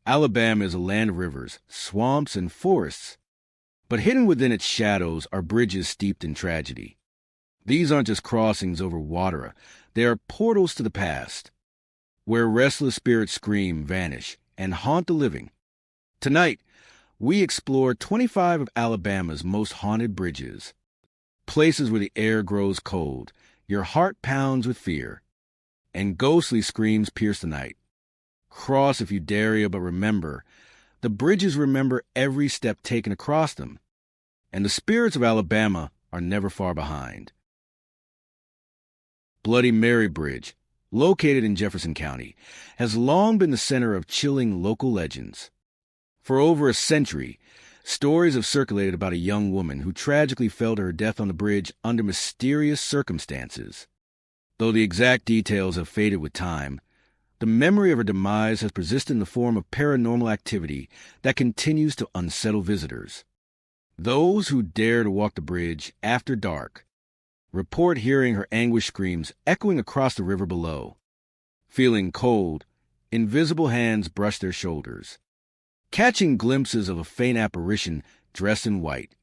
Alabama is a land of rivers, swamps, and forests, but hidden within its shadows are bridges steeped in tragedy. These aren't just crossings over water, they are portals to the past, where restless spirits scream, vanish, and haunt the living. Tonight, we explore 25 of Alabama's most haunted bridges, places where the air grows cold, your heart pounds with fear, and ghostly screams pierce the night. Cross if you dare, but remember, the bridges remember every step taken across them, and the spirits of Alabama are never far behind. Bloody Mary Bridge, located in Jefferson County, has long been the center of chilling local legends. For over a century, stories have circulated about a young woman who tragically fell to her death on the bridge under mysterious circumstances. Though the exact details have faded with time, the memory of her demise has persisted in the form of paranormal activity that continues to unsettle visitors. Those who dare to walk the bridge after dark report hearing her anguished screams echoing across the river below. Feeling cold, invisible hands brush their shoulders, catching glimpses of a faint apparition dressed in white,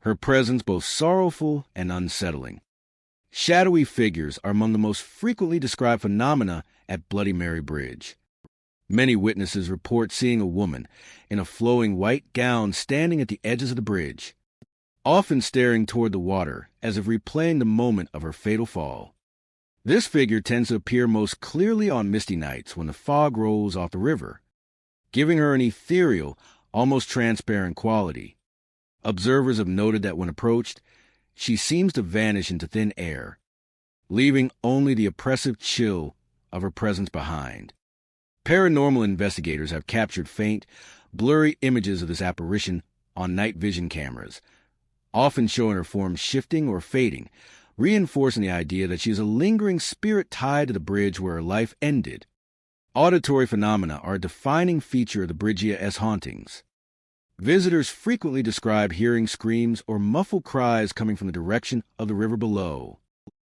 her presence both sorrowful and unsettling. Shadowy figures are among the most frequently described phenomena at Bloody Mary Bridge. Many witnesses report seeing a woman in a flowing white gown standing at the edges of the bridge, often staring toward the water as if replaying the moment of her fatal fall. This figure tends to appear most clearly on misty nights when the fog rolls off the river, giving her an ethereal, almost transparent quality. Observers have noted that when approached, she seems to vanish into thin air, leaving only the oppressive chill of her presence behind. Paranormal investigators have captured faint, blurry images of this apparition on night vision cameras, often showing her form shifting or fading, reinforcing the idea that she is a lingering spirit tied to the bridge where her life ended. Auditory phenomena are a defining feature of the Bridgia hauntings. Visitors frequently describe hearing screams or muffled cries coming from the direction of the river below.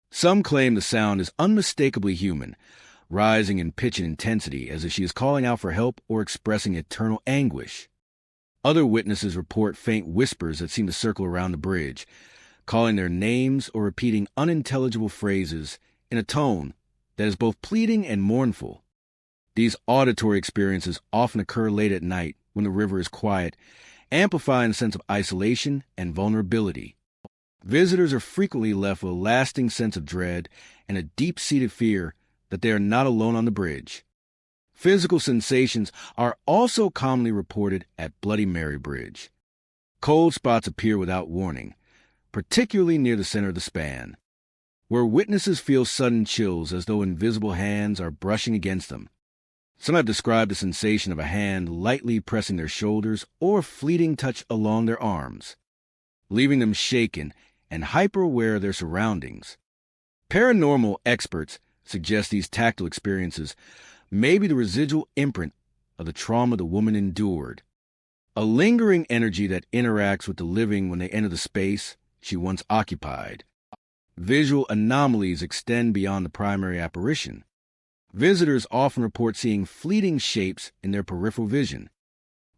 Some claim the sound is unmistakably human, rising in pitch and intensity as if she is calling out for help or expressing eternal anguish. Other witnesses report faint whispers that seem to circle around the bridge, calling their names or repeating unintelligible phrases in a tone that is both pleading and mournful. These auditory experiences often occur late at night when the river is quiet, amplifying a sense of isolation and vulnerability. Visitors are frequently left with a lasting sense of dread and a deep-seated fear that they are not alone on the bridge. Physical sensations are also commonly reported at Bloody Mary Bridge. Cold spots appear without warning, particularly near the center of the span, where witnesses feel sudden chills as though invisible hands are brushing against them. Some have described the sensation of a hand lightly pressing their shoulders or a fleeting touch along their arms, leaving them shaken and hyper-aware of their surroundings. Paranormal experts suggest these tactile experiences may be the residual imprint of the trauma the woman endured, a lingering energy that interacts with the living when they enter the space she once occupied. Visual anomalies extend beyond the primary apparition. Visitors often report seeing fleeting shapes in their peripheral vision,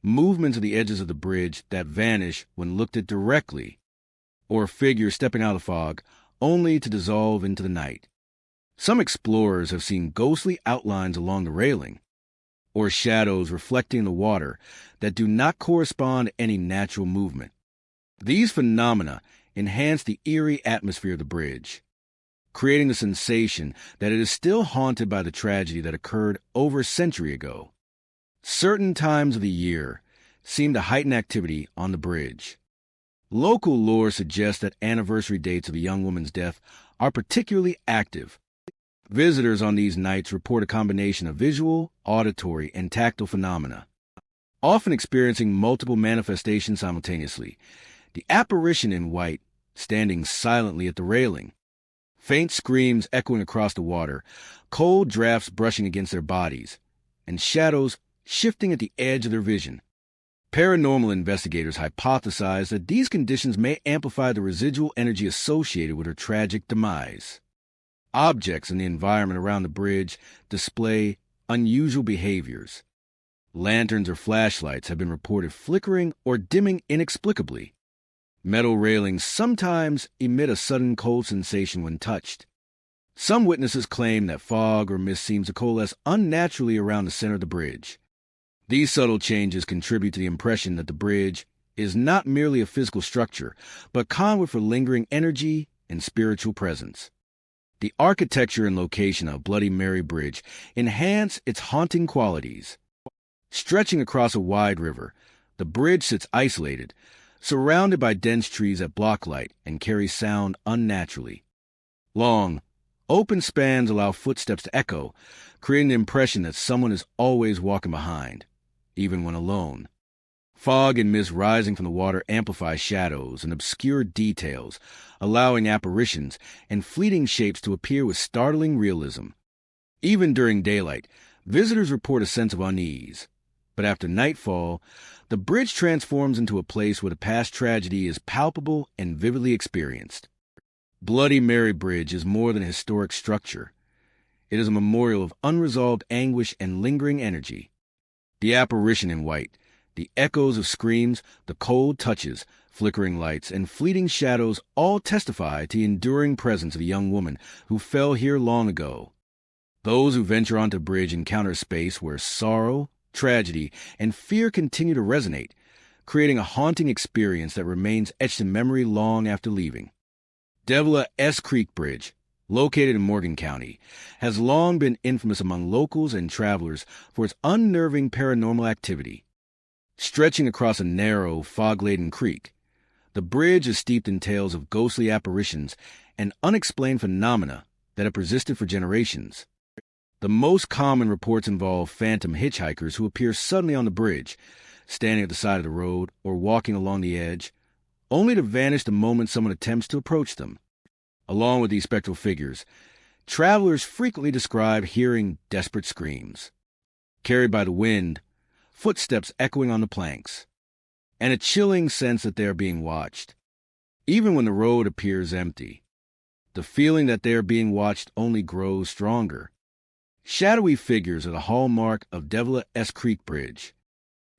movements of the edges of the bridge that vanish when looked at directly, or figures stepping out of the fog only to dissolve into the night. Some explorers have seen ghostly outlines along the railing, or shadows reflecting the water that do not correspond to any natural movement. These phenomena enhance the eerie atmosphere of the bridge, creating the sensation that it is still haunted by the tragedy that occurred over a century ago. Certain times of the year seem to heighten activity on the bridge. Local lore suggests that anniversary dates of a young woman's death are particularly active. Visitors on these nights report a combination of visual, auditory, and tactile phenomena, often experiencing multiple manifestations simultaneously. The apparition in white, standing silently at the railing, faint screams echoing across the water, cold drafts brushing against their bodies, and shadows shifting at the edge of their vision. Paranormal investigators hypothesize that these conditions may amplify the residual energy associated with her tragic demise. Objects in the environment around the bridge display unusual behaviors. Lanterns or flashlights have been reported flickering or dimming inexplicably. Metal railings sometimes emit a sudden cold sensation when touched. Some witnesses claim that fog or mist seems to coalesce unnaturally around the center of the bridge. These subtle changes contribute to the impression that the bridge is not merely a physical structure, but conduit for lingering energy and spiritual presence. The architecture and location of Bloody Mary Bridge enhance its haunting qualities. Stretching across a wide river, the bridge sits isolated, surrounded by dense trees that block light and carry sound unnaturally. Long, open spans allow footsteps to echo, creating the impression that someone is always walking behind, even when alone. Fog and mist rising from the water amplify shadows and obscure details, allowing apparitions and fleeting shapes to appear with startling realism. Even during daylight, visitors report a sense of unease. But after nightfall, the bridge transforms into a place where the past tragedy is palpable and vividly experienced. Bloody Mary Bridge is more than a historic structure. It is a memorial of unresolved anguish and lingering energy. The apparition in white, the echoes of screams, the cold touches, flickering lights, and fleeting shadows all testify to the enduring presence of a young woman who fell here long ago. Those who venture onto the bridge encounter a space where sorrow, tragedy, and fear continue to resonate, creating a haunting experience that remains etched in memory long after leaving. Devila S. Creek Bridge, located in Morgan County, has long been infamous among locals and travelers for its unnerving paranormal activity. Stretching across a narrow, fog-laden creek, the bridge is steeped in tales of ghostly apparitions and unexplained phenomena that have persisted for generations. The most common reports involve phantom hitchhikers who appear suddenly on the bridge, standing at the side of the road or walking along the edge, only to vanish the moment someone attempts to approach them. Along with these spectral figures, travelers frequently describe hearing desperate screams, carried by the wind, footsteps echoing on the planks, and a chilling sense that they are being watched. Even when the road appears empty, the feeling that they are being watched only grows stronger. Shadowy figures are the hallmark of Devila S. Creek Bridge.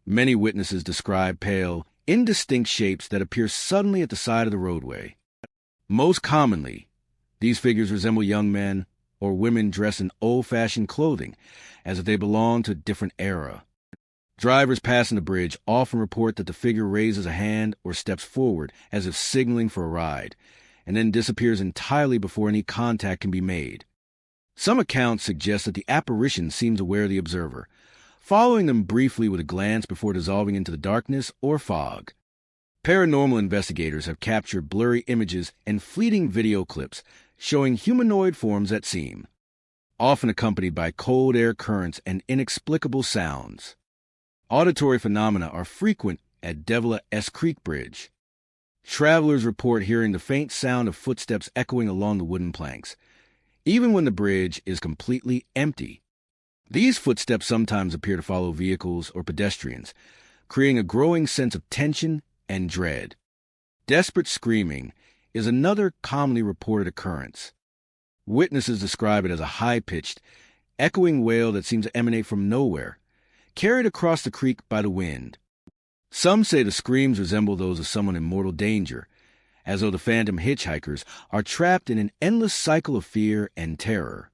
Many witnesses describe pale, indistinct shapes that appear suddenly at the side of the roadway. Most commonly, these figures resemble young men or women dressed in old-fashioned clothing, as if they belong to a different era. Drivers passing the bridge often report that the figure raises a hand or steps forward as if signaling for a ride, and then disappears entirely before any contact can be made. Some accounts suggest that the apparition seems aware of the observer, following them briefly with a glance before dissolving into the darkness or fog. Paranormal investigators have captured blurry images and fleeting video clips showing humanoid forms that seem, often accompanied by cold air currents and inexplicable sounds. Auditory phenomena are frequent at Devila S. Creek Bridge. Travelers report hearing the faint sound of footsteps echoing along the wooden planks, even when the bridge is completely empty. These footsteps sometimes appear to follow vehicles or pedestrians, creating a growing sense of tension and dread. Desperate screaming is another commonly reported occurrence. Witnesses describe it as a high-pitched, echoing wail that seems to emanate from nowhere, carried across the creek by the wind. Some say the screams resemble those of someone in mortal danger, as though the phantom hitchhikers are trapped in an endless cycle of fear and terror.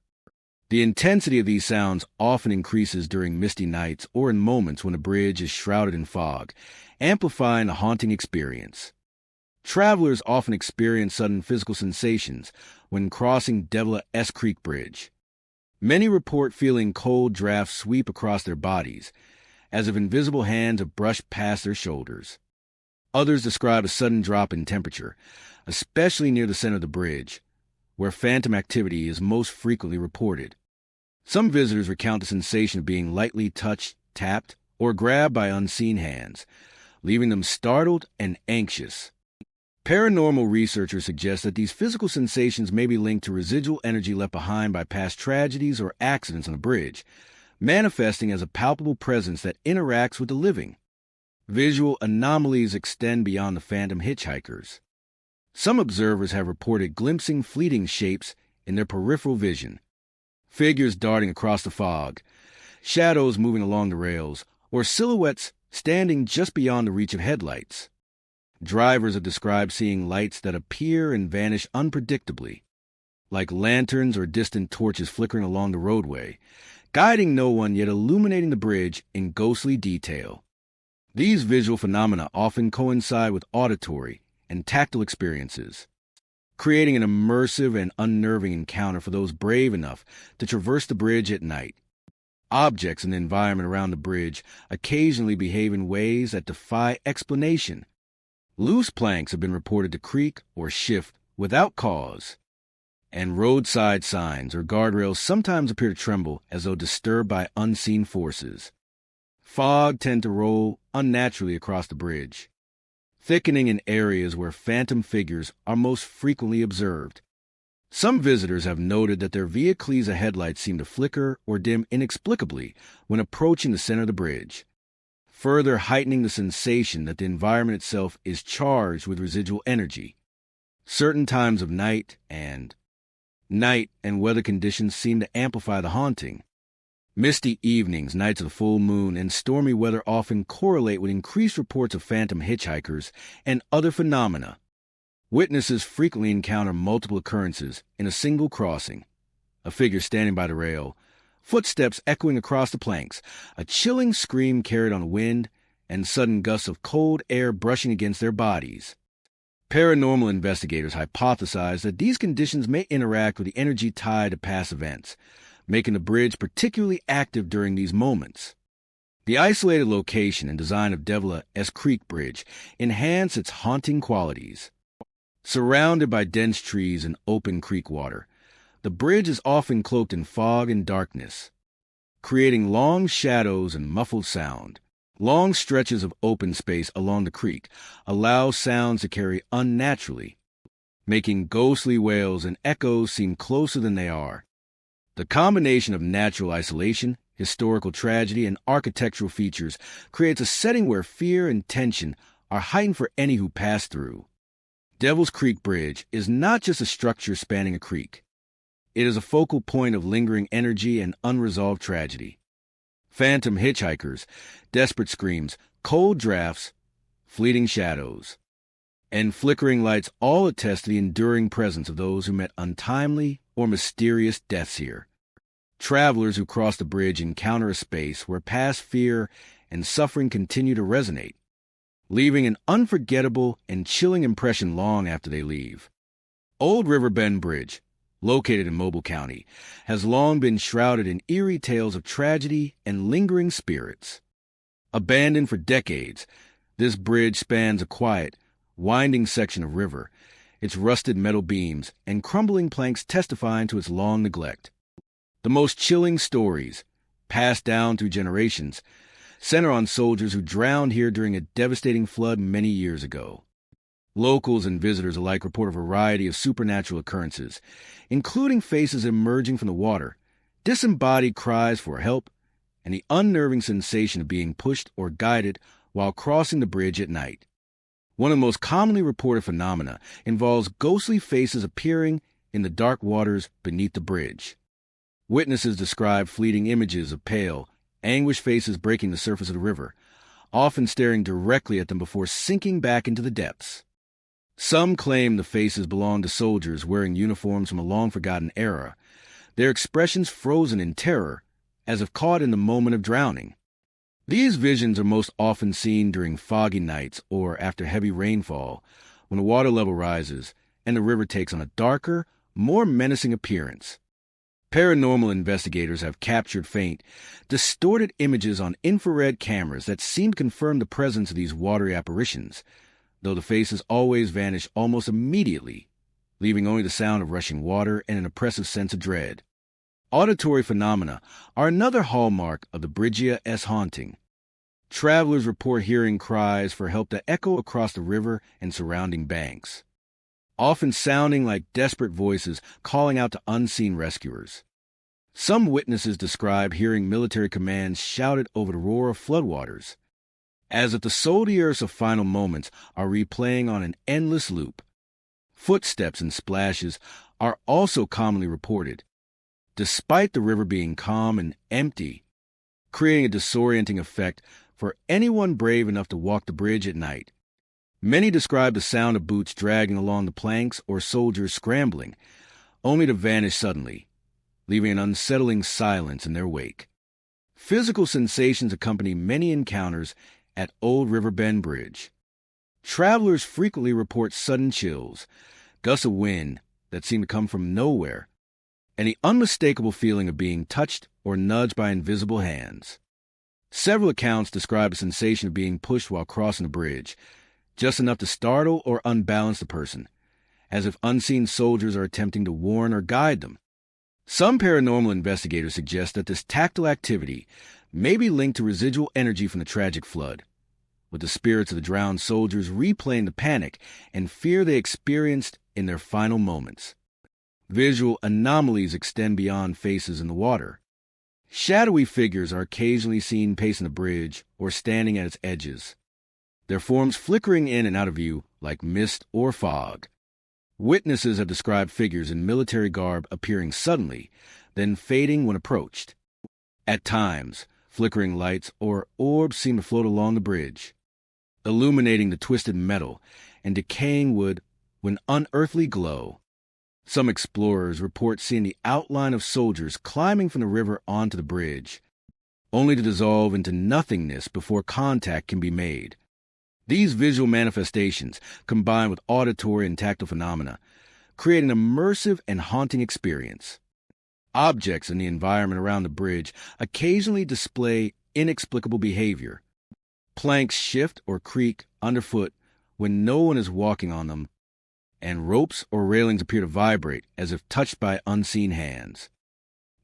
The intensity of these sounds often increases during misty nights or in moments when the bridge is shrouded in fog, amplifying the haunting experience. Travelers often experience sudden physical sensations when crossing Devila S. Creek Bridge. Many report feeling cold drafts sweep across their bodies, as if invisible hands have brushed past their shoulders. Others describe a sudden drop in temperature, especially near the center of the bridge, where phantom activity is most frequently reported. Some visitors recount the sensation of being lightly touched, tapped, or grabbed by unseen hands, leaving them startled and anxious. Paranormal researchers suggest that these physical sensations may be linked to residual energy left behind by past tragedies or accidents on the bridge, manifesting as a palpable presence that interacts with the living. Visual anomalies extend beyond the phantom hitchhikers. Some observers have reported glimpsing fleeting shapes in their peripheral vision, figures darting across the fog, shadows moving along the rails, or silhouettes standing just beyond the reach of headlights. Drivers have described seeing lights that appear and vanish unpredictably, like lanterns or distant torches flickering along the roadway, guiding no one yet illuminating the bridge in ghostly detail. These visual phenomena often coincide with auditory and tactile experiences, creating an immersive and unnerving encounter for those brave enough to traverse the bridge at night. Objects in the environment around the bridge occasionally behave in ways that defy explanation. Loose planks have been reported to creak or shift without cause, and roadside signs or guardrails sometimes appear to tremble as though disturbed by unseen forces. Fog tends to roll unnaturally across the bridge, thickening in areas where phantom figures are most frequently observed. Some visitors have noted that their vehicles' headlights seem to flicker or dim inexplicably when approaching the center of the bridge, further heightening the sensation that the environment itself is charged with residual energy. Certain times of night and weather conditions seem to amplify the haunting. Misty evenings, nights of the full moon, and stormy weather often correlate with increased reports of phantom hitchhikers and other phenomena. Witnesses frequently encounter multiple occurrences in a single crossing: a figure standing by the rail, footsteps echoing across the planks, a chilling scream carried on the wind, and sudden gusts of cold air brushing against their bodies. Paranormal investigators hypothesize that these conditions may interact with the energy tied to past events, making the bridge particularly active during these moments. The isolated location and design of Devila S. Creek Bridge enhance its haunting qualities. Surrounded by dense trees and open creek water, the bridge is often cloaked in fog and darkness, creating long shadows and muffled sound. Long stretches of open space along the creek allow sounds to carry unnaturally, making ghostly wails and echoes seem closer than they are. The combination of natural isolation, historical tragedy, and architectural features creates a setting where fear and tension are heightened for any who pass through. Devil's Creek Bridge is not just a structure spanning a creek. It is a focal point of lingering energy and unresolved tragedy. Phantom hitchhikers, desperate screams, cold drafts, fleeting shadows, and flickering lights all attest to the enduring presence of those who met untimely or mysterious deaths here. Travelers who cross the bridge encounter a space where past fear and suffering continue to resonate, leaving an unforgettable and chilling impression long after they leave. Old River Bend Bridge, located in Mobile County, has long been shrouded in eerie tales of tragedy and lingering spirits. Abandoned for decades, this bridge spans a quiet, winding section of river, its rusted metal beams and crumbling planks testifying to its long neglect. The most chilling stories, passed down through generations, center on soldiers who drowned here during a devastating flood many years ago. Locals and visitors alike report a variety of supernatural occurrences, including faces emerging from the water, disembodied cries for help, and the unnerving sensation of being pushed or guided while crossing the bridge at night. One of the most commonly reported phenomena involves ghostly faces appearing in the dark waters beneath the bridge. Witnesses describe fleeting images of pale, anguished faces breaking the surface of the river, often staring directly at them before sinking back into the depths. Some claim the faces belong to soldiers wearing uniforms from a long-forgotten era, their expressions frozen in terror, as if caught in the moment of drowning. These visions are most often seen during foggy nights or after heavy rainfall, when the water level rises and the river takes on a darker, more menacing appearance. Paranormal investigators have captured faint, distorted images on infrared cameras that seem to confirm the presence of these watery apparitions, though the faces always vanish almost immediately, leaving only the sound of rushing water and an oppressive sense of dread. Auditory phenomena are another hallmark of the Bridgia S haunting. Travelers report hearing cries for help that echo across the river and surrounding banks, often sounding like desperate voices calling out to unseen rescuers. Some witnesses describe hearing military commands shouted over the roar of floodwaters, as if the soldiers of final moments are replaying on an endless loop. Footsteps and splashes are also commonly reported. Despite the river being calm and empty, creating a disorienting effect for anyone brave enough to walk the bridge at night. Many describe the sound of boots dragging along the planks or soldiers scrambling, only to vanish suddenly, leaving an unsettling silence in their wake. Physical sensations accompany many encounters at Old River Bend Bridge. Travelers frequently report sudden chills, gusts of wind that seem to come from nowhere, and the unmistakable feeling of being touched or nudged by invisible hands. Several accounts describe a sensation of being pushed while crossing the bridge, just enough to startle or unbalance the person, as if unseen soldiers are attempting to warn or guide them. Some paranormal investigators suggest that this tactile activity may be linked to residual energy from the tragic flood, with the spirits of the drowned soldiers replaying the panic and fear they experienced in their final moments. Visual anomalies extend beyond faces in the water. Shadowy figures are occasionally seen pacing the bridge or standing at its edges, their forms flickering in and out of view like mist or fog. Witnesses have described figures in military garb appearing suddenly, then fading when approached. At times, flickering lights or orbs seem to float along the bridge, illuminating the twisted metal and decaying wood with an unearthly glow. Some explorers report seeing the outline of soldiers climbing from the river onto the bridge, only to dissolve into nothingness before contact can be made. These visual manifestations, combined with auditory and tactile phenomena, create an immersive and haunting experience. Objects in the environment around the bridge occasionally display inexplicable behavior. Planks shift or creak underfoot when no one is walking on them, and ropes or railings appear to vibrate as if touched by unseen hands.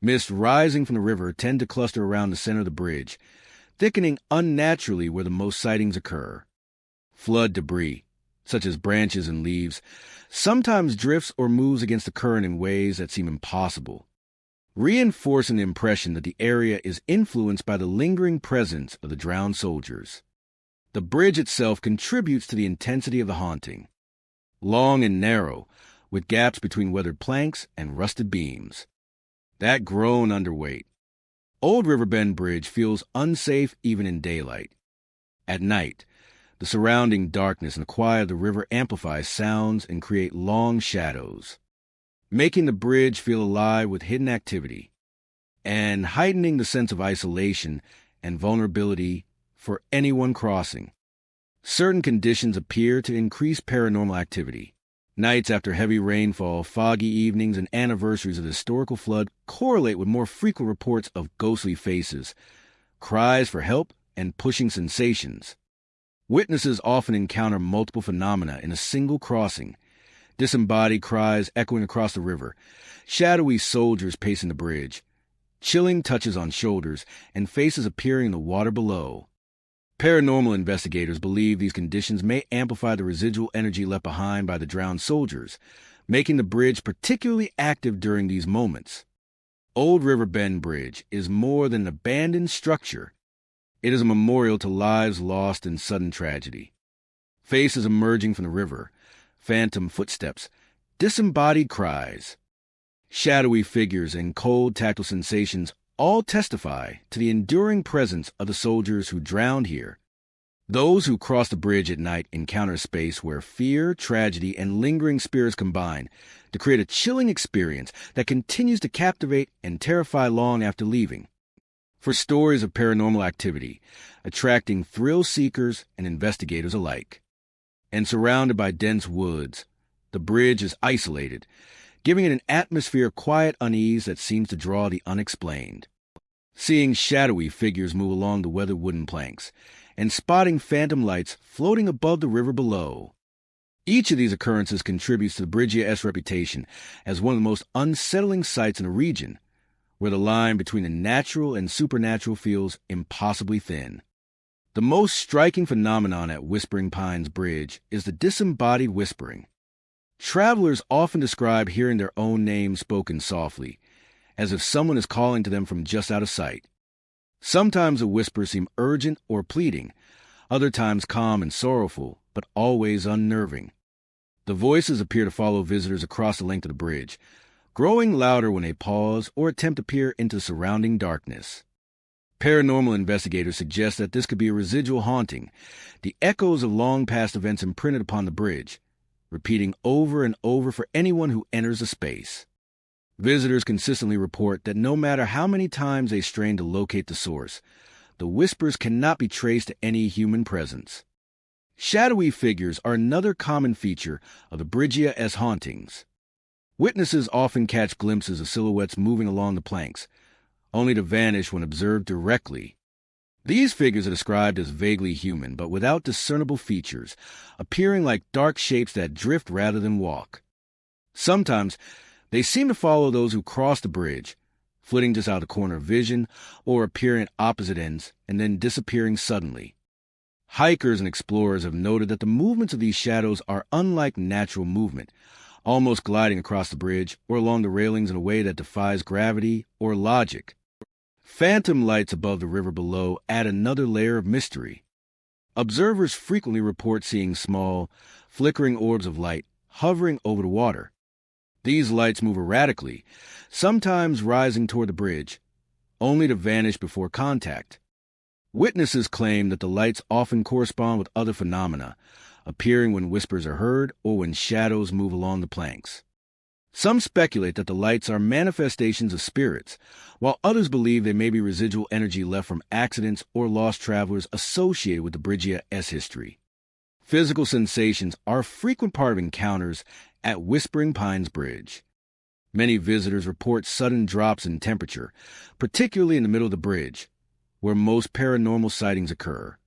Mist rising from the river tend to cluster around the center of the bridge, thickening unnaturally where the most sightings occur. Flood debris, such as branches and leaves, sometimes drifts or moves against the current in ways that seem impossible, reinforcing the impression that the area is influenced by the lingering presence of the drowned soldiers. The bridge itself contributes to the intensity of the haunting. Long and narrow, with gaps between weathered planks and rusted beams that groan under weight. Old River Bend Bridge feels unsafe even in daylight. At night, the surrounding darkness and the quiet of the river amplifies sounds and create long shadows, making the bridge feel alive with hidden activity and heightening the sense of isolation and vulnerability for anyone crossing. Certain conditions appear to increase paranormal activity. Nights after heavy rainfall, foggy evenings, and anniversaries of the historical flood correlate with more frequent reports of ghostly faces, cries for help, and pushing sensations. Witnesses often encounter multiple phenomena in a single crossing: disembodied cries echoing across the river, shadowy soldiers pacing the bridge, chilling touches on shoulders, and faces appearing in the water below. Paranormal investigators believe these conditions may amplify the residual energy left behind by the drowned soldiers, making the bridge particularly active during these moments. Old River Bend Bridge is more than an abandoned structure. It is a memorial to lives lost in sudden tragedy. Faces emerging from the river, phantom footsteps, disembodied cries, shadowy figures, and cold tactile sensations all testify to the enduring presence of the soldiers who drowned here. Those who cross the bridge at night encounter a space where fear, tragedy, and lingering spirits combine to create a chilling experience that continues to captivate and terrify long after leaving. For stories of paranormal activity, attracting thrill seekers and investigators alike. And surrounded by dense woods, the bridge is isolated, giving it an atmosphere of quiet unease that seems to draw the unexplained. Seeing shadowy figures move along the weathered wooden planks, and spotting phantom lights floating above the river below. Each of these occurrences contributes to the Bridge-esque reputation as one of the most unsettling sights in the region, where the line between the natural and supernatural feels impossibly thin. The most striking phenomenon at Whispering Pines Bridge is the disembodied whispering. Travelers often describe hearing their own names spoken softly, as if someone is calling to them from just out of sight. Sometimes the whispers seem urgent or pleading, other times calm and sorrowful, but always unnerving. The voices appear to follow visitors across the length of the bridge, growing louder when they pause or attempt to peer into the surrounding darkness. Paranormal investigators suggest that this could be a residual haunting, the echoes of long-past events imprinted upon the bridge, repeating over and over for anyone who enters the space. Visitors consistently report that no matter how many times they strain to locate the source, the whispers cannot be traced to any human presence. Shadowy figures are another common feature of the Bridgia-esque hauntings. Witnesses often catch glimpses of silhouettes moving along the planks, only to vanish when observed directly. These figures are described as vaguely human, but without discernible features, appearing like dark shapes that drift rather than walk. Sometimes, they seem to follow those who cross the bridge, flitting just out the corner of vision or appearing at opposite ends and then disappearing suddenly. Hikers and explorers have noted that the movements of these shadows are unlike natural movement, almost gliding across the bridge or along the railings in a way that defies gravity or logic. Phantom lights above the river below add another layer of mystery. Observers frequently report seeing small, flickering orbs of light hovering over the water. These lights move erratically, sometimes rising toward the bridge, only to vanish before contact. Witnesses claim that the lights often correspond with other phenomena, appearing when whispers are heard or when shadows move along the planks. Some speculate that the lights are manifestations of spirits, while others believe they may be residual energy left from accidents or lost travelers associated with the Bridgia-esque history. Physical sensations are a frequent part of encounters at Whispering Pines Bridge. Many visitors report sudden drops in temperature, particularly in the middle of the bridge, where most paranormal sightings occur.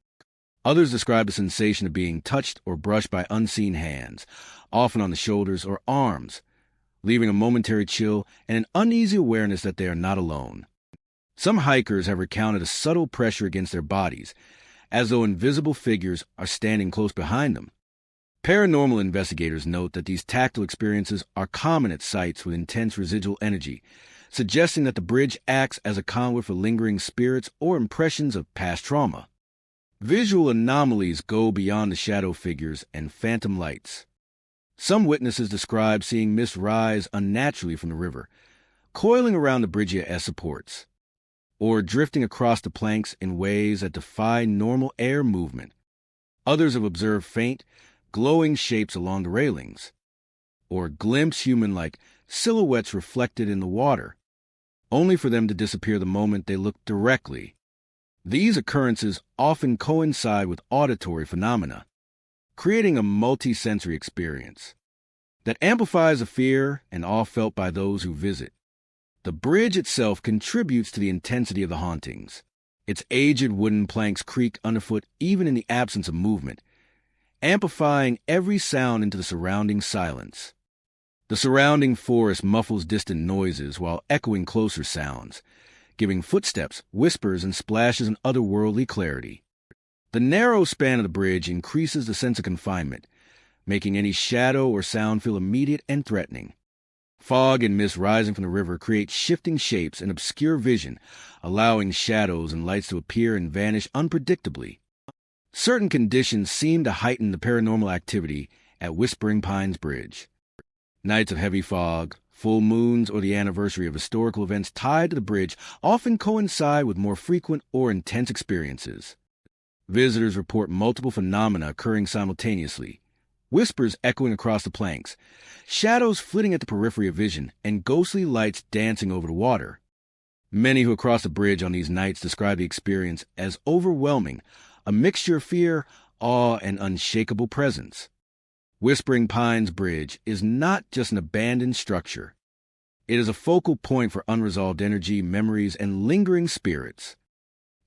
Others describe the sensation of being touched or brushed by unseen hands, often on the shoulders or arms, leaving a momentary chill and an uneasy awareness that they are not alone. Some hikers have recounted a subtle pressure against their bodies, as though invisible figures are standing close behind them. Paranormal investigators note that these tactile experiences are common at sites with intense residual energy, suggesting that the bridge acts as a conduit for lingering spirits or impressions of past trauma. Visual anomalies go beyond the shadow figures and phantom lights. Some witnesses describe seeing mist rise unnaturally from the river, coiling around the Bridgia-esque supports, or drifting across the planks in ways that defy normal air movement. Others have observed faint, glowing shapes along the railings, or glimpse human-like silhouettes reflected in the water, only for them to disappear the moment they look directly. These occurrences often coincide with auditory phenomena, creating a multi-sensory experience that amplifies the fear and awe felt by those who visit. The bridge itself contributes to the intensity of the hauntings. Its aged wooden planks creak underfoot even in the absence of movement, amplifying every sound into the surrounding silence. The surrounding forest muffles distant noises while echoing closer sounds, giving footsteps, whispers, and splashes an otherworldly clarity. The narrow span of the bridge increases the sense of confinement, making any shadow or sound feel immediate and threatening. Fog and mist rising from the river create shifting shapes and obscure vision, allowing shadows and lights to appear and vanish unpredictably. Certain conditions seem to heighten the paranormal activity at Whispering Pines Bridge. Nights of heavy fog, full moons, or the anniversary of historical events tied to the bridge often coincide with more frequent or intense experiences. Visitors report multiple phenomena occurring simultaneously: whispers echoing across the planks, shadows flitting at the periphery of vision, and ghostly lights dancing over the water. Many who cross the bridge on these nights describe the experience as overwhelming, a mixture of fear, awe, and unshakable presence. Whispering Pines Bridge is not just an abandoned structure. It is a focal point for unresolved energy, memories, and lingering spirits.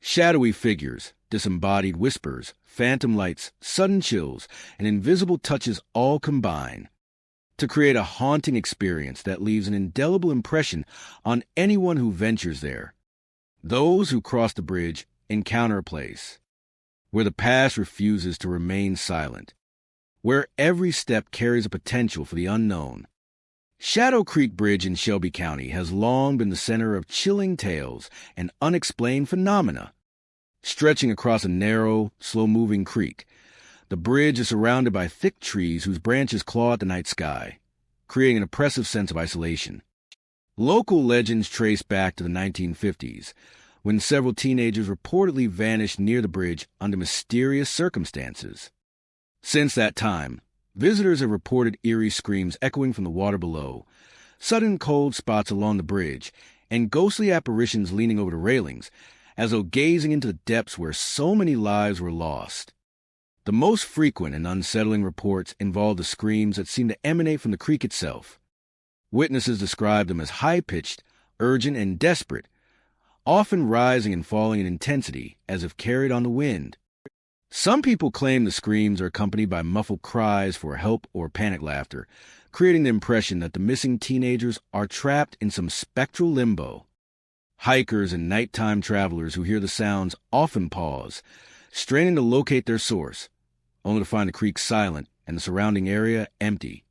Shadowy figures, disembodied whispers, phantom lights, sudden chills, and invisible touches all combine to create a haunting experience that leaves an indelible impression on anyone who ventures there. Those who cross the bridge encounter a place where the past refuses to remain silent, where every step carries a potential for the unknown. Shadow Creek Bridge in Shelby County has long been the center of chilling tales and unexplained phenomena. Stretching across a narrow, slow-moving creek, the bridge is surrounded by thick trees whose branches claw at the night sky, creating an oppressive sense of isolation. Local legends trace back to the 1950s, when several teenagers reportedly vanished near the bridge under mysterious circumstances. Since that time, visitors have reported eerie screams echoing from the water below, sudden cold spots along the bridge, and ghostly apparitions leaning over the railings, as though gazing into the depths where so many lives were lost. The most frequent and unsettling reports involve the screams that seem to emanate from the creek itself. Witnesses describe them as high-pitched, urgent, and desperate, often rising and falling in intensity as if carried on the wind. Some people claim the screams are accompanied by muffled cries for help or panic laughter, creating the impression that the missing teenagers are trapped in some spectral limbo. Hikers and nighttime travelers who hear the sounds often pause, straining to locate their source, only to find the creek silent and the surrounding area empty.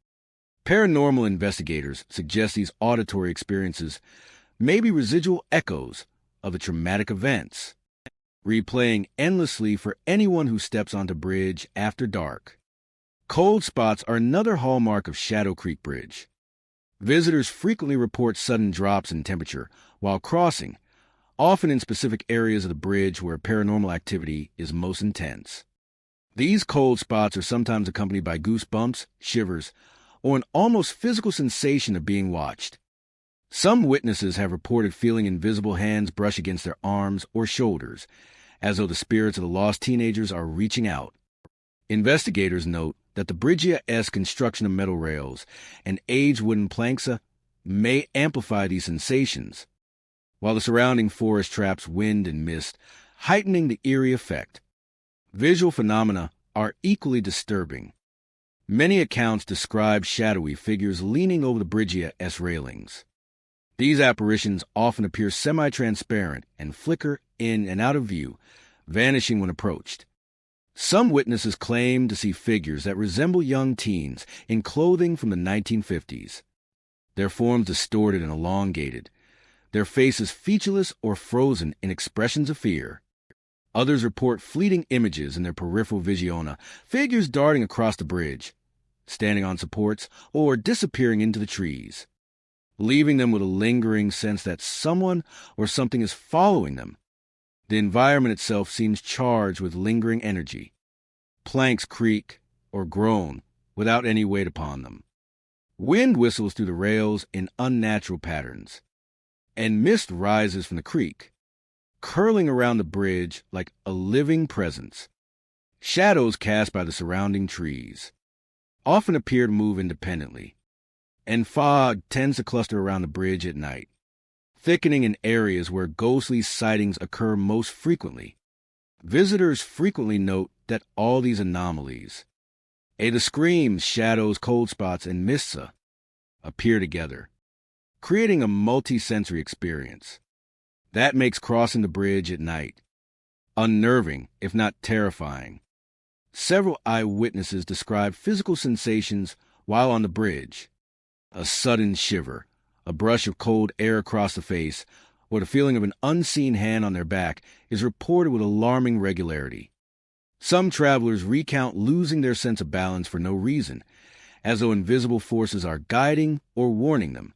Paranormal investigators suggest these auditory experiences may be residual echoes of the traumatic events, replaying endlessly for anyone who steps onto bridge after dark. Cold spots are another hallmark of Shadow Creek Bridge. Visitors frequently report sudden drops in temperature while crossing, often in specific areas of the bridge where paranormal activity is most intense. These cold spots are sometimes accompanied by goosebumps, shivers, or an almost physical sensation of being watched. Some witnesses have reported feeling invisible hands brush against their arms or shoulders, as though the spirits of the lost teenagers are reaching out. Investigators note that the Bridgia-esque construction of metal rails and aged wooden planks may amplify these sensations, while the surrounding forest traps wind and mist, heightening the eerie effect. Visual phenomena are equally disturbing. Many accounts describe shadowy figures leaning over the Bridgia-esque railings. These apparitions often appear semi-transparent and flicker in and out of view, vanishing when approached. Some witnesses claim to see figures that resemble young teens in clothing from the 1950s. Their forms distorted and elongated, their faces featureless or frozen in expressions of fear. Others report fleeting images in their peripheral visiona, figures darting across the bridge, standing on supports, or disappearing into the trees, leaving them with a lingering sense that someone or something is following them. The environment itself seems charged with lingering energy. Planks creak or groan without any weight upon them. Wind whistles through the rails in unnatural patterns, and mist rises from the creek, curling around the bridge like a living presence. Shadows cast by the surrounding trees often appear to move independently, and fog tends to cluster around the bridge at night, thickening in areas where ghostly sightings occur most frequently. Visitors frequently note that all these anomalies, the screams, shadows, cold spots, and mists appear together, creating a multi-sensory experience. That makes crossing the bridge at night unnerving, if not terrifying. Several eyewitnesses describe physical sensations while on the bridge. A sudden shiver, a brush of cold air across the face, or the feeling of an unseen hand on their back is reported with alarming regularity. Some travelers recount losing their sense of balance for no reason, as though invisible forces are guiding or warning them.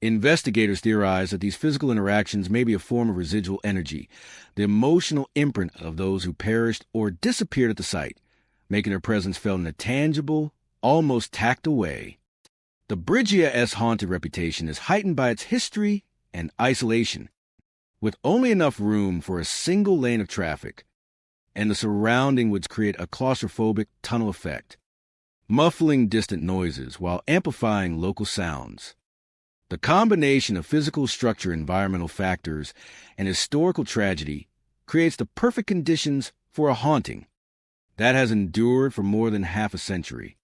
Investigators theorize that these physical interactions may be a form of residual energy, the emotional imprint of those who perished or disappeared at the site, making their presence felt in a tangible, almost tactile way. The Bridgia-esque haunted reputation is heightened by its history and isolation, with only enough room for a single lane of traffic, and the surrounding woods create a claustrophobic tunnel effect, muffling distant noises while amplifying local sounds. The combination of physical structure, environmental factors, and historical tragedy creates the perfect conditions for a haunting that has endured for more than half a century.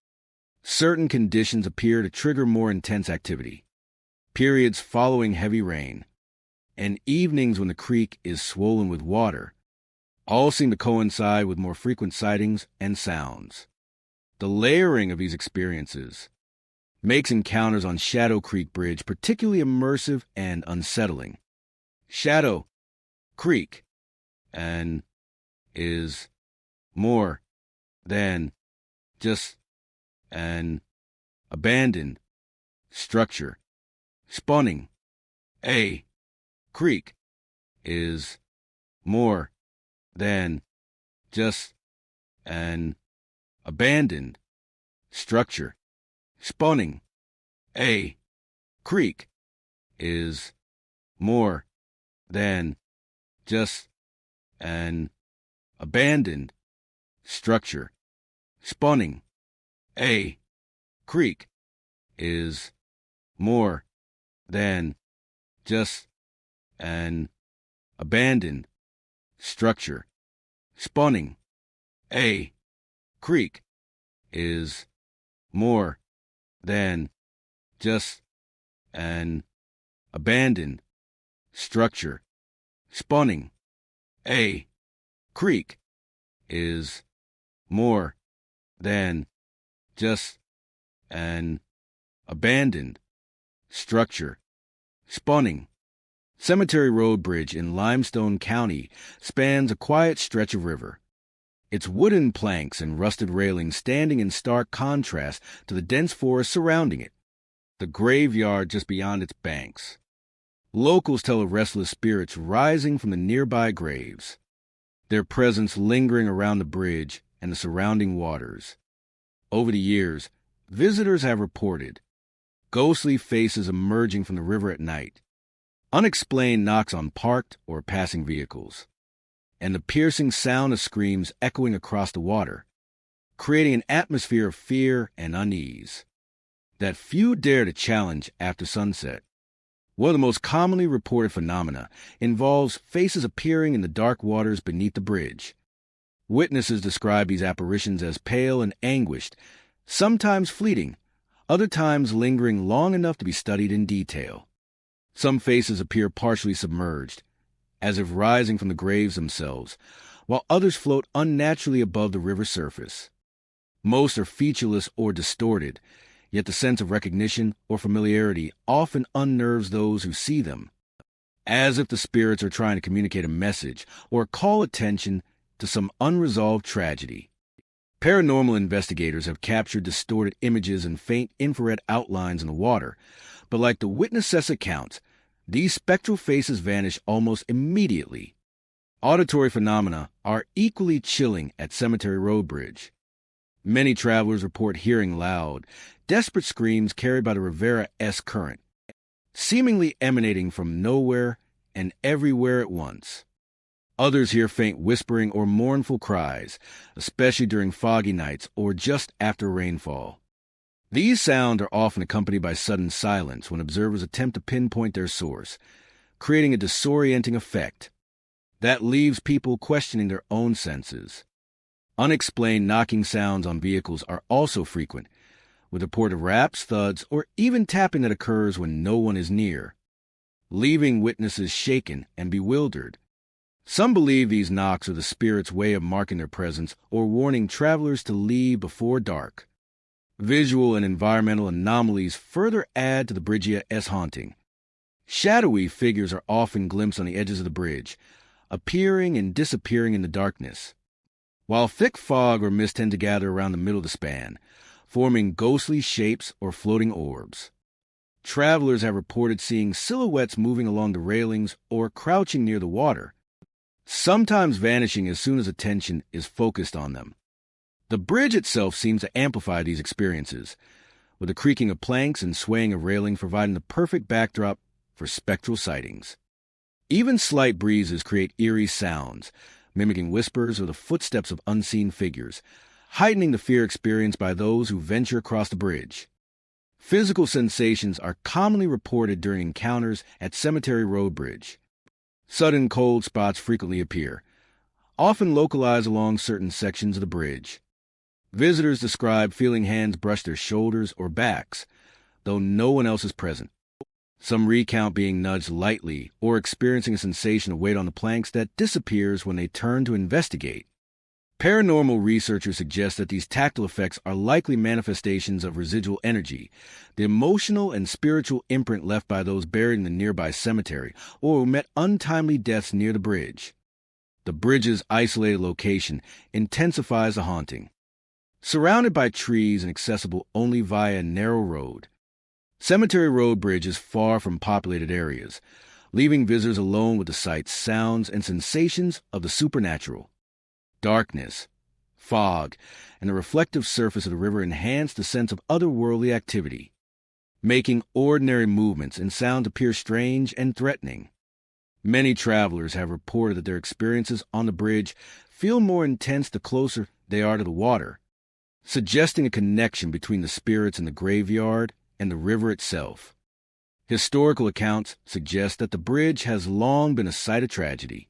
Certain conditions appear to trigger more intense activity: periods following heavy rain, and evenings when the creek is swollen with water, all seem to coincide with more frequent sightings and sounds. The layering of these experiences makes encounters on Shadow Creek Bridge particularly immersive and unsettling. Shadow Creek and is more than just an abandoned structure spawning a creek. is more than just an abandoned structure. Spawning a creek is more than just an abandoned structure. Spawning a creek is more than just an abandoned structure. Spawning a creek is more than just an abandoned structure. Spawning a creek is more than just an abandoned structure. Spawning. Cemetery Road Bridge in Limestone County spans a quiet stretch of river, its wooden planks and rusted railings standing in stark contrast to the dense forest surrounding it, the graveyard just beyond its banks. Locals tell of restless spirits rising from the nearby graves, their presence lingering around the bridge and the surrounding waters. Over the years, visitors have reported ghostly faces emerging from the river at night, unexplained knocks on parked or passing vehicles, and the piercing sound of screams echoing across the water, creating an atmosphere of fear and unease that few dare to challenge after sunset. One of the most commonly reported phenomena involves faces appearing in the dark waters beneath the bridge. Witnesses describe these apparitions as pale and anguished, sometimes fleeting, other times lingering long enough to be studied in detail. Some faces appear partially submerged, as if rising from the graves themselves, while others float unnaturally above the river's surface. Most are featureless or distorted, yet the sense of recognition or familiarity often unnerves those who see them, as if the spirits are trying to communicate a message or call attention to some unresolved tragedy. Paranormal investigators have captured distorted images and faint infrared outlines in the water, but like the witnesses' accounts, these spectral faces vanish almost immediately. Auditory phenomena are equally chilling at Cemetery Road Bridge. Many travelers report hearing loud, desperate screams carried by the Rivera-esque current, seemingly emanating from nowhere and everywhere at once. Others hear faint whispering or mournful cries, especially during foggy nights or just after rainfall. These sounds are often accompanied by sudden silence when observers attempt to pinpoint their source, creating a disorienting effect that leaves people questioning their own senses. Unexplained knocking sounds on vehicles are also frequent, with reported raps, thuds, or even tapping that occurs when no one is near, leaving witnesses shaken and bewildered. Some believe these knocks are the spirit's way of marking their presence or warning travelers to leave before dark. Visual and environmental anomalies further add to the Bridgia-esque haunting. Shadowy figures are often glimpsed on the edges of the bridge, appearing and disappearing in the darkness, while thick fog or mist tend to gather around the middle of the span, forming ghostly shapes or floating orbs. Travelers have reported seeing silhouettes moving along the railings or crouching near the water, sometimes vanishing as soon as attention is focused on them. The bridge itself seems to amplify these experiences, with the creaking of planks and swaying of railings providing the perfect backdrop for spectral sightings. Even slight breezes create eerie sounds, mimicking whispers or the footsteps of unseen figures, heightening the fear experienced by those who venture across the bridge. Physical sensations are commonly reported during encounters at Cemetery Road Bridge. Sudden cold spots frequently appear, often localized along certain sections of the bridge. Visitors describe feeling hands brush their shoulders or backs, though no one else is present. Some recount being nudged lightly or experiencing a sensation of weight on the planks that disappears when they turn to investigate. Paranormal researchers suggest that these tactile effects are likely manifestations of residual energy, the emotional and spiritual imprint left by those buried in the nearby cemetery or who met untimely deaths near the bridge. The bridge's isolated location intensifies the haunting. Surrounded by trees and accessible only via a narrow road, Cemetery Road Bridge is far from populated areas, leaving visitors alone with the sights, sounds, and sensations of the supernatural. Darkness, fog, and the reflective surface of the river enhance the sense of otherworldly activity, making ordinary movements and sounds appear strange and threatening. Many travelers have reported that their experiences on the bridge feel more intense the closer they are to the water, suggesting a connection between the spirits in the graveyard and the river itself. Historical accounts suggest that the bridge has long been a site of tragedy.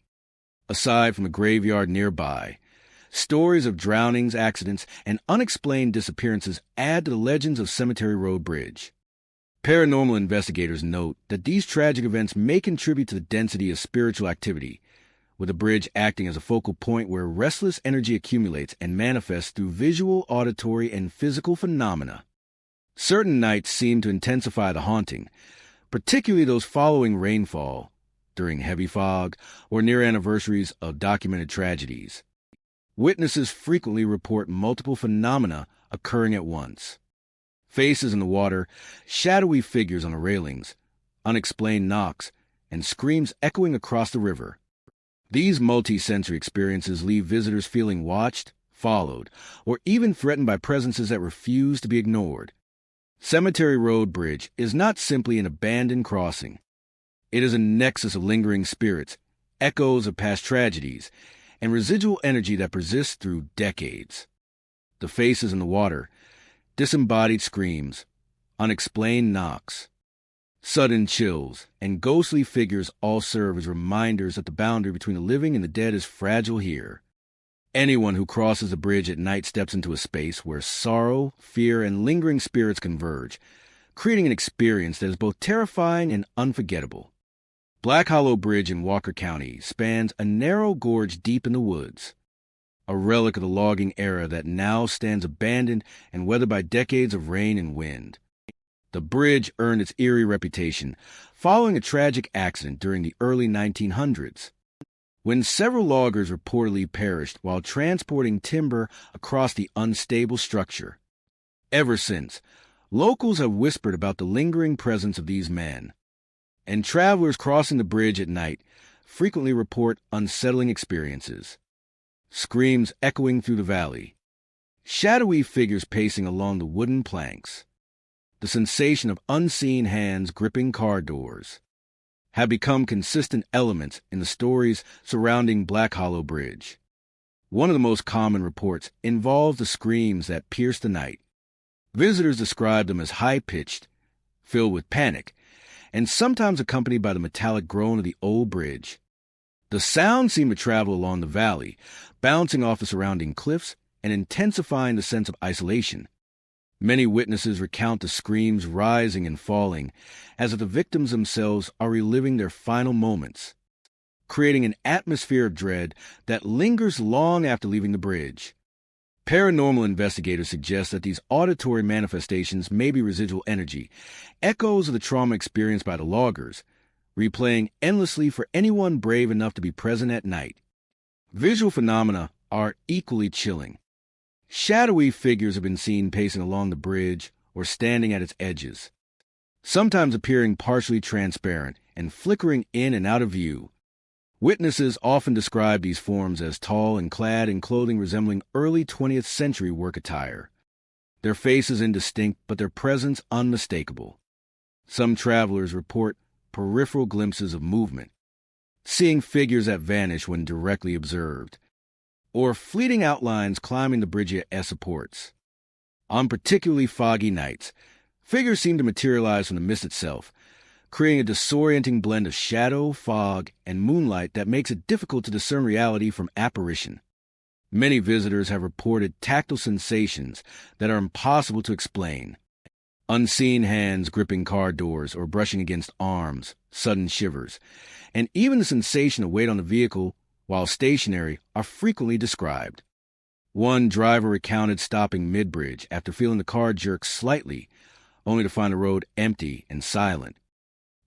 Aside from a graveyard nearby, stories of drownings, accidents, and unexplained disappearances add to the legends of Cemetery Road Bridge. Paranormal investigators note that these tragic events may contribute to the density of spiritual activity, with the bridge acting as a focal point where restless energy accumulates and manifests through visual, auditory, and physical phenomena. Certain nights seem to intensify the haunting, particularly those following rainfall, during heavy fog, or near anniversaries of documented tragedies. Witnesses frequently report multiple phenomena occurring at once. Faces in the water, shadowy figures on the railings, unexplained knocks, and screams echoing across the river. These multi-sensory experiences leave visitors feeling watched, followed, or even threatened by presences that refuse to be ignored. Cemetery Road Bridge is not simply an abandoned crossing. It is a nexus of lingering spirits, echoes of past tragedies, and residual energy that persists through decades. The faces in the water, disembodied screams, unexplained knocks, sudden chills, and ghostly figures all serve as reminders that the boundary between the living and the dead is fragile here. Anyone who crosses the bridge at night steps into a space where sorrow, fear, and lingering spirits converge, creating an experience that is both terrifying and unforgettable. Black Hollow Bridge in Walker County spans a narrow gorge deep in the woods, a relic of the logging era that now stands abandoned and weathered by decades of rain and wind. The bridge earned its eerie reputation following a tragic accident during the early 1900s, when several loggers reportedly perished while transporting timber across the unstable structure. Ever since, locals have whispered about the lingering presence of these men, and travelers crossing the bridge at night frequently report unsettling experiences. Screams echoing through the valley, shadowy figures pacing along the wooden planks, the sensation of unseen hands gripping car doors, have become consistent elements in the stories surrounding Black Hollow Bridge. One of the most common reports involves the screams that pierce the night. Visitors describe them as high-pitched, filled with panic, and sometimes accompanied by the metallic groan of the old bridge. The sounds seem to travel along the valley, bouncing off the surrounding cliffs and intensifying the sense of isolation. Many witnesses recount the screams rising and falling, as if the victims themselves are reliving their final moments, creating an atmosphere of dread that lingers long after leaving the bridge. Paranormal investigators suggest that these auditory manifestations may be residual energy, echoes of the trauma experienced by the loggers, replaying endlessly for anyone brave enough to be present at night. Visual phenomena are equally chilling. Shadowy figures have been seen pacing along the bridge or standing at its edges, sometimes appearing partially transparent and flickering in and out of view. Witnesses often describe these forms as tall and clad in clothing resembling early 20th century work attire, their faces indistinct but their presence unmistakable. Some travelers report peripheral glimpses of movement, seeing figures that vanish when directly observed, or fleeting outlines climbing the bridge supports. On particularly foggy nights, figures seem to materialize from the mist itself, creating a disorienting blend of shadow, fog, and moonlight that makes it difficult to discern reality from apparition. Many visitors have reported tactile sensations that are impossible to explain. Unseen hands gripping car doors or brushing against arms, sudden shivers, and even the sensation of weight on the vehicle while stationary are frequently described. One driver recounted stopping mid-bridge after feeling the car jerk slightly, only to find the road empty and silent.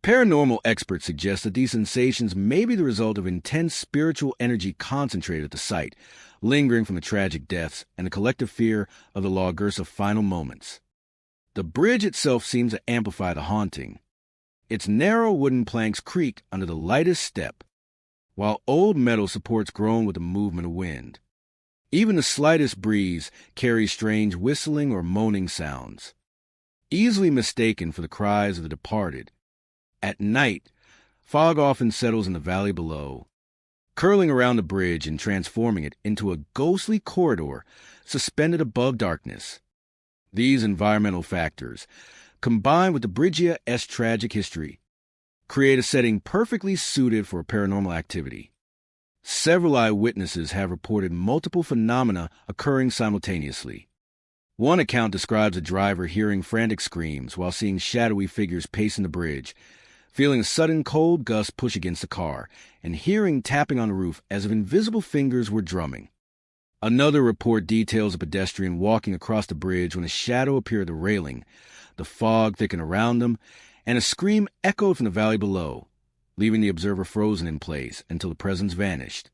Paranormal experts suggest that these sensations may be the result of intense spiritual energy concentrated at the site, lingering from the tragic deaths and the collective fear of the loggers' final moments. The bridge itself seems to amplify the haunting. Its narrow wooden planks creak under the lightest step, while old metal supports groan with the movement of wind. Even the slightest breeze carries strange whistling or moaning sounds, easily mistaken for the cries of the departed. At night, fog often settles in the valley below, curling around the bridge and transforming it into a ghostly corridor suspended above darkness. These environmental factors, combined with the Bridge's tragic history, create a setting perfectly suited for paranormal activity. Several eyewitnesses have reported multiple phenomena occurring simultaneously. One account describes a driver hearing frantic screams while seeing shadowy figures pacing the bridge, feeling a sudden cold gust push against the car, and hearing tapping on the roof as if invisible fingers were drumming. Another report details a pedestrian walking across the bridge when a shadow appeared at the railing, the fog thickened around them, and a scream echoed from the valley below, leaving the observer frozen in place until the presence vanished.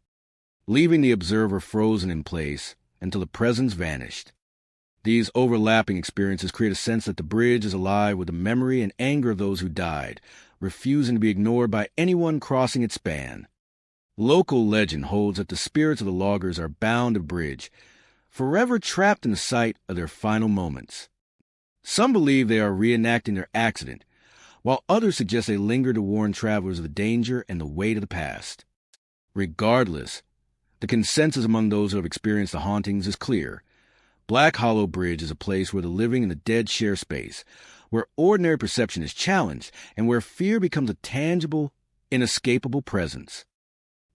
These overlapping experiences create a sense that the bridge is alive with the memory and anger of those who died, refusing to be ignored by anyone crossing its span. Local legend holds that the spirits of the loggers are bound to the bridge, forever trapped in the sight of their final moments. Some believe they are reenacting their accident, while others suggest they linger to warn travelers of the danger and the weight of the past. Regardless, the consensus among those who have experienced the hauntings is clear. Black Hollow Bridge is a place where the living and the dead share space, where ordinary perception is challenged, and where fear becomes a tangible, inescapable presence.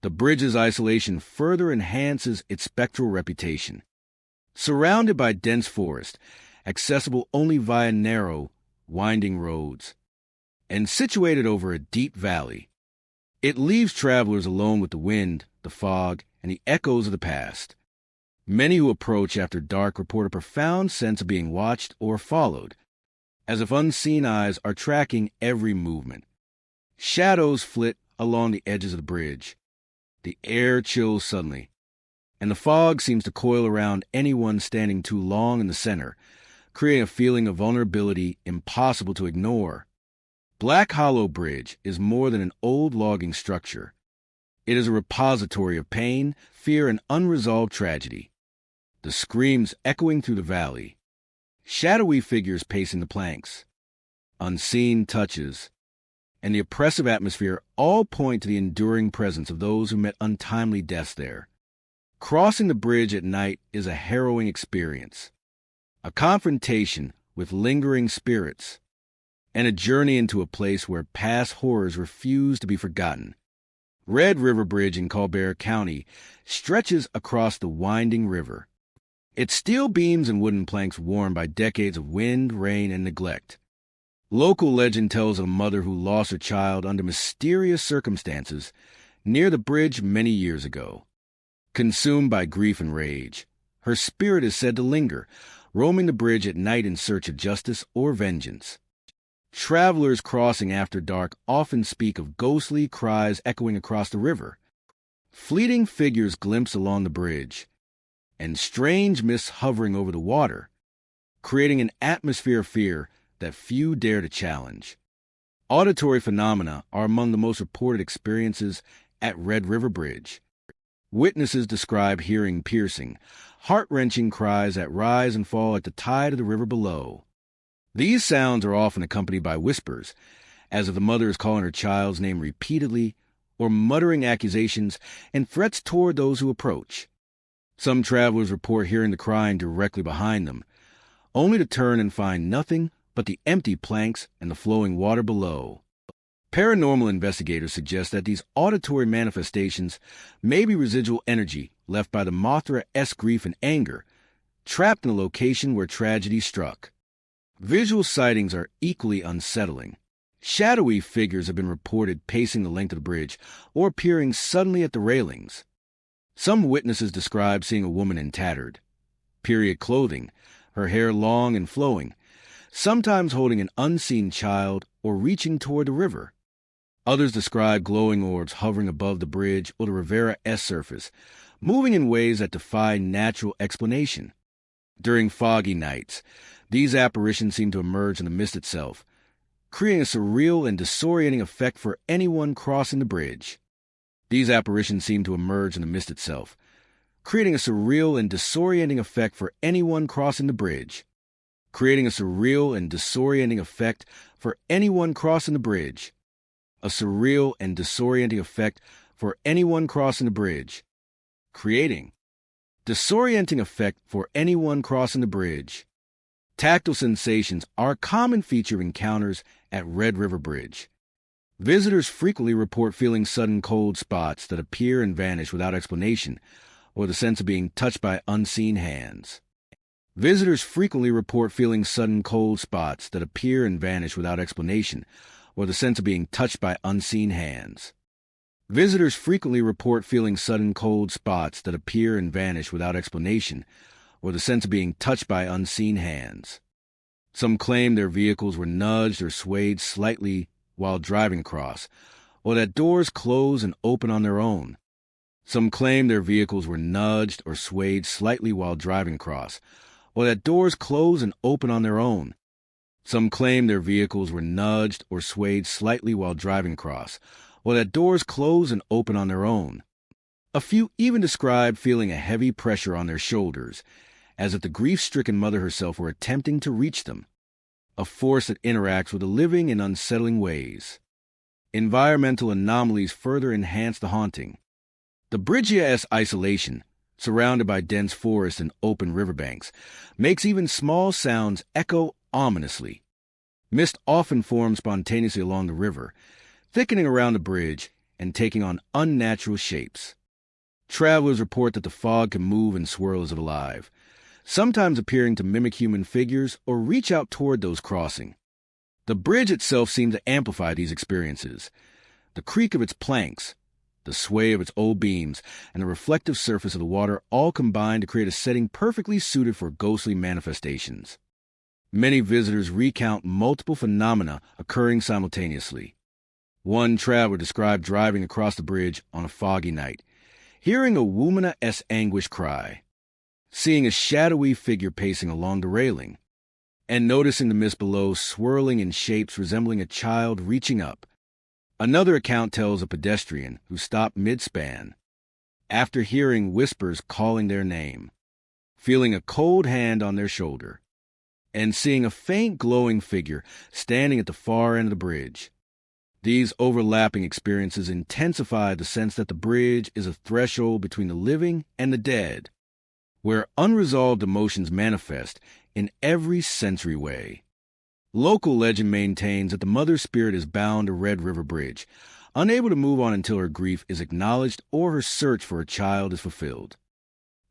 The bridge's isolation further enhances its spectral reputation. Surrounded by dense forest, accessible only via narrow, winding roads, and situated over a deep valley, it leaves travelers alone with the wind, the fog, and the echoes of the past. Many who approach after dark report a profound sense of being watched or followed, as if unseen eyes are tracking every movement. Shadows flit along the edges of the bridge. The air chills suddenly, and the fog seems to coil around anyone standing too long in the center, creating a feeling of vulnerability impossible to ignore. Black Hollow Bridge is more than an old logging structure. It is a repository of pain, fear, and unresolved tragedy. The screams echoing through the valley, shadowy figures pacing the planks, unseen touches, and the oppressive atmosphere all point to the enduring presence of those who met untimely deaths there. Crossing the bridge at night is a harrowing experience, a confrontation with lingering spirits, and a journey into a place where past horrors refuse to be forgotten. Red River Bridge in Colbert County stretches across the winding river, its steel beams and wooden planks worn by decades of wind, rain, and neglect. Local legend tells of a mother who lost her child under mysterious circumstances near the bridge many years ago. Consumed by grief and rage, her spirit is said to linger, roaming the bridge at night in search of justice or vengeance. Travelers crossing after dark often speak of ghostly cries echoing across the river, fleeting figures glimpsed along the bridge, and strange mists hovering over the water, creating an atmosphere of fear that few dare to challenge. Auditory phenomena are among the most reported experiences at Red River Bridge. Witnesses describe hearing piercing, heart-wrenching cries that rise and fall at the tide of the river below. These sounds are often accompanied by whispers, as if the mother is calling her child's name repeatedly or muttering accusations and threats toward those who approach. Some travelers report hearing the crying directly behind them, only to turn and find nothing but the empty planks and the flowing water below. Paranormal investigators suggest that these auditory manifestations may be residual energy left by the Mothra's grief and anger, trapped in a location where tragedy struck. Visual sightings are equally unsettling. Shadowy figures have been reported pacing the length of the bridge or appearing suddenly at the railings. Some witnesses describe seeing a woman in tattered period clothing, her hair long and flowing, sometimes holding an unseen child or reaching toward the river. Others describe glowing orbs hovering above the bridge or the Rivera's surface, moving in ways that defy natural explanation. During foggy nights, these apparitions seem to emerge in the mist itself, creating a surreal and disorienting effect for anyone crossing the bridge. These apparitions seem to emerge in the mist itself, creating a surreal and disorienting effect for anyone crossing the bridge. Creating a surreal and disorienting effect for anyone crossing the bridge. A surreal and disorienting effect for anyone crossing the bridge. Creating. Disorienting effect for anyone crossing the bridge. Tactile sensations are a common feature of encounters at Red River Bridge. Visitors frequently report feeling sudden cold spots that appear and vanish without explanation, or the sense of being touched by unseen hands. Visitors frequently report feeling sudden cold spots that appear and vanish without explanation, or the sense of being touched by unseen hands. Visitors frequently report feeling sudden cold spots that appear and vanish without explanation, or the sense of being touched by unseen hands. Some claim their vehicles were nudged or swayed slightly while driving across, or that doors close and open on their own. Some claim their vehicles were nudged or swayed slightly while driving across, or that doors close and open on their own. Some claim their vehicles were nudged or swayed slightly while driving across, or that doors close and open on their own. A few even described feeling a heavy pressure on their shoulders, as if the grief-stricken mother herself were attempting to reach them, a force that interacts with the living in unsettling ways. Environmental anomalies further enhance the haunting. The Bridgia-esque isolation, surrounded by dense forests and open riverbanks, makes even small sounds echo ominously. Mist often forms spontaneously along the river, thickening around the bridge and taking on unnatural shapes. Travelers report that the fog can move and swirl as if alive, sometimes appearing to mimic human figures or reach out toward those crossing. The bridge itself seems to amplify these experiences. The creak of its planks, the sway of its old beams, and the reflective surface of the water all combine to create a setting perfectly suited for ghostly manifestations. Many visitors recount multiple phenomena occurring simultaneously. One traveler described driving across the bridge on a foggy night, hearing a womana-esque anguish cry, seeing a shadowy figure pacing along the railing, and noticing the mist below swirling in shapes resembling a child reaching up. Another account tells a pedestrian who stopped mid-span after hearing whispers calling their name, feeling a cold hand on their shoulder, and seeing a faint glowing figure standing at the far end of the bridge. These overlapping experiences intensify the sense that the bridge is a threshold between the living and the dead, where unresolved emotions manifest in every sensory way. Local legend maintains that the mother spirit is bound to Red River Bridge, unable to move on until her grief is acknowledged or her search for a child is fulfilled.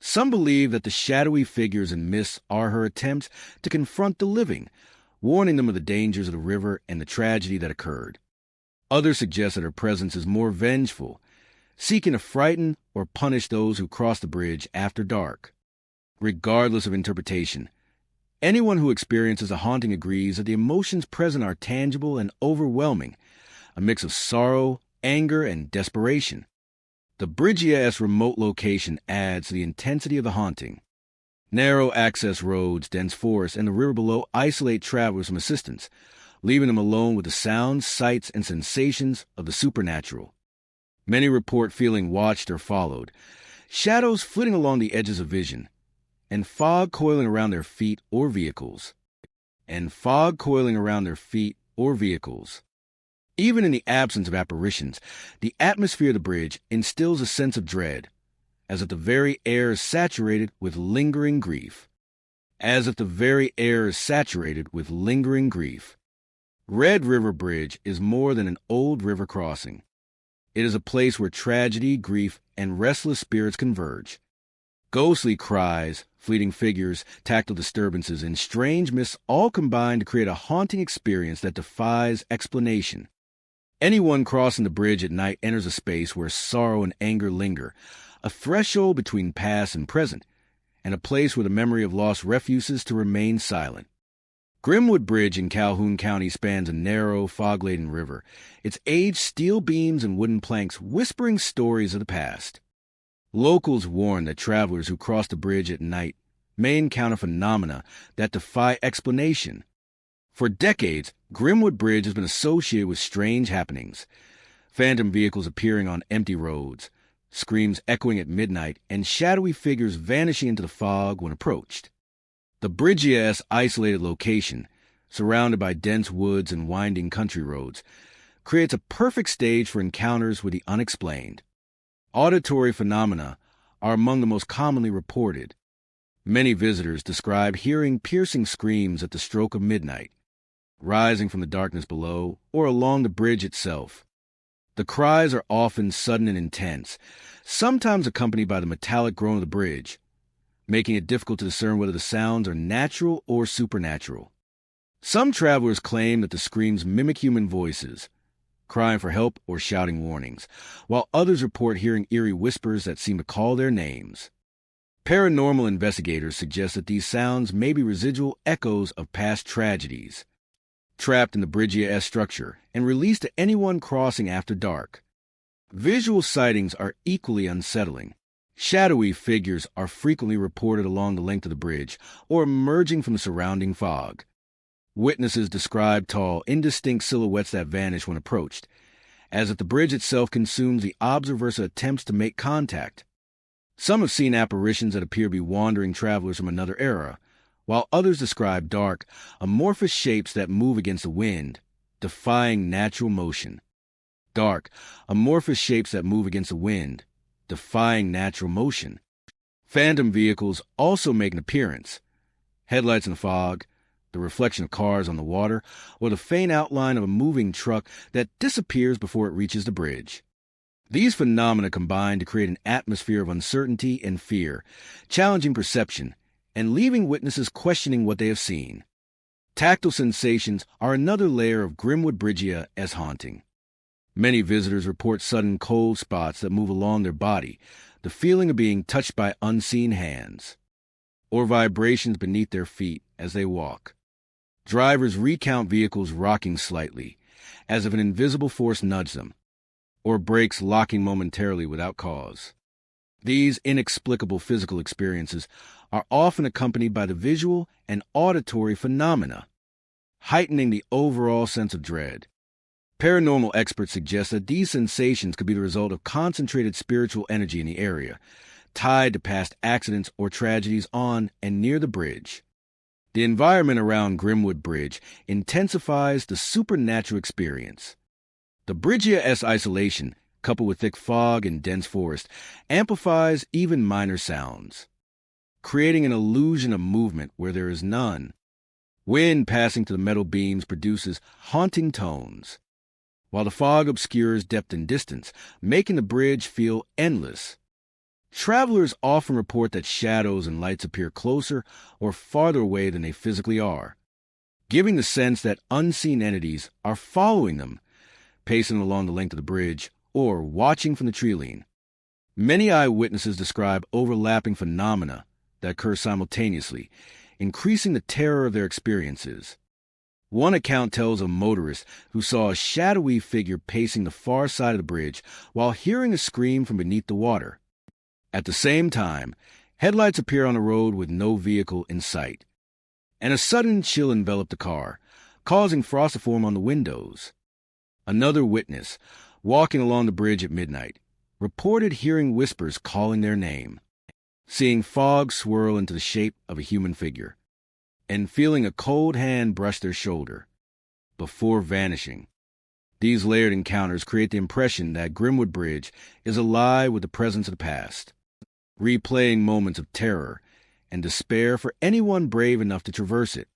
Some believe that the shadowy figures and mists are her attempts to confront the living, warning them of the dangers of the river and the tragedy that occurred. Others suggest that her presence is more vengeful, seeking to frighten or punish those who cross the bridge after dark. Regardless of interpretation, anyone who experiences a haunting agrees that the emotions present are tangible and overwhelming, a mix of sorrow, anger, and desperation. The Bridgia-esque remote location adds to the intensity of the haunting. Narrow access roads, dense forests, and the river below isolate travelers from assistance, leaving them alone with the sounds, sights, and sensations of the supernatural. Many report feeling watched or followed, shadows flitting along the edges of vision, and fog coiling around their feet or vehicles. Even in the absence of apparitions, the atmosphere of the bridge instills a sense of dread, as if the very air is saturated with lingering grief. Red River Bridge is more than an old river crossing. It is a place where tragedy, grief, and restless spirits converge. Ghostly cries, fleeting figures, tactile disturbances, and strange mists all combine to create a haunting experience that defies explanation. Anyone crossing the bridge at night enters a space where sorrow and anger linger, a threshold between past and present, and a place where the memory of lost refuses to remain silent. Grimwood Bridge in Calhoun County spans a narrow, fog-laden river, its aged steel beams and wooden planks whispering stories of the past. Locals warn that travelers who cross the bridge at night may encounter phenomena that defy explanation. For decades, Grimwood Bridge has been associated with strange happenings. Phantom vehicles appearing on empty roads, screams echoing at midnight, and shadowy figures vanishing into the fog when approached. The Bridge's isolated location, surrounded by dense woods and winding country roads, creates a perfect stage for encounters with the unexplained. Auditory phenomena are among the most commonly reported. Many visitors describe hearing piercing screams at the stroke of midnight, rising from the darkness below or along the bridge itself. The cries are often sudden and intense, sometimes accompanied by the metallic groan of the bridge, making it difficult to discern whether the sounds are natural or supernatural. Some travelers claim that the screams mimic human voices, crying for help or shouting warnings, while others report hearing eerie whispers that seem to call their names. Paranormal investigators suggest that these sounds may be residual echoes of past tragedies, trapped in the Bridge structure and released to anyone crossing after dark. Visual sightings are equally unsettling. Shadowy figures are frequently reported along the length of the bridge or emerging from the surrounding fog. Witnesses describe tall, indistinct silhouettes that vanish when approached, as if the bridge itself consumes the observer's attempts to make contact. Some have seen apparitions that appear to be wandering travelers from another era, while others describe dark, amorphous shapes that move against the wind, defying natural motion. Dark, amorphous shapes that move against the wind, defying natural motion. Phantom vehicles also make an appearance. Headlights in the fog, the reflection of cars on the water, or the faint outline of a moving truck that disappears before it reaches the bridge. These phenomena combine to create an atmosphere of uncertainty and fear, challenging perception, and leaving witnesses questioning what they have seen. Tactile sensations are another layer of Grimwood Bridge-as haunting. Many visitors report sudden cold spots that move along their body, the feeling of being touched by unseen hands, or vibrations beneath their feet as they walk. Drivers recount vehicles rocking slightly, as if an invisible force nudged them, or brakes locking momentarily without cause. These inexplicable physical experiences are often accompanied by the visual and auditory phenomena, heightening the overall sense of dread. Paranormal experts suggest that these sensations could be the result of concentrated spiritual energy in the area, tied to past accidents or tragedies on and near the bridge. The environment around Grimwood Bridge intensifies the supernatural experience. The Bridge-esque isolation, coupled with thick fog and dense forest, amplifies even minor sounds, creating an illusion of movement where there is none. Wind passing through the metal beams produces haunting tones, while the fog obscures depth and distance, making the bridge feel endless. Travelers often report that shadows and lights appear closer or farther away than they physically are, giving the sense that unseen entities are following them, pacing along the length of the bridge, or watching from the tree-line. Many eyewitnesses describe overlapping phenomena that occur simultaneously, increasing the terror of their experiences. One account tells of a motorist who saw a shadowy figure pacing the far side of the bridge while hearing a scream from beneath the water. At the same time, headlights appear on the road with no vehicle in sight, and a sudden chill enveloped the car, causing frost to form on the windows. Another witness, walking along the bridge at midnight, reported hearing whispers calling their name, seeing fog swirl into the shape of a human figure, and feeling a cold hand brush their shoulder, before vanishing. These layered encounters create the impression that Grimwood Bridge is alive with the presence of the past, replaying moments of terror and despair for anyone brave enough to traverse it.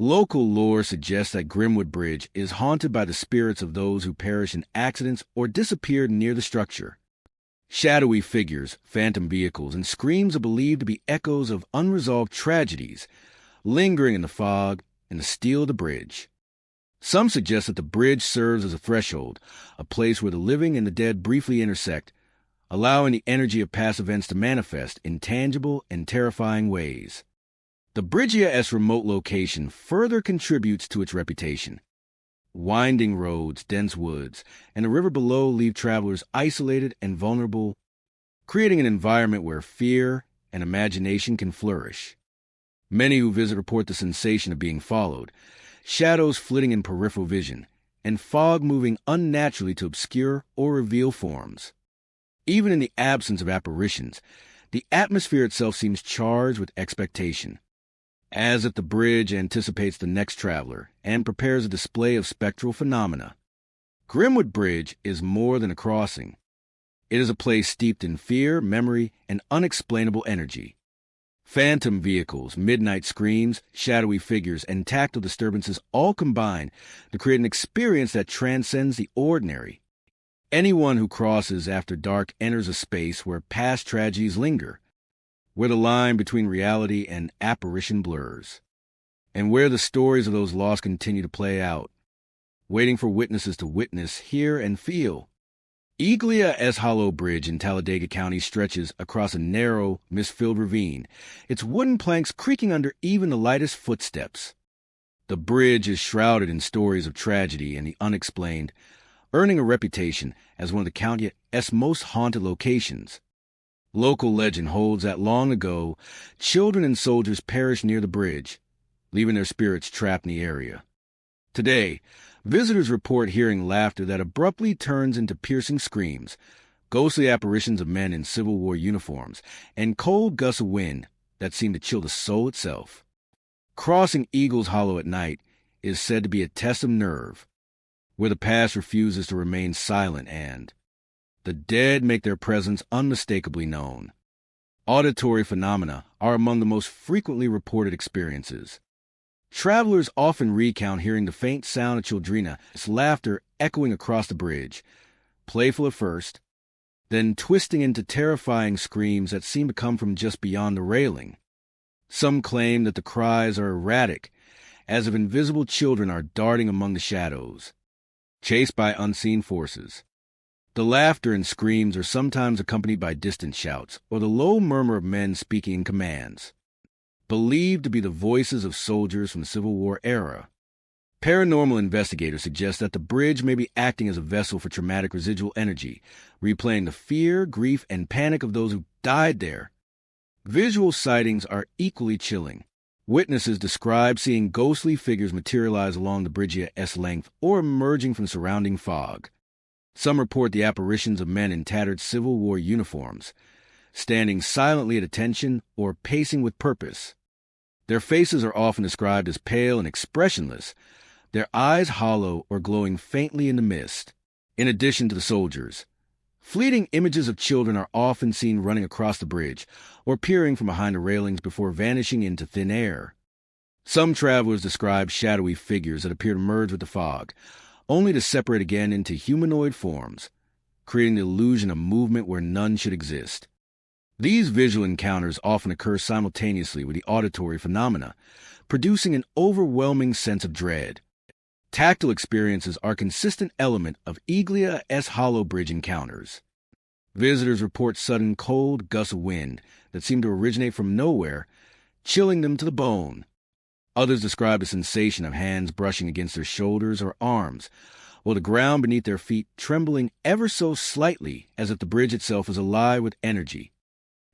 Local lore suggests that Grimwood Bridge is haunted by the spirits of those who perished in accidents or disappeared near the structure. Shadowy figures, phantom vehicles, and screams are believed to be echoes of unresolved tragedies, lingering in the fog and the steel of the bridge. Some suggest that the bridge serves as a threshold, a place where the living and the dead briefly intersect, allowing the energy of past events to manifest in tangible and terrifying ways. The Bridge-esque remote location further contributes to its reputation. Winding roads, dense woods, and the river below leave travelers isolated and vulnerable, creating an environment where fear and imagination can flourish. Many who visit report the sensation of being followed, shadows flitting in peripheral vision, and fog moving unnaturally to obscure or reveal forms. Even in the absence of apparitions, the atmosphere itself seems charged with expectation, as if the bridge anticipates the next traveler and prepares a display of spectral phenomena. Grimwood Bridge is more than a crossing. It is a place steeped in fear, memory, and unexplainable energy. Phantom vehicles, midnight screams, shadowy figures, and tactile disturbances all combine to create an experience that transcends the ordinary. Anyone who crosses after dark enters a space where past tragedies linger, where the line between reality and apparition blurs, and where the stories of those lost continue to play out, waiting for witnesses to witness, hear, and feel. Iglia S. Hollow Bridge in Talladega County stretches across a narrow, mist-filled ravine, its wooden planks creaking under even the lightest footsteps. The bridge is shrouded in stories of tragedy and the unexplained, earning a reputation as one of the county's most haunted locations. Local legend holds that long ago, children and soldiers perished near the bridge, leaving their spirits trapped in the area. Today, visitors report hearing laughter that abruptly turns into piercing screams, ghostly apparitions of men in Civil War uniforms, and cold gusts of wind that seem to chill the soul itself. Crossing Eagles Hollow at night is said to be a test of nerve, where the past refuses to remain silent and the dead make their presence unmistakably known. Auditory phenomena are among the most frequently reported experiences. Travelers often recount hearing the faint sound of Childrina's laughter echoing across the bridge, playful at first, then twisting into terrifying screams that seem to come from just beyond the railing. Some claim that the cries are erratic, as if invisible children are darting among the shadows, chased by unseen forces. The laughter and screams are sometimes accompanied by distant shouts or the low murmur of men speaking in commands, believed to be the voices of soldiers from the Civil War era. Paranormal investigators suggest that the bridge may be acting as a vessel for traumatic residual energy, replaying the fear, grief, and panic of those who died there. Visual sightings are equally chilling. Witnesses describe seeing ghostly figures materialize along the bridge's length or emerging from surrounding fog. Some report the apparitions of men in tattered Civil War uniforms, standing silently at attention or pacing with purpose. Their faces are often described as pale and expressionless, their eyes hollow or glowing faintly in the mist. In addition to the soldiers, fleeting images of children are often seen running across the bridge or peering from behind the railings before vanishing into thin air. Some travelers describe shadowy figures that appear to merge with the fog, only to separate again into humanoid forms, creating the illusion of movement where none should exist. These visual encounters often occur simultaneously with the auditory phenomena, producing an overwhelming sense of dread. Tactile experiences are a consistent element of Iglia S. Hollow Bridge encounters. Visitors report sudden cold gusts of wind that seem to originate from nowhere, chilling them to the bone. Others describe the sensation of hands brushing against their shoulders or arms, while the ground beneath their feet trembling ever so slightly as if the bridge itself is alive with energy.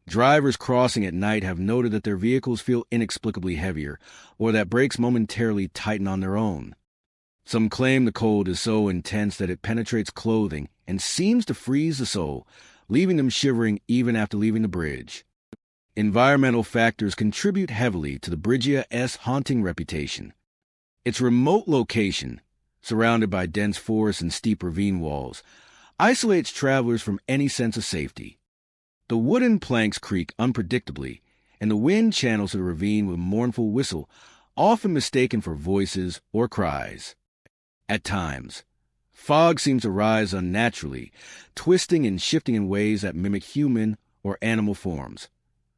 Drivers crossing at night have noted that their vehicles feel inexplicably heavier, or that brakes momentarily tighten on their own. Some claim the cold is so intense that it penetrates clothing and seems to freeze the soul, leaving them shivering even after leaving the bridge. Environmental factors contribute heavily to the bridge's haunting reputation. Its remote location, surrounded by dense forests and steep ravine walls, isolates travelers from any sense of safety. The wooden planks creak unpredictably, and the wind channels the ravine with a mournful whistle, often mistaken for voices or cries. At times, fog seems to rise unnaturally, twisting and shifting in ways that mimic human or animal forms,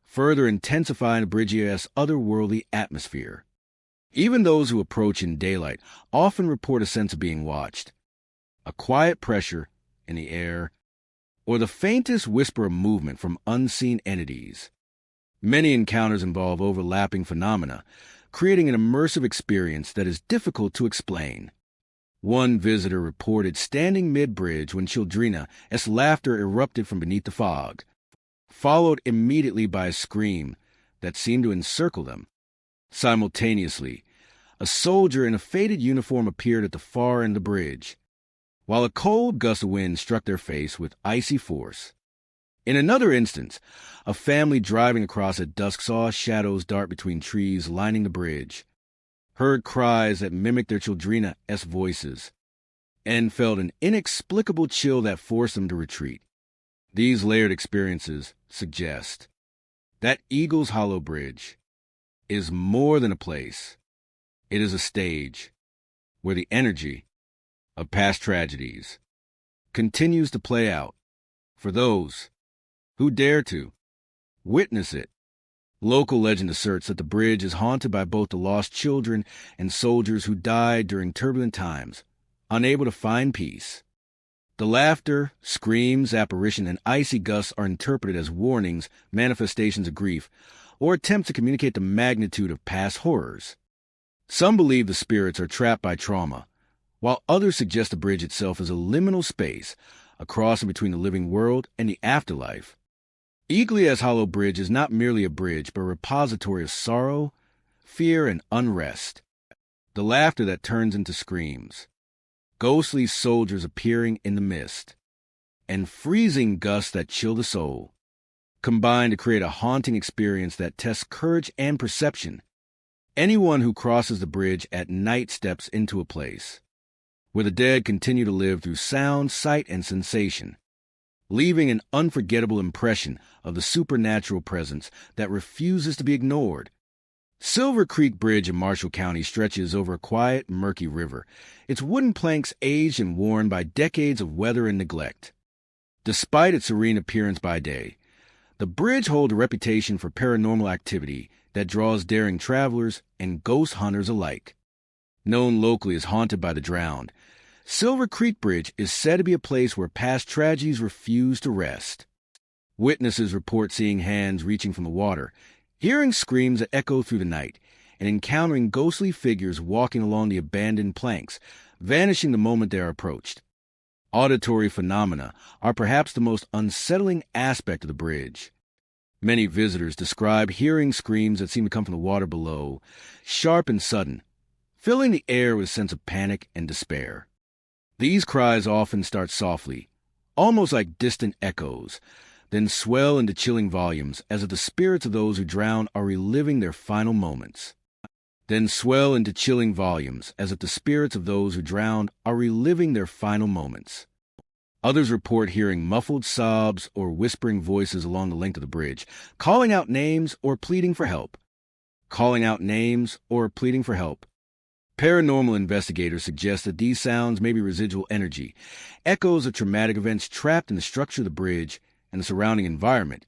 further intensifying the bridge's otherworldly atmosphere. Even those who approach in daylight often report a sense of being watched, a quiet pressure in the air, or the faintest whisper of movement from unseen entities. Many encounters involve overlapping phenomena, creating an immersive experience that is difficult to explain. One visitor reported standing mid-bridge when Childrina's laughter erupted from beneath the fog, followed immediately by a scream that seemed to encircle them. Simultaneously, A soldier in a faded uniform appeared at the far end of the bridge, while a cold gust of wind struck their face with icy force. In another instance, a family driving across at dusk saw shadows dart between trees lining the bridge, heard cries that mimicked their children's voices, and felt an inexplicable chill that forced them to retreat. These layered experiences suggest that Eagles Hollow Bridge is more than a place. It is a stage where the energy of past tragedies continues to play out for those who dare to witness it. Local legend asserts that the bridge is haunted by both the lost children and soldiers who died during turbulent times, unable to find peace. The laughter, screams, apparition, and icy gusts are interpreted as warnings, manifestations of grief, or attempts to communicate the magnitude of past horrors. Some believe the spirits are trapped by trauma, while others suggest the bridge itself is a liminal space, a crossing between the living world and the afterlife. Eagles Hollow Bridge is not merely a bridge, but a repository of sorrow, fear, and unrest. The laughter that turns into screams, ghostly soldiers appearing in the mist, and freezing gusts that chill the soul, combine to create a haunting experience that tests courage and perception. Anyone who crosses the bridge at night steps into a place where the dead continue to live through sound, sight, and sensation, leaving an unforgettable impression of the supernatural presence that refuses to be ignored. Silver Creek Bridge in Marshall County stretches over a quiet, murky river, its wooden planks aged and worn by decades of weather and neglect. Despite its serene appearance by day, the bridge holds a reputation for paranormal activity that draws daring travelers and ghost hunters alike. Known locally as haunted by the drowned, Silver Creek Bridge is said to be a place where past tragedies refuse to rest. Witnesses report seeing hands reaching from the water, hearing screams that echo through the night, and encountering ghostly figures walking along the abandoned planks, vanishing the moment they are approached. Auditory phenomena are perhaps the most unsettling aspect of the bridge. Many visitors describe hearing screams that seem to come from the water below, sharp and sudden, filling the air with a sense of panic and despair. These cries often start softly, almost like distant echoes, then swell into chilling volumes as if the spirits of those who drown are reliving their final moments. Others report hearing muffled sobs or whispering voices along the length of the bridge, calling out names or pleading for help. Paranormal investigators suggest that these sounds may be residual energy, echoes of traumatic events trapped in the structure of the bridge and the surrounding environment,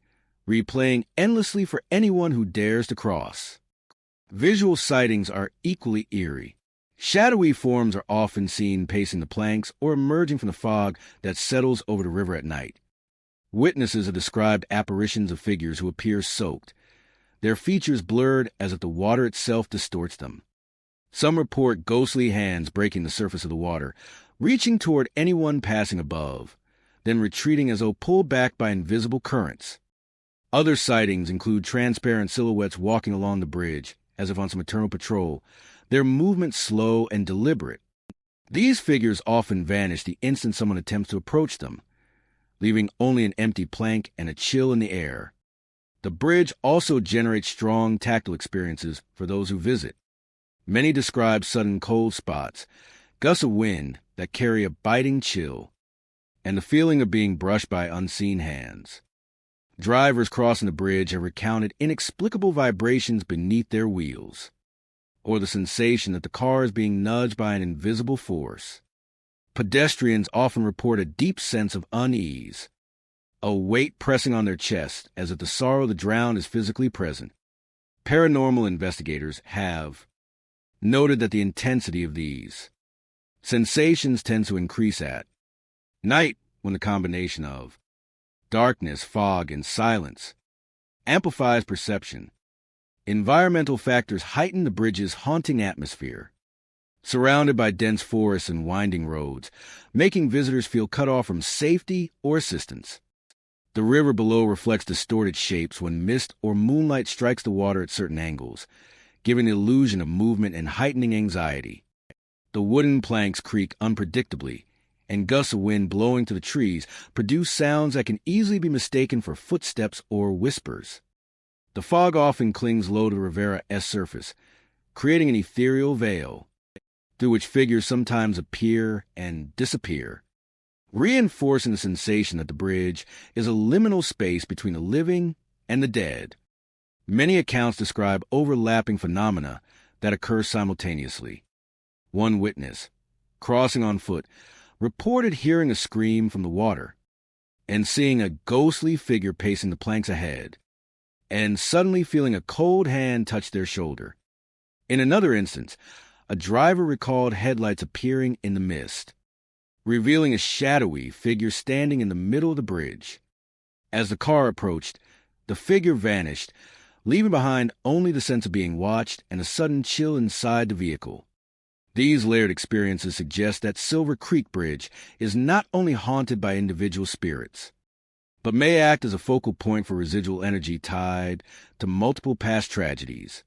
replaying endlessly for anyone who dares to cross. Visual sightings are equally eerie. Shadowy forms are often seen pacing the planks or emerging from the fog that settles over the river at night. Witnesses have described apparitions of figures who appear soaked, their features blurred as if the water itself distorts them. Some report ghostly hands breaking the surface of the water, reaching toward anyone passing above, then retreating as though pulled back by invisible currents. Other sightings include transparent silhouettes walking along the bridge, as if on some eternal patrol, their movement slow and deliberate. These figures often vanish the instant someone attempts to approach them, leaving only an empty plank and a chill in the air. The bridge also generates strong tactile experiences for those who visit. Many describe sudden cold spots, gusts of wind that carry a biting chill, and the feeling of being brushed by unseen hands. Drivers crossing the bridge have recounted inexplicable vibrations beneath their wheels, or the sensation that the car is being nudged by an invisible force. Pedestrians often report a deep sense of unease, a weight pressing on their chest as if the sorrow of the drowned is physically present. Paranormal investigators have noted that the intensity of these sensations tends to increase at night, when the combination of darkness, fog, and silence amplifies perception. Environmental factors heighten the bridge's haunting atmosphere, surrounded by dense forests and winding roads, making visitors feel cut off from safety or assistance. The river below reflects distorted shapes when mist or moonlight strikes the water at certain angles, giving the illusion of movement and heightening anxiety. The wooden planks creak unpredictably, and gusts of wind blowing through the trees produce sounds that can easily be mistaken for footsteps or whispers. The fog often clings low to the Rivera's surface, creating an ethereal veil, through which figures sometimes appear and disappear, reinforcing the sensation that the bridge is a liminal space between the living and the dead. Many accounts describe overlapping phenomena that occur simultaneously. One witness, crossing on foot, reported hearing a scream from the water and seeing a ghostly figure pacing the planks ahead, and suddenly feeling a cold hand touch their shoulder. In another instance, a driver recalled headlights appearing in the mist, revealing a shadowy figure standing in the middle of the bridge. As the car approached, the figure vanished, leaving behind only the sense of being watched and a sudden chill inside the vehicle. These layered experiences suggest that Silver Creek Bridge is not only haunted by individual spirits, but may act as a focal point for residual energy tied to multiple past tragedies.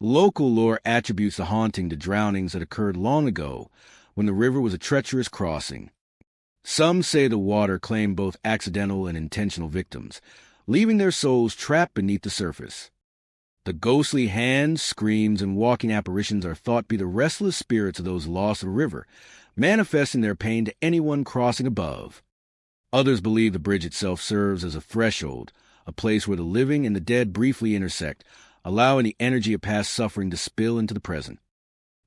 Local lore attributes the haunting to drownings that occurred long ago when the river was a treacherous crossing. Some say the water claimed both accidental and intentional victims, leaving their souls trapped beneath the surface. The ghostly hands, screams, and walking apparitions are thought to be the restless spirits of those lost to the river, manifesting their pain to anyone crossing above. Others believe the bridge itself serves as a threshold, a place where the living and the dead briefly intersect, allowing the energy of past suffering to spill into the present.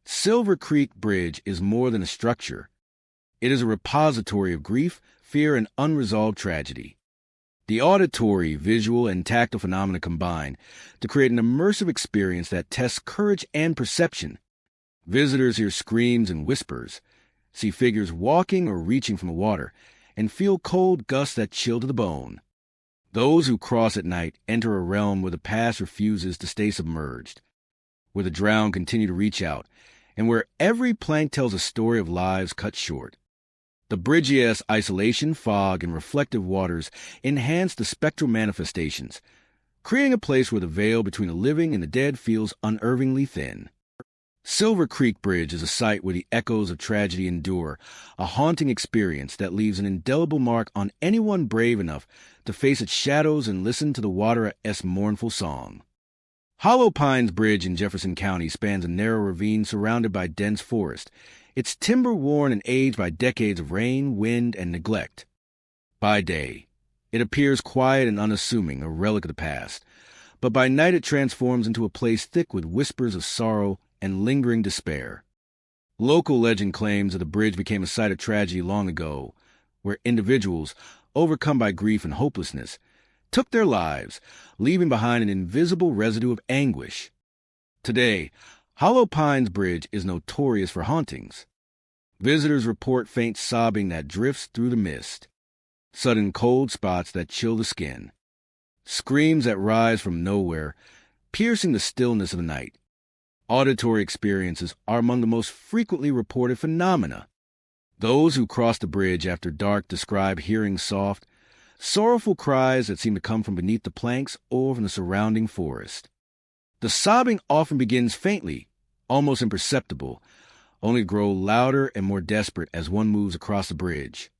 Silver Creek Bridge is more than a structure. It is a repository of grief, fear, and unresolved tragedy. The auditory, visual, and tactile phenomena combine to create an immersive experience that tests courage and perception. Visitors hear screams and whispers, see figures walking or reaching from the water, and feel cold gusts that chill to the bone. Those who cross at night enter a realm where the past refuses to stay submerged, where the drowned continue to reach out, and where every plank tells a story of lives cut short. The bridge's isolation, fog, and reflective waters enhance the spectral manifestations, creating a place where the veil between the living and the dead feels unnervingly thin. Silver Creek Bridge is a site where the echoes of tragedy endure, a haunting experience that leaves an indelible mark on anyone brave enough to face its shadows and listen to the water's mournful song. Hollow Pines Bridge in Jefferson County spans a narrow ravine surrounded by dense forest, its timber worn and aged by decades of rain, wind, and neglect. By day, it appears quiet and unassuming, a relic of the past, but by night it transforms into a place thick with whispers of sorrow and lingering despair. Local legend claims that the bridge became a site of tragedy long ago, where individuals, overcome by grief and hopelessness, took their lives, leaving behind an invisible residue of anguish. Today, Hollow Pines Bridge is notorious for hauntings. Visitors report faint sobbing that drifts through the mist, sudden cold spots that chill the skin, screams that rise from nowhere, piercing the stillness of the night. Auditory experiences are among the most frequently reported phenomena. Those who cross the bridge after dark describe hearing soft, sorrowful cries that seem to come from beneath the planks or from the surrounding forest. The sobbing often begins faintly, almost imperceptible, only to grow louder and more desperate as one moves across the bridge.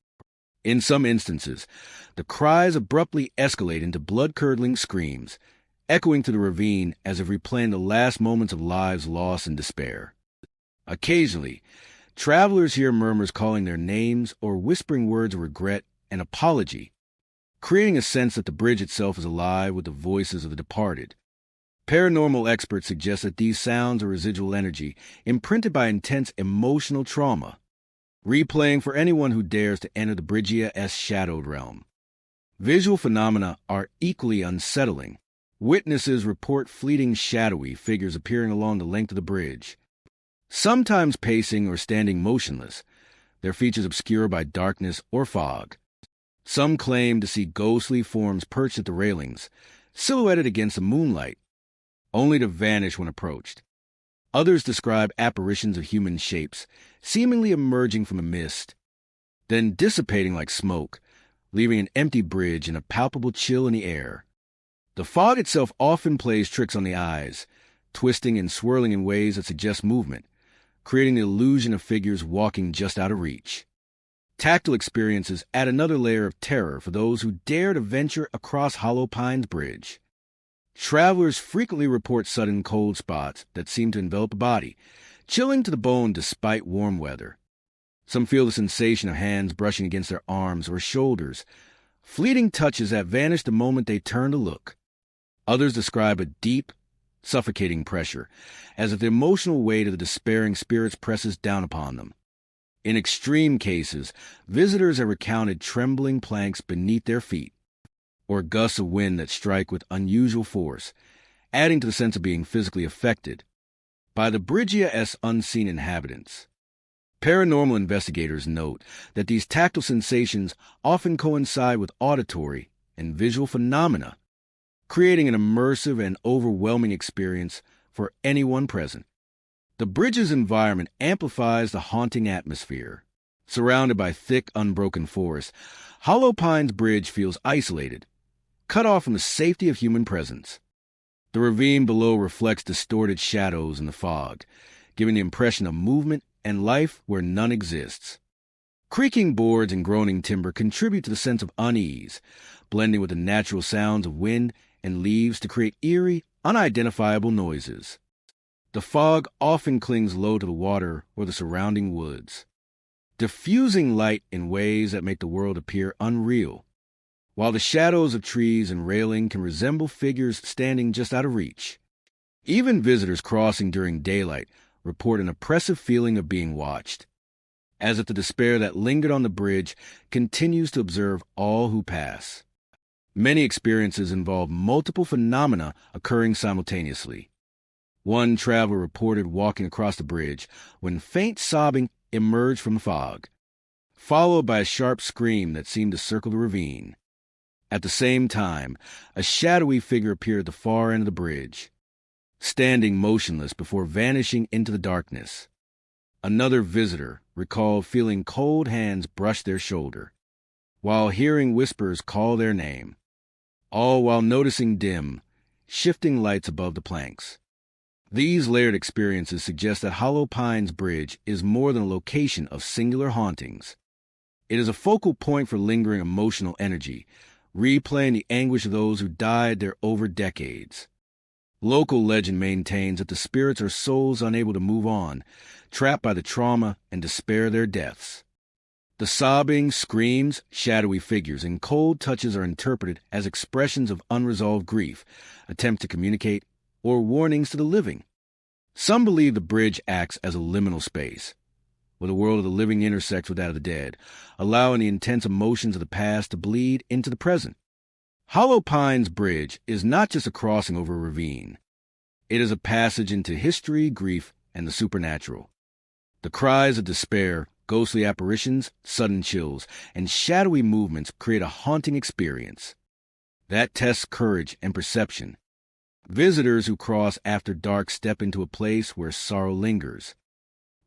In some instances, the cries abruptly escalate into blood-curdling screams, echoing through the ravine as if replaying the last moments of lives lost in despair. Occasionally, travelers hear murmurs calling their names or whispering words of regret and apology, creating a sense that the bridge itself is alive with the voices of the departed. Paranormal experts suggest that these sounds are residual energy imprinted by intense emotional trauma, replaying for anyone who dares to enter the bridge's shadowed realm. Visual phenomena are equally unsettling. Witnesses report fleeting shadowy figures appearing along the length of the bridge, sometimes pacing or standing motionless, their features obscured by darkness or fog. Some claim to see ghostly forms perched at the railings, silhouetted against the moonlight, only to vanish when approached. Others describe apparitions of human shapes, seemingly emerging from a mist, then dissipating like smoke, leaving an empty bridge and a palpable chill in the air. The fog itself often plays tricks on the eyes, twisting and swirling in ways that suggest movement, creating the illusion of figures walking just out of reach. Tactile experiences add another layer of terror for those who dare to venture across Hollow Pines Bridge. Travelers frequently report sudden cold spots that seem to envelop a body, chilling to the bone despite warm weather. Some feel the sensation of hands brushing against their arms or shoulders, fleeting touches that vanish the moment they turn to look. Others describe a deep, suffocating pressure, as if the emotional weight of the despairing spirits presses down upon them. In extreme cases, visitors have recounted trembling planks beneath their feet, or gusts of wind that strike with unusual force, adding to the sense of being physically affected by the Bridgia-esque unseen inhabitants. Paranormal investigators note that these tactile sensations often coincide with auditory and visual phenomena, creating an immersive and overwhelming experience for anyone present. The bridge's environment amplifies the haunting atmosphere. Surrounded by thick, unbroken forest, Hollow Pines Bridge feels isolated, cut off from the safety of human presence. The ravine below reflects distorted shadows in the fog, giving the impression of movement and life where none exists. Creaking boards and groaning timber contribute to the sense of unease, blending with the natural sounds of wind and leaves to create eerie, unidentifiable noises. The fog often clings low to the water or the surrounding woods, diffusing light in ways that make the world appear unreal, while the shadows of trees and railing can resemble figures standing just out of reach. Even visitors crossing during daylight report an oppressive feeling of being watched, as if the despair that lingered on the bridge continues to observe all who pass. Many experiences involve multiple phenomena occurring simultaneously. One traveler reported walking across the bridge when faint sobbing emerged from the fog, followed by a sharp scream that seemed to circle the ravine. At the same time, a shadowy figure appeared at the far end of the bridge, standing motionless before vanishing into the darkness. Another visitor recalled feeling cold hands brush their shoulder, while hearing whispers call their name, all while noticing dim, shifting lights above the planks. These layered experiences suggest that Hollow Pines Bridge is more than a location of singular hauntings. It is a focal point for lingering emotional energy, replaying the anguish of those who died there over decades. Local legend maintains that the spirits are souls unable to move on, trapped by the trauma and despair of their deaths. The sobbing, screams, shadowy figures, and cold touches are interpreted as expressions of unresolved grief, attempts to communicate, or warnings to the living. Some believe the bridge acts as a liminal space, where the world of the living intersects with that of the dead, allowing the intense emotions of the past to bleed into the present. Hollow Pines Bridge is not just a crossing over a ravine. It is a passage into history, grief, and the supernatural. The cries of despair, ghostly apparitions, sudden chills, and shadowy movements create a haunting experience that tests courage and perception. Visitors who cross after dark step into a place where sorrow lingers,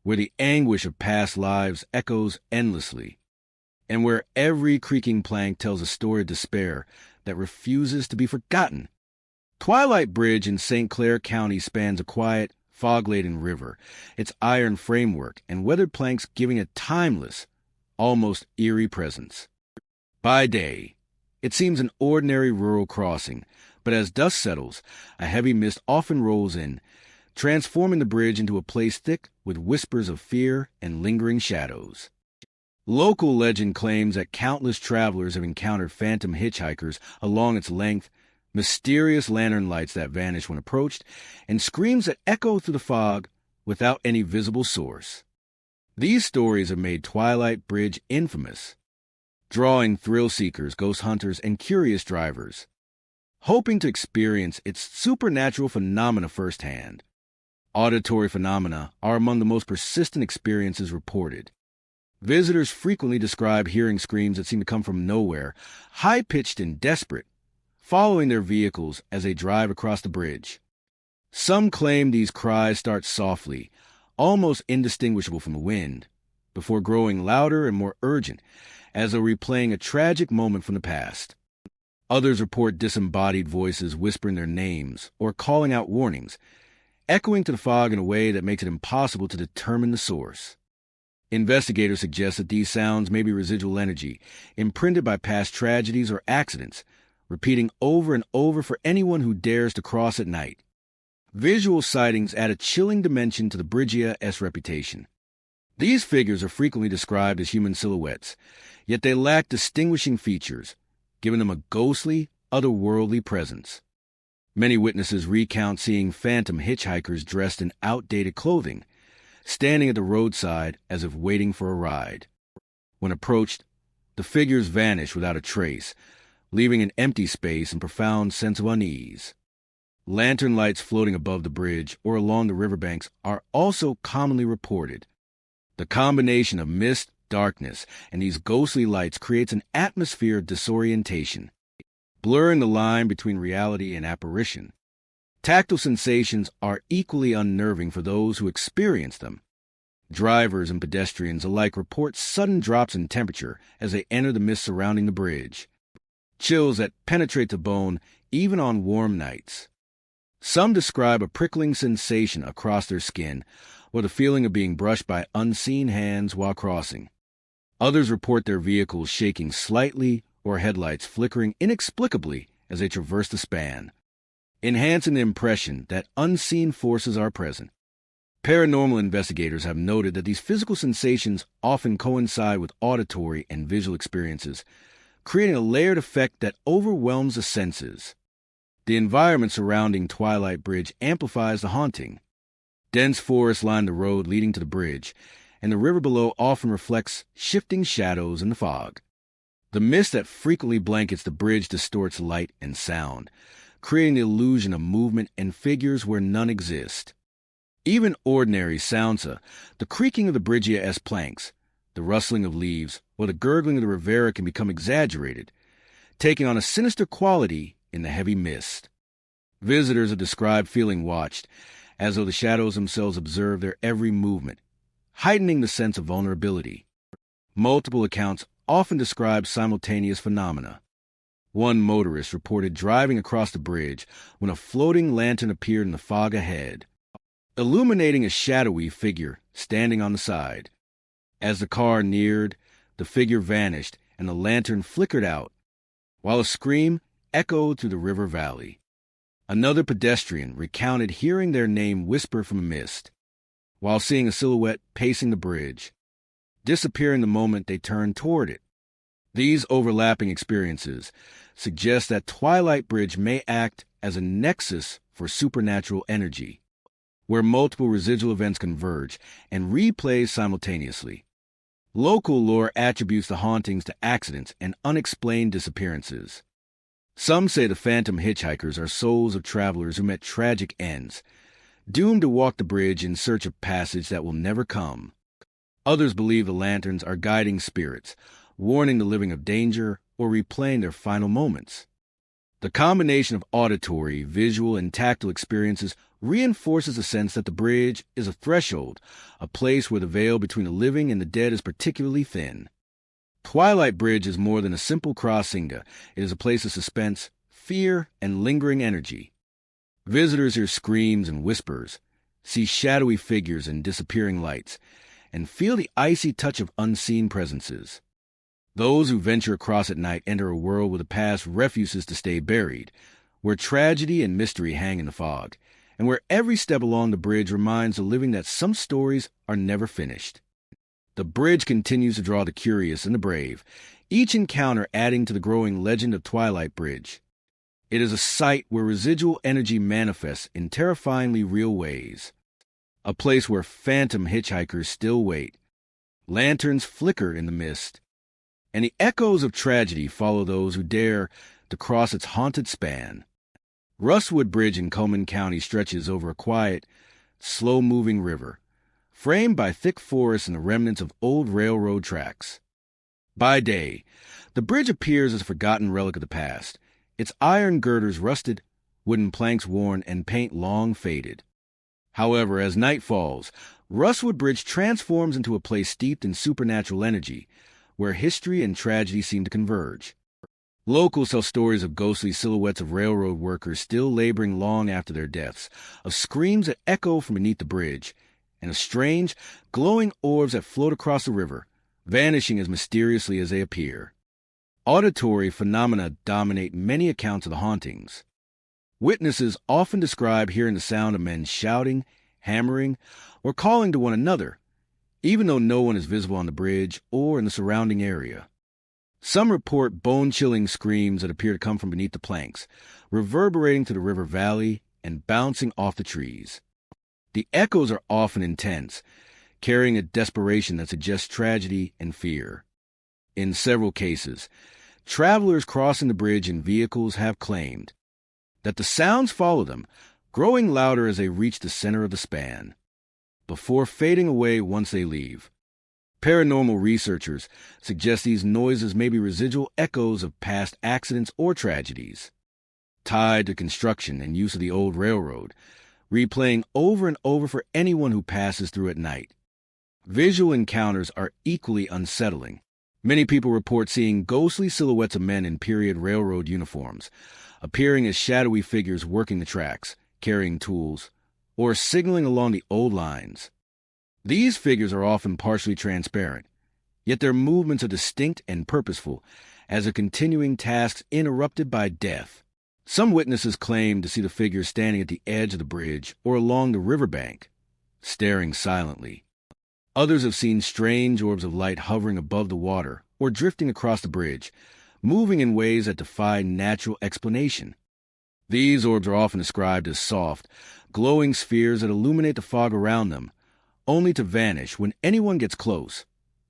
where the anguish of past lives echoes endlessly, and where every creaking plank tells a story of despair that refuses to be forgotten. Twilight Bridge in St. Clair County spans a quiet, fog-laden river, its iron framework and weathered planks giving a timeless, almost eerie presence. By day, it seems an ordinary rural crossing, but as dusk settles, a heavy mist often rolls in, transforming the bridge into a place thick with whispers of fear and lingering shadows. Local legend claims that countless travelers have encountered phantom hitchhikers along its length, mysterious lantern lights that vanish when approached, and screams that echo through the fog without any visible source. These stories have made Twilight Bridge infamous, drawing thrill-seekers, ghost hunters, and curious drivers, hoping to experience its supernatural phenomena firsthand. Auditory phenomena are among the most persistent experiences reported. Visitors frequently describe hearing screams that seem to come from nowhere, high-pitched and desperate, following their vehicles as they drive across the bridge. Some claim these cries start softly, almost indistinguishable from the wind, before growing louder and more urgent, as though replaying a tragic moment from the past. Others report disembodied voices whispering their names or calling out warnings, echoing to the fog in a way that makes it impossible to determine the source. Investigators suggest that these sounds may be residual energy, imprinted by past tragedies or accidents, repeating over and over for anyone who dares to cross at night. Visual sightings add a chilling dimension to the Bridgia-esque reputation. These figures are frequently described as human silhouettes, yet they lack distinguishing features, giving them a ghostly, otherworldly presence. Many witnesses recount seeing phantom hitchhikers dressed in outdated clothing, standing at the roadside as if waiting for a ride. When approached, the figures vanish without a trace, leaving an empty space and profound sense of unease. Lantern lights floating above the bridge or along the riverbanks are also commonly reported. The combination of mist, darkness, and these ghostly lights creates an atmosphere of disorientation, blurring the line between reality and apparition. Tactile sensations are equally unnerving for those who experience them. Drivers and pedestrians alike report sudden drops in temperature as they enter the mist surrounding the bridge, chills that penetrate the bone even on warm nights. Some describe a prickling sensation across their skin or the feeling of being brushed by unseen hands while crossing. Others report their vehicles shaking slightly or headlights flickering inexplicably as they traverse the span, enhancing the impression that unseen forces are present. Paranormal investigators have noted that these physical sensations often coincide with auditory and visual experiences, creating a layered effect that overwhelms the senses. The environment surrounding Twilight Bridge amplifies the haunting. Dense forests line the road leading to the bridge, and the river below often reflects shifting shadows in the fog. The mist that frequently blankets the bridge distorts light and sound, creating the illusion of movement and figures where none exist. Even ordinary sounds, the creaking of the Bridgia-esque planks, the rustling of leaves, or the gurgling of the Rivera can become exaggerated, taking on a sinister quality in the heavy mist. Visitors are described feeling watched, as though the shadows themselves observe their every movement, heightening the sense of vulnerability. Multiple accounts often describe simultaneous phenomena. One motorist reported driving across the bridge when a floating lantern appeared in the fog ahead, illuminating a shadowy figure standing on the side. As the car neared, the figure vanished and the lantern flickered out, while a scream echoed through the river valley. Another pedestrian recounted hearing their name whisper from a mist, while seeing a silhouette pacing the bridge, disappearing the moment they turned toward it. These overlapping experiences suggest that Twilight Bridge may act as a nexus for supernatural energy, where multiple residual events converge and replay simultaneously. Local lore attributes the hauntings to accidents and unexplained disappearances. Some say the phantom hitchhikers are souls of travelers who met tragic ends, doomed to walk the bridge in search of passage that will never come. Others believe the lanterns are guiding spirits, warning the living of danger or replaying their final moments. The combination of auditory, visual, and tactile experiences reinforces the sense that the bridge is a threshold, a place where the veil between the living and the dead is particularly thin. Twilight Bridge is more than a simple crossing. It is a place of suspense, fear, and lingering energy. Visitors hear screams and whispers, see shadowy figures and disappearing lights, and feel the icy touch of unseen presences. Those who venture across at night enter a world where the past refuses to stay buried, where tragedy and mystery hang in the fog, and where every step along the bridge reminds the living that some stories are never finished. The bridge continues to draw the curious and the brave, each encounter adding to the growing legend of Twilight Bridge. It is a site where residual energy manifests in terrifyingly real ways. A place where phantom hitchhikers still wait, lanterns flicker in the mist, and the echoes of tragedy follow those who dare to cross its haunted span. Rustwood Bridge in Coleman County stretches over a quiet, slow-moving river, framed by thick forests and the remnants of old railroad tracks. By day, the bridge appears as a forgotten relic of the past, its iron girders rusted, wooden planks worn, and paint long faded. However, as night falls, Rustwood Bridge transforms into a place steeped in supernatural energy, where history and tragedy seem to converge. Locals tell stories of ghostly silhouettes of railroad workers still laboring long after their deaths, of screams that echo from beneath the bridge, and of strange, glowing orbs that float across the river, vanishing as mysteriously as they appear. Auditory phenomena dominate many accounts of the hauntings. Witnesses often describe hearing the sound of men shouting, hammering, or calling to one another, even though no one is visible on the bridge or in the surrounding area. Some report bone-chilling screams that appear to come from beneath the planks, reverberating to the river valley and bouncing off the trees. The echoes are often intense, carrying a desperation that suggests tragedy and fear. In several cases, travelers crossing the bridge in vehicles have claimed that the sounds follow them, growing louder as they reach the center of the span, before fading away once they leave. Paranormal researchers suggest these noises may be residual echoes of past accidents or tragedies, tied to construction and use of the old railroad, replaying over and over for anyone who passes through at night. Visual encounters are equally unsettling. Many people report seeing ghostly silhouettes of men in period railroad uniforms, appearing as shadowy figures working the tracks, carrying tools, or signaling along the old lines. These figures are often partially transparent, yet their movements are distinct and purposeful, as their continuing tasks interrupted by death. Some witnesses claim to see the figures standing at the edge of the bridge or along the riverbank, staring silently. Others have seen strange orbs of light hovering above the water or drifting across the bridge, moving in ways that defy natural explanation. These orbs are often described as soft, glowing spheres that illuminate the fog around them, only to vanish when anyone gets close,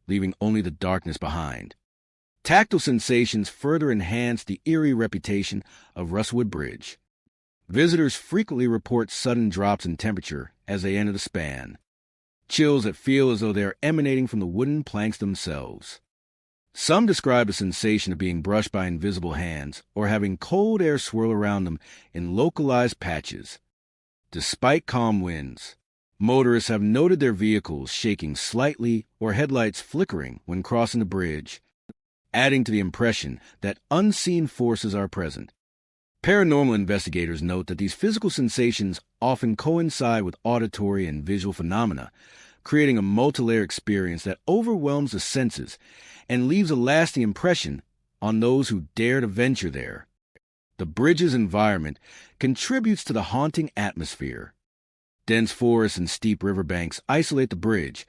leaving only the darkness behind. Tactile sensations further enhance the eerie reputation of Russellwood Bridge. Visitors frequently report sudden drops in temperature as they enter the span, chills that feel as though they are emanating from the wooden planks themselves. Some describe a sensation of being brushed by invisible hands or having cold air swirl around them in localized patches. Despite calm winds, motorists have noted their vehicles shaking slightly or headlights flickering when crossing the bridge, adding to the impression that unseen forces are present. Paranormal investigators note that these physical sensations often coincide with auditory and visual phenomena, creating a multi-layer experience that overwhelms the senses and leaves a lasting impression on those who dare to venture there. The bridge's environment contributes to the haunting atmosphere. Dense forests and steep riverbanks isolate the bridge,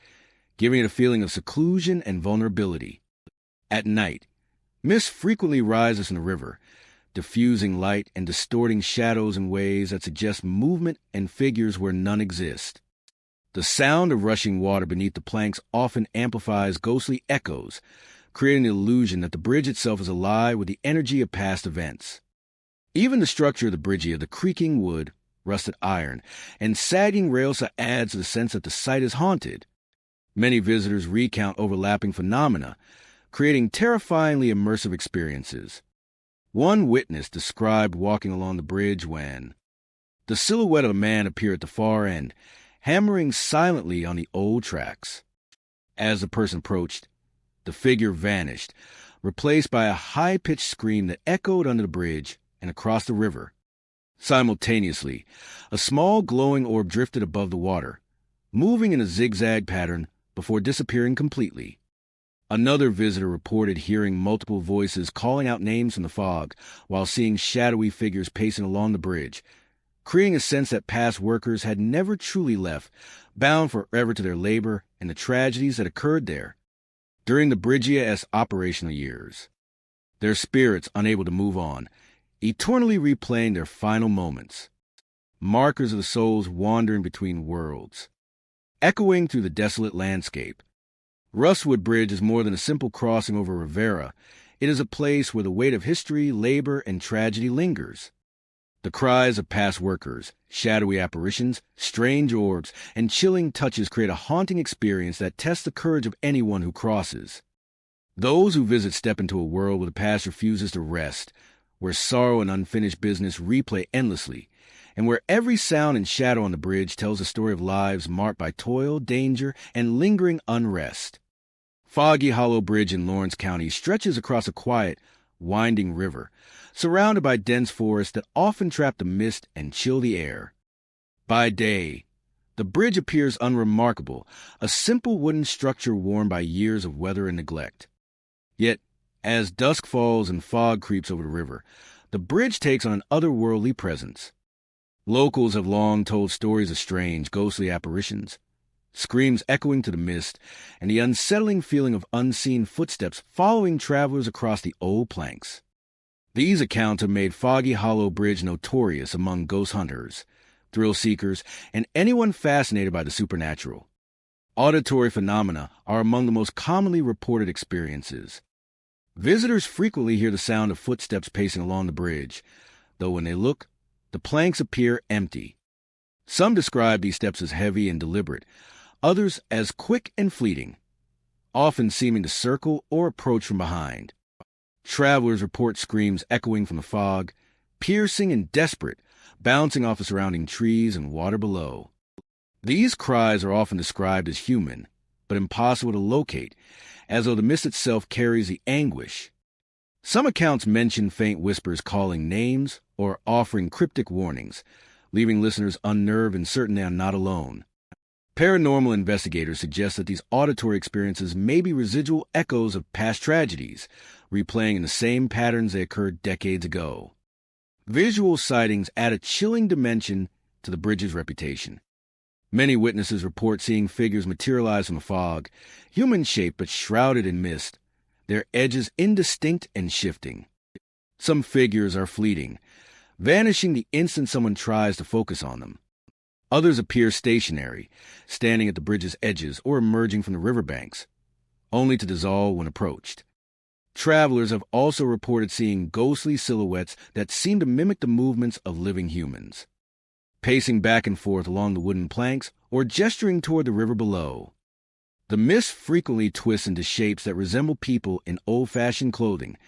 giving it a feeling of seclusion and vulnerability. At night, mist frequently rises from the river, diffusing light and distorting shadows in ways that suggest movement and figures where none exist. The sound of rushing water beneath the planks often amplifies ghostly echoes, creating the illusion that the bridge itself is alive with the energy of past events. Even the structure of the bridgea, the creaking wood, rusted iron, and sagging rails adds to the sense that the site is haunted. Many visitors recount overlapping phenomena, creating terrifyingly immersive experiences. One witness described walking along the bridge when the silhouette of a man appeared at the far end, hammering silently on the old tracks. As the person approached, the figure vanished, replaced by a high-pitched scream that echoed under the bridge and across the river. Simultaneously, a small glowing orb drifted above the water, moving in a zigzag pattern before disappearing completely. Another visitor reported hearing multiple voices calling out names from the fog while seeing shadowy figures pacing along the bridge, creating a sense that past workers had never truly left, bound forever to their labor and the tragedies that occurred there during the Bridgea's operational years. Their spirits unable to move on, eternally replaying their final moments, markers of the souls wandering between worlds. Echoing through the desolate landscape, Russellwood Bridge is more than a simple crossing over Rivera. It is a place where the weight of history, labor, and tragedy lingers. The cries of past workers, shadowy apparitions, strange orbs, and chilling touches create a haunting experience that tests the courage of anyone who crosses. Those who visit step into a world where the past refuses to rest, where sorrow and unfinished business replay endlessly, and where every sound and shadow on the bridge tells a story of lives marked by toil, danger, and lingering unrest. Foggy Hollow Bridge in Lawrence County stretches across a quiet, winding river, surrounded by dense forests that often trap the mist and chill the air. By day, the bridge appears unremarkable, a simple wooden structure worn by years of weather and neglect. Yet, as dusk falls and fog creeps over the river, the bridge takes on an otherworldly presence. Locals have long told stories of strange, ghostly apparitions, screams echoing to the mist, and the unsettling feeling of unseen footsteps following travelers across the old planks. These accounts have made Foggy Hollow Bridge notorious among ghost hunters, thrill seekers, and anyone fascinated by the supernatural. Auditory phenomena are among the most commonly reported experiences. Visitors frequently hear the sound of footsteps pacing along the bridge, though when they look, the planks appear empty. Some describe these steps as heavy and deliberate, others as quick and fleeting, often seeming to circle or approach from behind. Travelers report screams echoing from the fog, piercing and desperate, bouncing off the surrounding trees and water below. These cries are often described as human, but impossible to locate, as though the mist itself carries the anguish. Some accounts mention faint whispers calling names or offering cryptic warnings, leaving listeners unnerved and certain they are not alone. Paranormal investigators suggest that these auditory experiences may be residual echoes of past tragedies, replaying in the same patterns they occurred decades ago. Visual sightings add a chilling dimension to the bridge's reputation. Many witnesses report seeing figures materialize from the fog, human-shaped but shrouded in mist, their edges indistinct and shifting. Some figures are fleeting, vanishing the instant someone tries to focus on them. Others appear stationary, standing at the bridge's edges or emerging from the riverbanks, only to dissolve when approached. Travelers have also reported seeing ghostly silhouettes that seem to mimic the movements of living humans, pacing back and forth along the wooden planks or gesturing toward the river below. The mist frequently twists into shapes that resemble people in old-fashioned clothing,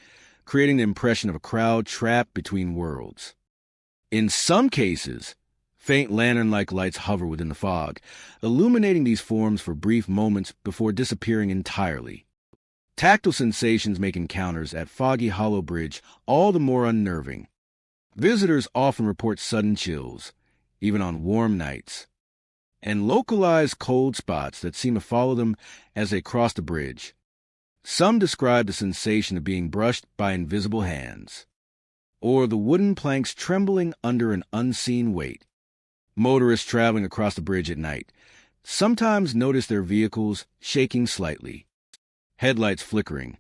creating the impression of a crowd trapped between worlds. In some cases, faint lantern-like lights hover within the fog, illuminating these forms for brief moments before disappearing entirely. Tactile sensations make encounters at Foggy Hollow Bridge all the more unnerving. Visitors often report sudden chills, even on warm nights, and localized cold spots that seem to follow them as they cross the bridge. Some describe the sensation of being brushed by invisible hands, or the wooden planks trembling under an unseen weight. Motorists traveling across the bridge at night sometimes notice their vehicles shaking slightly, headlights flickering,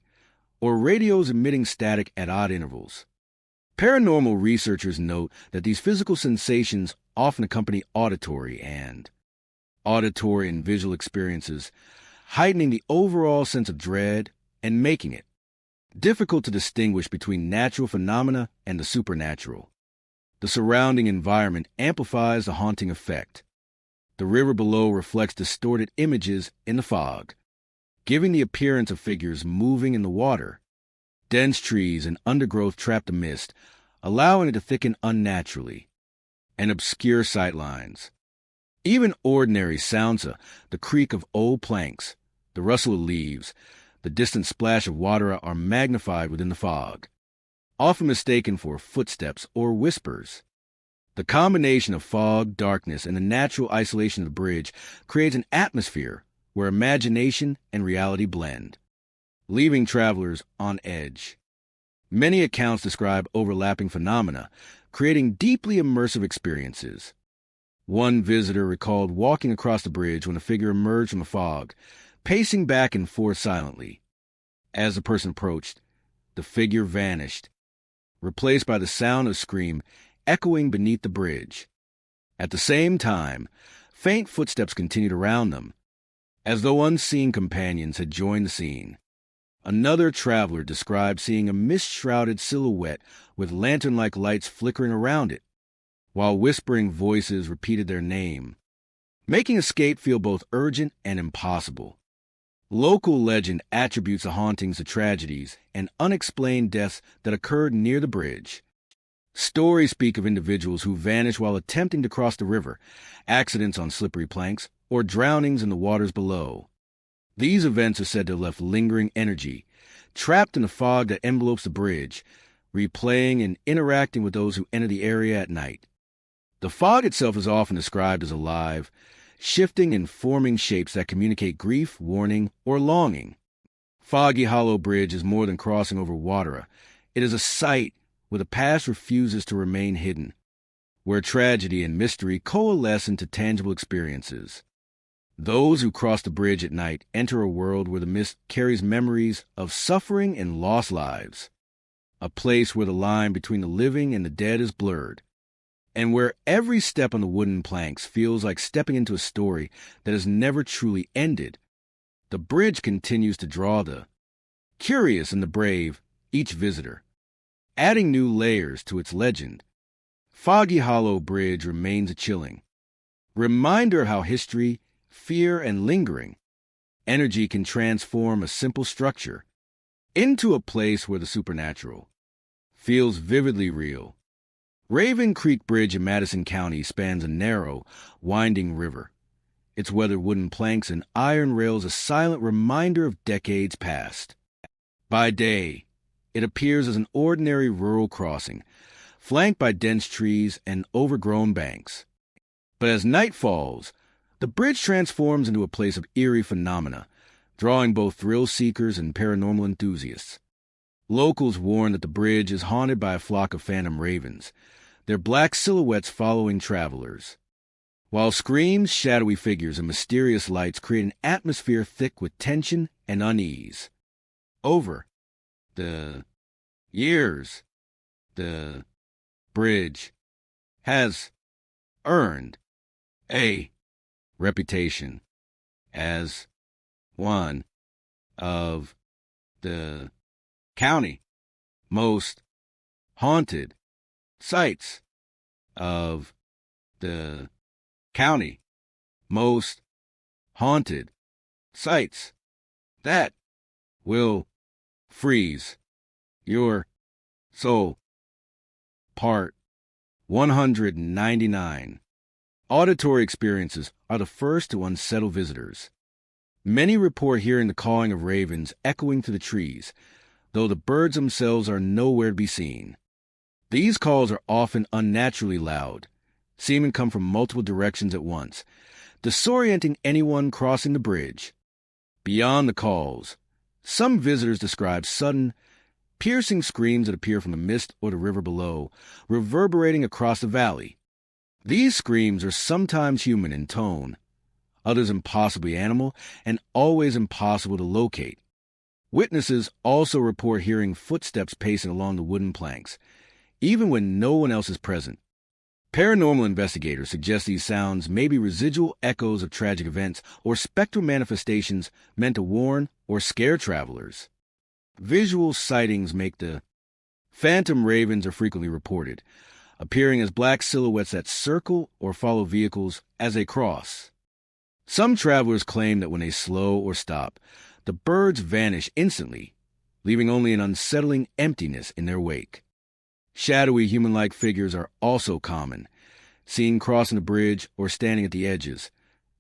or radios emitting static at odd intervals. Paranormal researchers note that these physical sensations often accompany auditory and visual experiences, heightening the overall sense of dread and making it difficult to distinguish between natural phenomena and the supernatural. The surrounding environment amplifies the haunting effect. The river below reflects distorted images in the fog, giving the appearance of figures moving in the water. Dense trees and undergrowth trap the mist, allowing it to thicken unnaturally and obscure sightlines. Even ordinary sounds, the creak of old planks, the rustle of leaves, the distant splash of water are magnified within the fog, often mistaken for footsteps or whispers. The combination of fog, darkness, and the natural isolation of the bridge creates an atmosphere where imagination and reality blend, leaving travelers on edge. Many accounts describe overlapping phenomena, creating deeply immersive experiences. One visitor recalled walking across the bridge when a figure emerged from the fog, pacing back and forth silently. As the person approached, the figure vanished, replaced by the sound of a scream echoing beneath the bridge. At the same time, faint footsteps continued around them, as though unseen companions had joined the scene. Another traveler described seeing a mist-shrouded silhouette with lantern-like lights flickering around it, while whispering voices repeated their name, making escape feel both urgent and impossible. Local legend attributes the hauntings to tragedies and unexplained deaths that occurred near the bridge. Stories speak of individuals who vanished while attempting to cross the river, accidents on slippery planks, or drownings in the waters below. These events are said to have left lingering energy, trapped in the fog that envelopes the bridge, replaying and interacting with those who enter the area at night. The fog itself is often described as alive, shifting and forming shapes that communicate grief, warning, or longing. Foggy Hollow Bridge is more than crossing over water. It is a site where the past refuses to remain hidden, where tragedy and mystery coalesce into tangible experiences. Those who cross the bridge at night enter a world where the mist carries memories of suffering and lost lives, a place where the line between the living and the dead is blurred, and where every step on the wooden planks feels like stepping into a story that has never truly ended. The bridge continues to draw the curious and the brave, each visitor, adding new layers to its legend. Foggy Hollow Bridge remains a chilling reminder of how history, fear, and lingering energy can transform a simple structure into a place where the supernatural feels vividly real. Raven Creek Bridge in Madison County spans a narrow, winding river, its weathered wooden planks and iron rails a silent reminder of decades past. By day, it appears as an ordinary rural crossing, flanked by dense trees and overgrown banks. But as night falls, the bridge transforms into a place of eerie phenomena, drawing both thrill-seekers and paranormal enthusiasts. Locals warn that the bridge is haunted by a flock of phantom ravens, their black silhouettes following travelers. While screams, shadowy figures, and mysterious lights create an atmosphere thick with tension and unease. Over the years, the bridge has earned a reputation as one of the county most haunted sites of the county most haunted sites that will freeze your soul. Part 199. Auditory experiences are the first to unsettle visitors. Many report hearing the cawing of ravens echoing through the trees, though the birds themselves are nowhere to be seen. These calls are often unnaturally loud, seeming to come from multiple directions at once, disorienting anyone crossing the bridge. Beyond the calls, some visitors describe sudden, piercing screams that appear from the mist or the river below, reverberating across the valley. These screams are sometimes human in tone, others impossibly animal, and always impossible to locate. Witnesses also report hearing footsteps pacing along the wooden planks, even when no one else is present. Paranormal investigators suggest these sounds may be residual echoes of tragic events or spectral manifestations meant to warn or scare travelers. Visual sightings make the phantom ravens are frequently reported, appearing as black silhouettes that circle or follow vehicles as they cross. Some travelers claim that when they slow or stop, the birds vanish instantly, leaving only an unsettling emptiness in their wake. Shadowy human-like figures are also common, seen crossing the bridge or standing at the edges,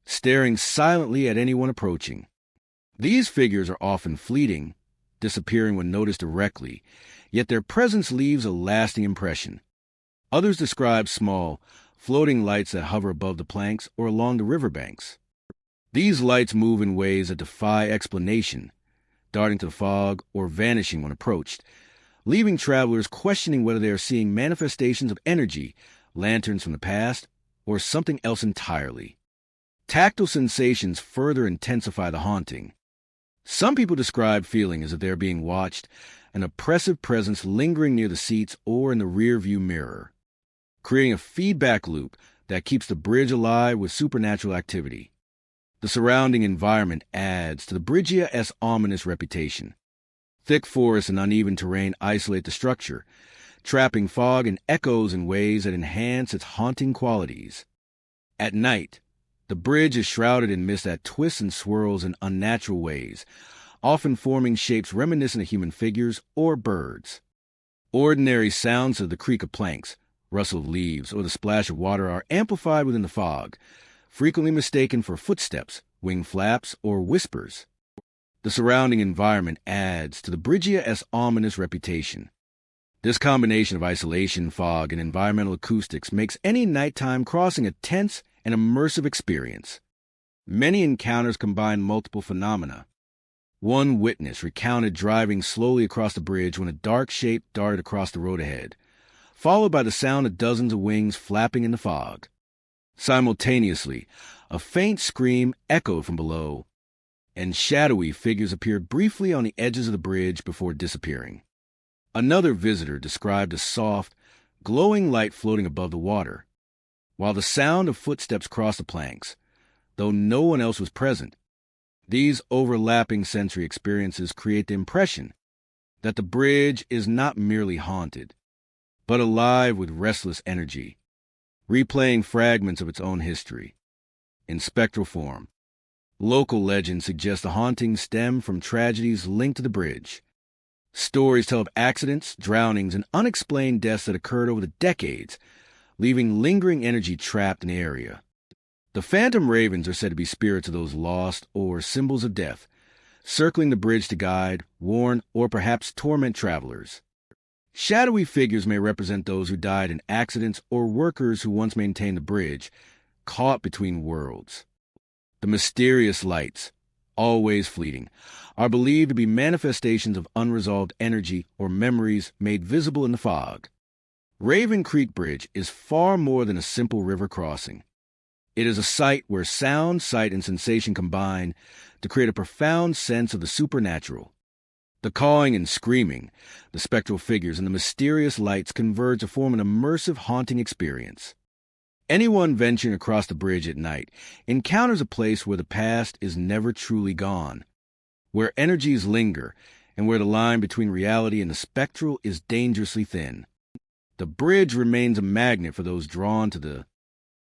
staring silently at anyone approaching. These figures are often fleeting, disappearing when noticed directly, yet their presence leaves a lasting impression. Others describe small, floating lights that hover above the planks or along the riverbanks. These lights move in ways that defy explanation, darting to the fog or vanishing when approached, leaving travelers questioning whether they are seeing manifestations of energy, lanterns from the past, or something else entirely. Tactile sensations further intensify the haunting. Some people describe feeling as if they are being watched, an oppressive presence lingering near the seats or in the rear-view mirror, creating a feedback loop that keeps the bridge alive with supernatural activity. The surrounding environment adds to the Bridge's ominous reputation. Thick forests and uneven terrain isolate the structure, trapping fog and echoes in ways that enhance its haunting qualities. At night, the bridge is shrouded in mist that twists and swirls in unnatural ways, often forming shapes reminiscent of human figures or birds. Ordinary sounds of the creak of planks, rustle of leaves, or the splash of water are amplified within the fog, frequently mistaken for footsteps, wing flaps, or whispers. The surrounding environment adds to the Bridge's ominous reputation. This combination of isolation, fog, and environmental acoustics makes any nighttime crossing a tense and immersive experience. Many encounters combine multiple phenomena. One witness recounted driving slowly across the bridge when a dark shape darted across the road ahead, followed by the sound of dozens of wings flapping in the fog. Simultaneously, a faint scream echoed from below, and shadowy figures appeared briefly on the edges of the bridge before disappearing. Another visitor described a soft, glowing light floating above the water, while the sound of footsteps crossed the planks, though no one else was present. These overlapping sensory experiences create the impression that the bridge is not merely haunted, but alive with restless energy, replaying fragments of its own history. In spectral form, local legends suggest the hauntings stem from tragedies linked to the bridge. Stories tell of accidents, drownings, and unexplained deaths that occurred over the decades, leaving lingering energy trapped in the area. The phantom ravens are said to be spirits of those lost or symbols of death, circling the bridge to guide, warn, or perhaps torment travelers. Shadowy figures may represent those who died in accidents or workers who once maintained the bridge, caught between worlds. The mysterious lights, always fleeting, are believed to be manifestations of unresolved energy or memories made visible in the fog. Raven Creek Bridge is far more than a simple river crossing. It is a site where sound, sight, and sensation combine to create a profound sense of the supernatural. The cawing and screaming, the spectral figures, and the mysterious lights converge to form an immersive, haunting experience. Anyone venturing across the bridge at night encounters a place where the past is never truly gone, where energies linger, and where the line between reality and the spectral is dangerously thin. The bridge remains a magnet for those drawn to the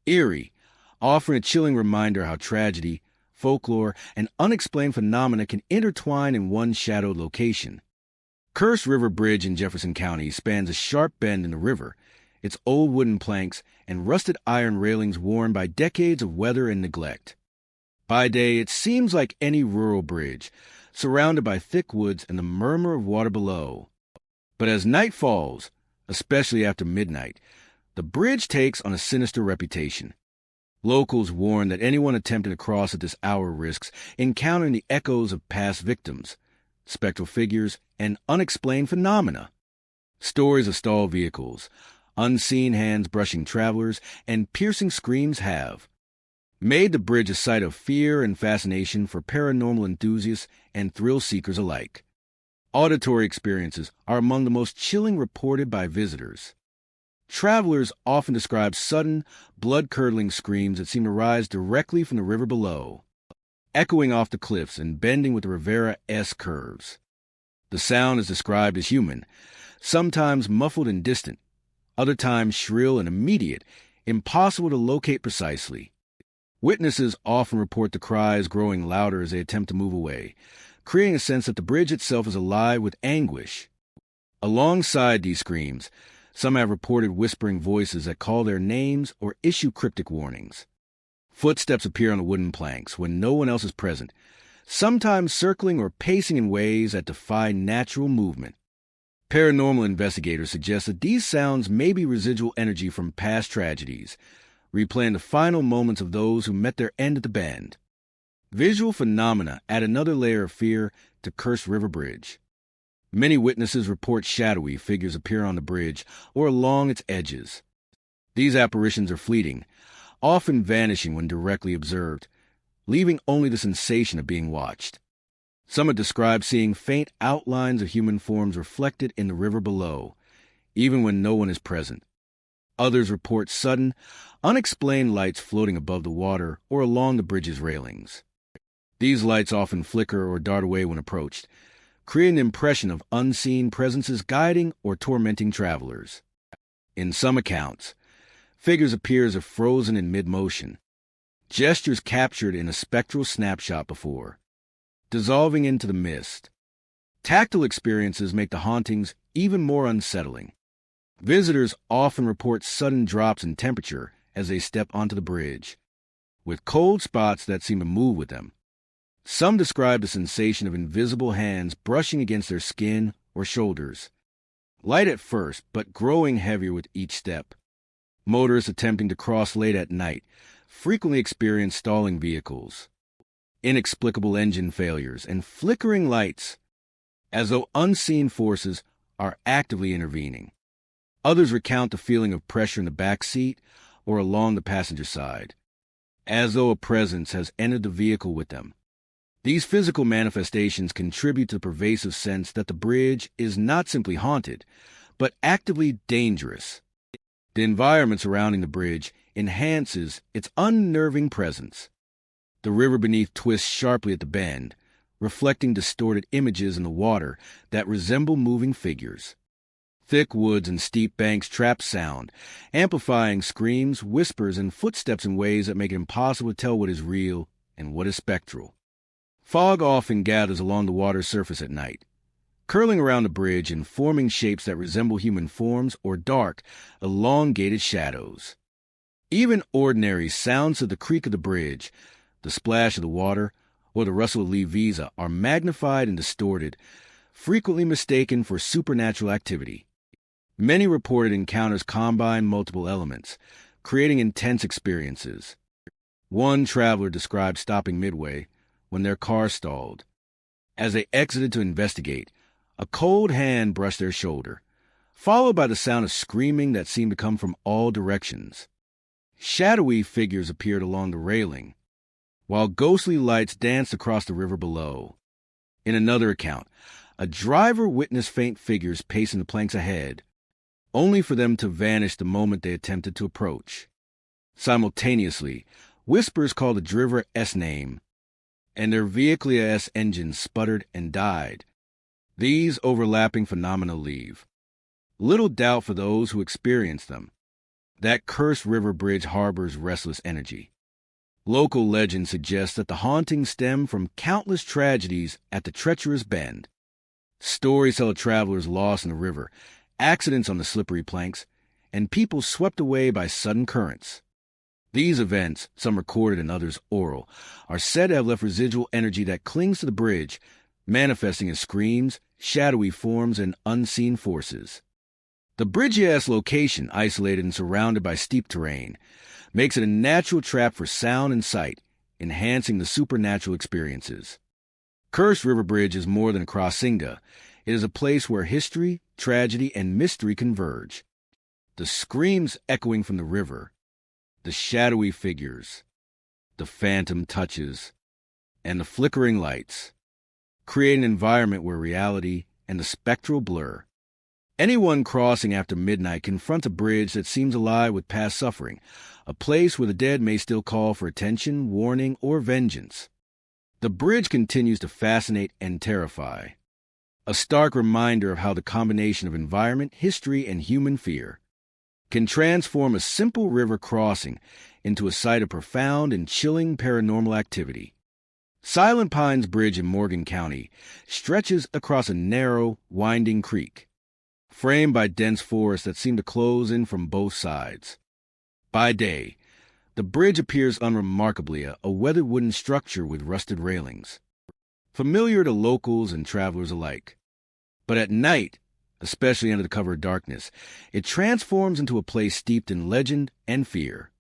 eerie, offering a chilling reminder how tragedy, folklore, and unexplained phenomena can intertwine in one shadowed location. Curse River Bridge in Jefferson County spans a sharp bend in the river, its old wooden planks and rusted iron railings worn by decades of weather and neglect. By day, it seems like any rural bridge, surrounded by thick woods and the murmur of water below. But as night falls, especially after midnight, the bridge takes on a sinister reputation. Locals warn that anyone attempting to cross at this hour risks encountering the echoes of past victims, spectral figures, and unexplained phenomena. Stories of stalled vehicles, unseen hands brushing travelers, and piercing screams have made the bridge a site of fear and fascination for paranormal enthusiasts and thrill-seekers alike. Auditory experiences are among the most chilling reported by visitors. Travelers often describe sudden, blood-curdling screams that seem to rise directly from the river below, echoing off the cliffs and bending with the Rivera-esque curves. The sound is described as human, sometimes muffled and distant, other times shrill and immediate, impossible to locate precisely. Witnesses often report the cries growing louder as they attempt to move away, creating a sense that the bridge itself is alive with anguish. Alongside these screams, some have reported whispering voices that call their names or issue cryptic warnings. Footsteps appear on the wooden planks when no one else is present, sometimes circling or pacing in ways that defy natural movement. Paranormal investigators suggest that these sounds may be residual energy from past tragedies, replaying the final moments of those who met their end at the bend. Visual phenomena add another layer of fear to Curse River Bridge. Many witnesses report shadowy figures appear on the bridge or along its edges. These apparitions are fleeting, often vanishing when directly observed, leaving only the sensation of being watched. Some have described seeing faint outlines of human forms reflected in the river below, even when no one is present. Others report sudden, unexplained lights floating above the water or along the bridge's railings. These lights often flicker or dart away when approached, creating an impression of unseen presences guiding or tormenting travelers. In some accounts, figures appear as if frozen in mid-motion, gestures captured in a spectral snapshot before, dissolving into the mist. Tactile experiences make the hauntings even more unsettling. Visitors often report sudden drops in temperature as they step onto the bridge, with cold spots that seem to move with them. Some describe the sensation of invisible hands brushing against their skin or shoulders. Light at first, but growing heavier with each step. Motorists attempting to cross late at night frequently experience stalling vehicles, inexplicable engine failures, and flickering lights, as though unseen forces are actively intervening. Others recount the feeling of pressure in the back seat or along the passenger side, as though a presence has entered the vehicle with them. These physical manifestations contribute to the pervasive sense that the bridge is not simply haunted, but actively dangerous. The environment surrounding the bridge enhances its unnerving presence. The river beneath twists sharply at the bend, reflecting distorted images in the water that resemble moving figures. Thick woods and steep banks trap sound, amplifying screams, whispers, and footsteps in ways that make it impossible to tell what is real and what is spectral. Fog often gathers along the water's surface at night, curling around the bridge and forming shapes that resemble human forms or dark, elongated shadows. Even ordinary sounds of the creak of the bridge, the splash of the water, or the rustle of leaves are magnified and distorted, frequently mistaken for supernatural activity. Many reported encounters combine multiple elements, creating intense experiences. One traveler described stopping midway when their car stalled. As they exited to investigate, a cold hand brushed their shoulder, followed by the sound of screaming that seemed to come from all directions. Shadowy figures appeared along the railing, while ghostly lights danced across the river below. In another account, a driver witnessed faint figures pacing the planks ahead, only for them to vanish the moment they attempted to approach. Simultaneously, whispers called the driver's name, and their vehicle's engines sputtered and died. These overlapping phenomena leave little doubt for those who experience them. That cursed river bridge harbors restless energy. Local legend suggests that the hauntings stem from countless tragedies at the treacherous bend. Stories tell of travelers lost in the river, accidents on the slippery planks, and people swept away by sudden currents. These events, some recorded and others oral, are said to have left residual energy that clings to the bridge, manifesting as screams, shadowy forms, and unseen forces. The bridge's location, isolated and surrounded by steep terrain, makes it a natural trap for sound and sight, enhancing the supernatural experiences. Cursed River Bridge is more than a crossing. It is a place where history, tragedy, and mystery converge. The screams echoing from the river, the shadowy figures, the phantom touches, and the flickering lights create an environment where reality and the spectral blur. Anyone crossing after midnight confronts a bridge that seems alive with past suffering, a place where the dead may still call for attention, warning, or vengeance. The bridge continues to fascinate and terrify, a stark reminder of how the combination of environment, history, and human fear can transform a simple river crossing into a site of profound and chilling paranormal activity. Silent Pines Bridge in Morgan County stretches across a narrow, winding creek, framed by dense forests that seem to close in from both sides. By day, the bridge appears unremarkably a weathered wooden structure with rusted railings, familiar to locals and travelers alike. But at night, especially under the cover of darkness, it transforms into a place steeped in legend and fear.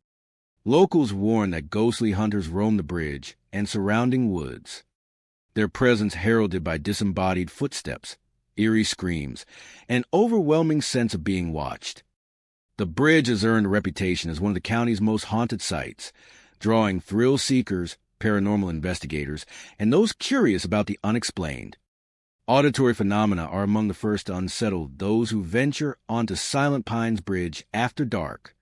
Locals warn that ghostly hunters roam the bridge and surrounding woods, their presence heralded by disembodied footsteps, eerie screams, and overwhelming sense of being watched. The bridge has earned a reputation as one of the county's most haunted sites, drawing thrill seekers, paranormal investigators, and those curious about the unexplained. Auditory phenomena are among the first to unsettle those who venture onto Silent Pines Bridge after dark.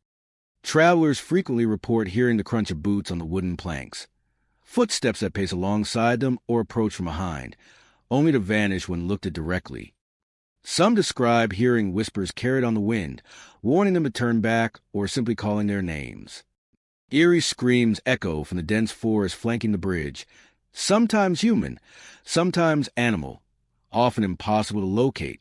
Travelers frequently report hearing the crunch of boots on the wooden planks, footsteps that pace alongside them or approach from behind, only to vanish when looked at directly. Some describe hearing whispers carried on the wind, warning them to turn back or simply calling their names. Eerie screams echo from the dense forest flanking the bridge, sometimes human, sometimes animal, often impossible to locate.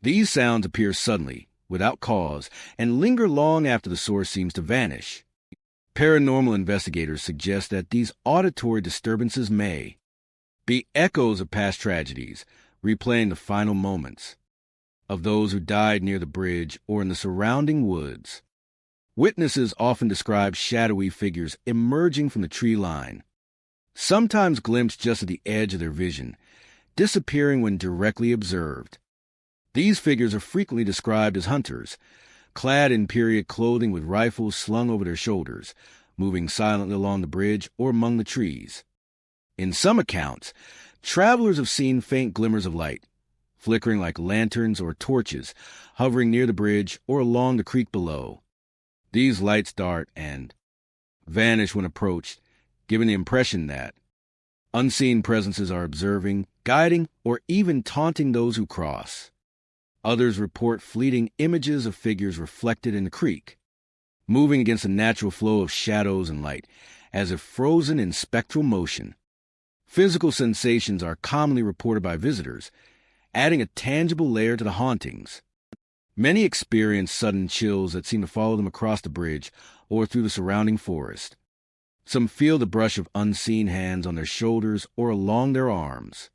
These sounds appear suddenly, without cause, and linger long after the source seems to vanish. Paranormal investigators suggest that these auditory disturbances may, The echoes of past tragedies, replaying the final moments of those who died near the bridge or in the surrounding woods. Witnesses often describe shadowy figures emerging from the tree line, sometimes glimpsed just at the edge of their vision, disappearing when directly observed. These figures are frequently described as hunters, clad in period clothing with rifles slung over their shoulders, moving silently along the bridge or among the trees. In some accounts, travelers have seen faint glimmers of light, flickering like lanterns or torches, hovering near the bridge or along the creek below. These lights dart and vanish when approached, giving the impression that unseen presences are observing, guiding, or even taunting those who cross. Others report fleeting images of figures reflected in the creek, moving against the natural flow of shadows and light, as if frozen in spectral motion. Physical sensations are commonly reported by visitors, adding a tangible layer to the hauntings. Many experience sudden chills that seem to follow them across the bridge or through the surrounding forest. Some feel the brush of unseen hands on their shoulders or along their arms,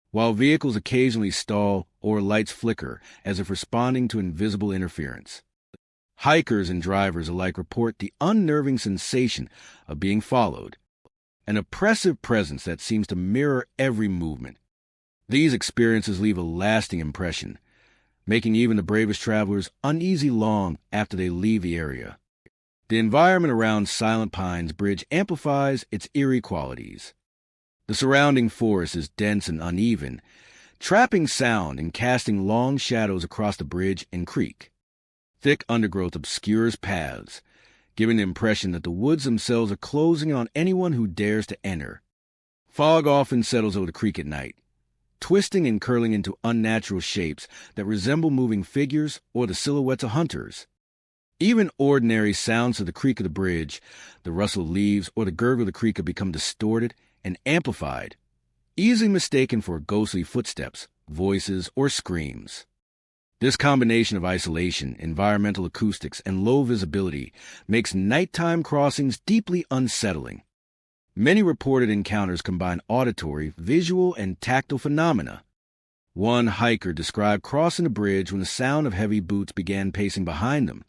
while vehicles occasionally stall or lights flicker as if responding to invisible interference. Hikers and drivers alike report the unnerving sensation of being followed, an oppressive presence that seems to mirror every movement. These experiences leave a lasting impression, making even the bravest travelers uneasy long after they leave the area. The environment around Silent Pines Bridge amplifies its eerie qualities. The surrounding forest is dense and uneven, trapping sound and casting long shadows across the bridge and creek. Thick undergrowth obscures paths, giving the impression that the woods themselves are closing on anyone who dares to enter. Fog often settles over the creek at night, twisting and curling into unnatural shapes that resemble moving figures or the silhouettes of hunters. Even ordinary sounds of the creak of the bridge, the rustle of leaves, or the gurgle of the creek have become distorted and amplified, easily mistaken for ghostly footsteps, voices, or screams. This combination of isolation, environmental acoustics, and low visibility makes nighttime crossings deeply unsettling. Many reported encounters combine auditory, visual, and tactile phenomena. One hiker described crossing the bridge when the sound of heavy boots began pacing behind them.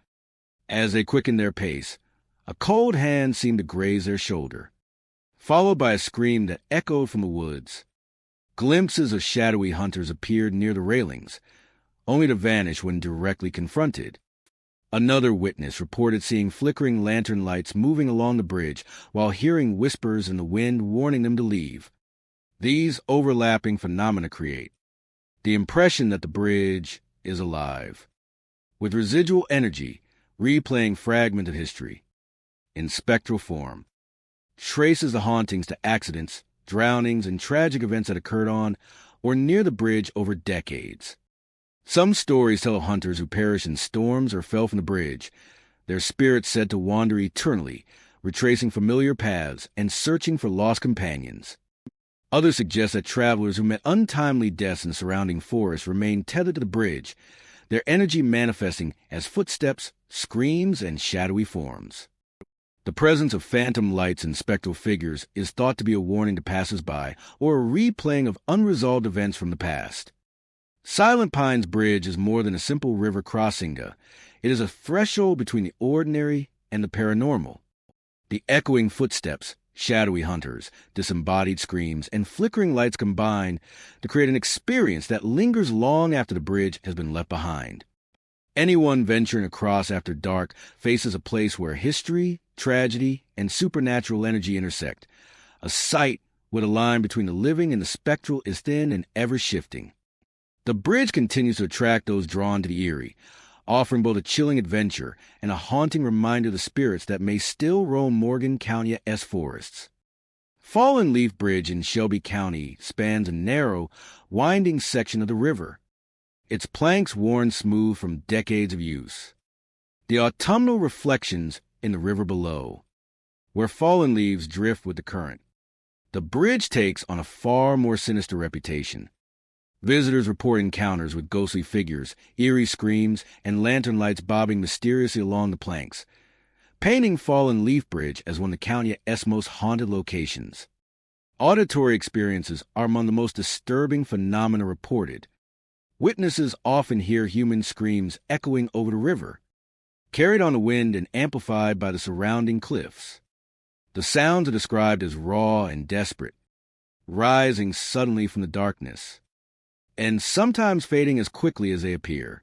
As they quickened their pace, a cold hand seemed to graze their shoulder, followed by a scream that echoed from the woods. Glimpses of shadowy hunters appeared near the railings, only to vanish when directly confronted. Another witness reported seeing flickering lantern lights moving along the bridge while hearing whispers in the wind warning them to leave. These overlapping phenomena create the impression that the bridge is alive, with residual energy replaying fragments of history. In spectral form, traces the hauntings to accidents, drownings, and tragic events that occurred on or near the bridge over decades. Some stories tell of hunters who perished in storms or fell from the bridge, their spirits said to wander eternally, retracing familiar paths and searching for lost companions. Others suggest that travelers who met untimely deaths in the surrounding forest remain tethered to the bridge, their energy manifesting as footsteps, screams, and shadowy forms. The presence of phantom lights and spectral figures is thought to be a warning to passers-by or a replaying of unresolved events from the past. Silent Pines Bridge is more than a simple river crossing. It is a threshold between the ordinary and the paranormal. The echoing footsteps, shadowy hunters, disembodied screams, and flickering lights combine to create an experience that lingers long after the bridge has been left behind. Anyone venturing across after dark faces a place where history, tragedy, and supernatural energy intersect, a site where the line between the living and the spectral is thin and ever-shifting. The bridge continues to attract those drawn to the eerie, offering both a chilling adventure and a haunting reminder of the spirits that may still roam Morgan County-esque forests. Fallen Leaf Bridge in Shelby County spans a narrow, winding section of the river, its planks worn smooth from decades of use. The autumnal reflections in the river below, where fallen leaves drift with the current. The bridge takes on a far more sinister reputation. Visitors report encounters with ghostly figures, eerie screams, and lantern lights bobbing mysteriously along the planks, painting Fallen Leaf Bridge as one of the county's most haunted locations. Auditory experiences are among the most disturbing phenomena reported. Witnesses often hear human screams echoing over the river, carried on the wind and amplified by the surrounding cliffs. The sounds are described as raw and desperate, rising suddenly from the darkness, and sometimes fading as quickly as they appear.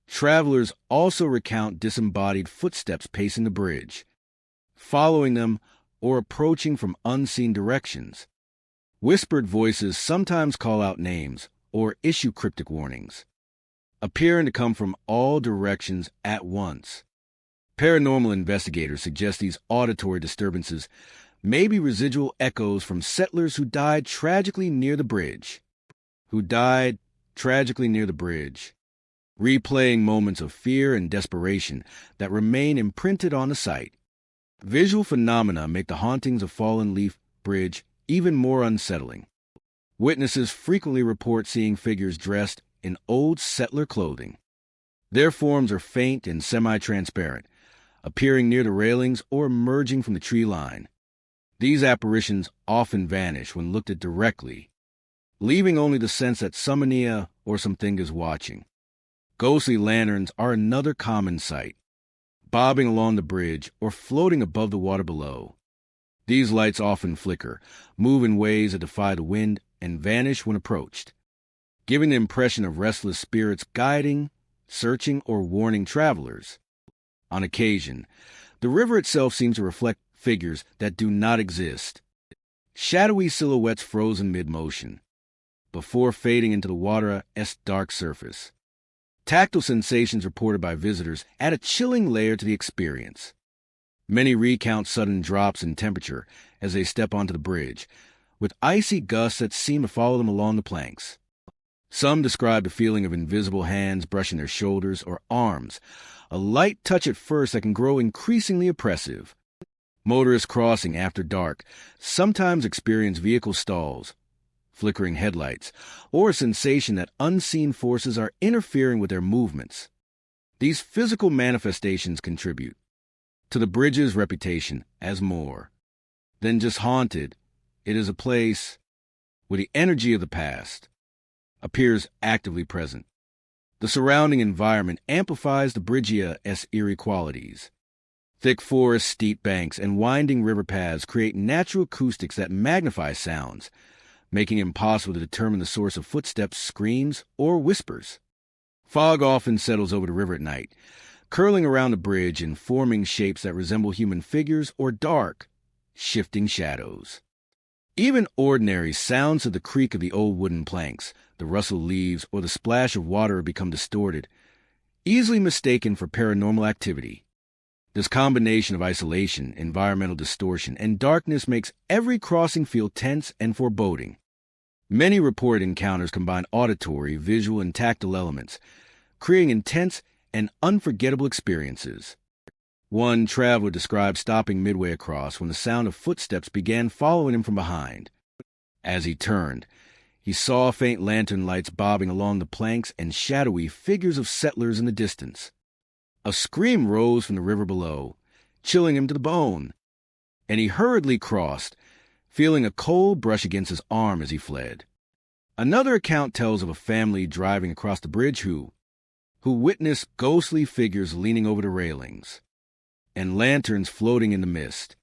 Travelers also recount disembodied footsteps pacing the bridge, following them or approaching from unseen directions. Whispered voices sometimes call out names or issue cryptic warnings, appearing to come from all directions at once. Paranormal investigators suggest these auditory disturbances may be residual echoes from settlers who died tragically near the bridge. Replaying moments of fear and desperation that remain imprinted on the site. Visual phenomena make the hauntings of Fallen Leaf Bridge even more unsettling. Witnesses frequently report seeing figures dressed in old settler clothing. Their forms are faint and semi-transparent, appearing near the railings or emerging from the tree line. These apparitions often vanish when looked at directly, leaving only the sense that something or something is watching. Ghostly lanterns are another common sight, bobbing along the bridge or floating above the water below. These lights often flicker, move in ways that defy the wind, and vanish when approached, giving the impression of restless spirits guiding, searching, or warning travelers. On occasion, the river itself seems to reflect figures that do not exist, shadowy silhouettes frozen mid-motion, before fading into the water's dark surface. Tactile sensations reported by visitors add a chilling layer to the experience. Many recount sudden drops in temperature as they step onto the bridge, with icy gusts that seem to follow them along the planks. Some describe the feeling of invisible hands brushing their shoulders or arms, a light touch at first that can grow increasingly oppressive. Motorists crossing after dark sometimes experience vehicle stalls, flickering headlights, or a sensation that unseen forces are interfering with their movements. These physical manifestations contribute to the bridge's reputation as more than just haunted. It is a place where the energy of the past appears actively present. The surrounding environment amplifies the bridge's eerie qualities. Thick forests, steep banks, and winding river paths create natural acoustics that magnify sounds, making it impossible to determine the source of footsteps, screams, or whispers. Fog often settles over the river at night, curling around the bridge and forming shapes that resemble human figures or dark, shifting shadows. Even ordinary sounds of the creak of the old wooden planks, the rustle of leaves, or the splash of water become distorted, easily mistaken for paranormal activity. This combination of isolation, environmental distortion, and darkness makes every crossing feel tense and foreboding. Many reported encounters combine auditory, visual, and tactile elements, creating intense and unforgettable experiences. One traveler described stopping midway across when the sound of footsteps began following him from behind. As he turned, he saw faint lantern lights bobbing along the planks and shadowy figures of settlers in the distance. A scream rose from the river below, chilling him to the bone, and he hurriedly crossed, feeling a cold brush against his arm as he fled. Another account tells of a family driving across the bridge who witnessed ghostly figures leaning over the railings and lanterns floating in the mist,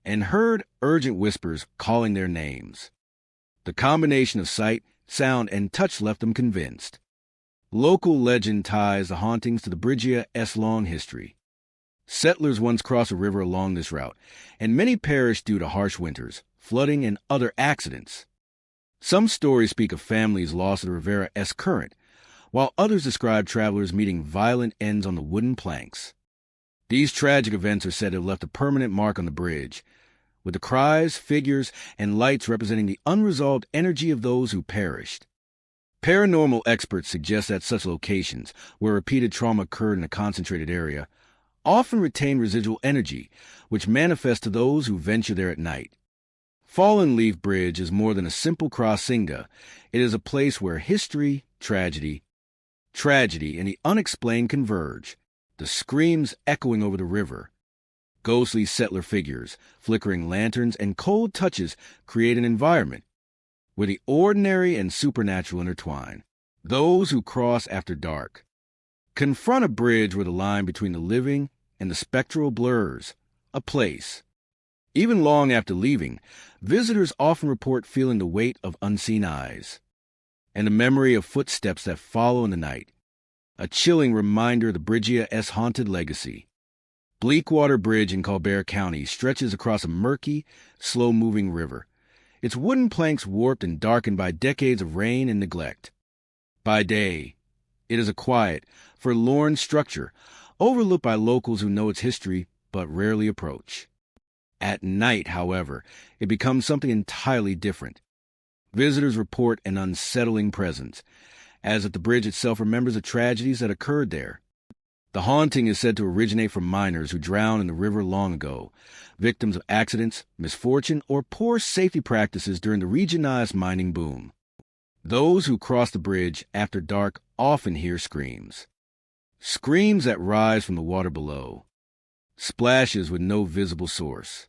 and heard urgent whispers calling their names. The combination of sight, sound, and touch left them convinced. Local legend ties the hauntings to the bridge's long history. Settlers once crossed a river along this route, and many perished due to harsh winters, flooding, and other accidents. Some stories speak of families lost to the Rivera's current, while others describe travelers meeting violent ends on the wooden planks. These tragic events are said to have left a permanent mark on the bridge, with the cries, figures, and lights representing the unresolved energy of those who perished. Paranormal experts suggest that such locations, where repeated trauma occurred in a concentrated area, often retain residual energy, which manifests to those who venture there at night. Fallen Leaf Bridge is more than a simple crossinga. It is a place where history, tragedy, and the unexplained converge, the screams echoing over the river, Ghostly settler figures, flickering lanterns, and cold touches create an environment where the ordinary and supernatural intertwine. Those who cross after dark confront a bridge where the line between the living and the spectral blurs, a place. Even long after leaving, visitors often report feeling the weight of unseen eyes and the memory of footsteps that follow in the night, a chilling reminder of the Bridgia haunted legacy. Bleakwater Bridge in Colbert County stretches across a murky, slow-moving river, its wooden planks warped and darkened by decades of rain and neglect. By day, it is a quiet, forlorn structure, overlooked by locals who know its history but rarely approach. At night, however, it becomes something entirely different. Visitors report an unsettling presence, as if the bridge itself remembers the tragedies that occurred there. The haunting is said to originate from miners who drowned in the river long ago, victims of accidents, misfortune, or poor safety practices during the regionalized mining boom. Those who cross the bridge after dark often hear screams. Screams that rise from the water below, splashes with no visible source,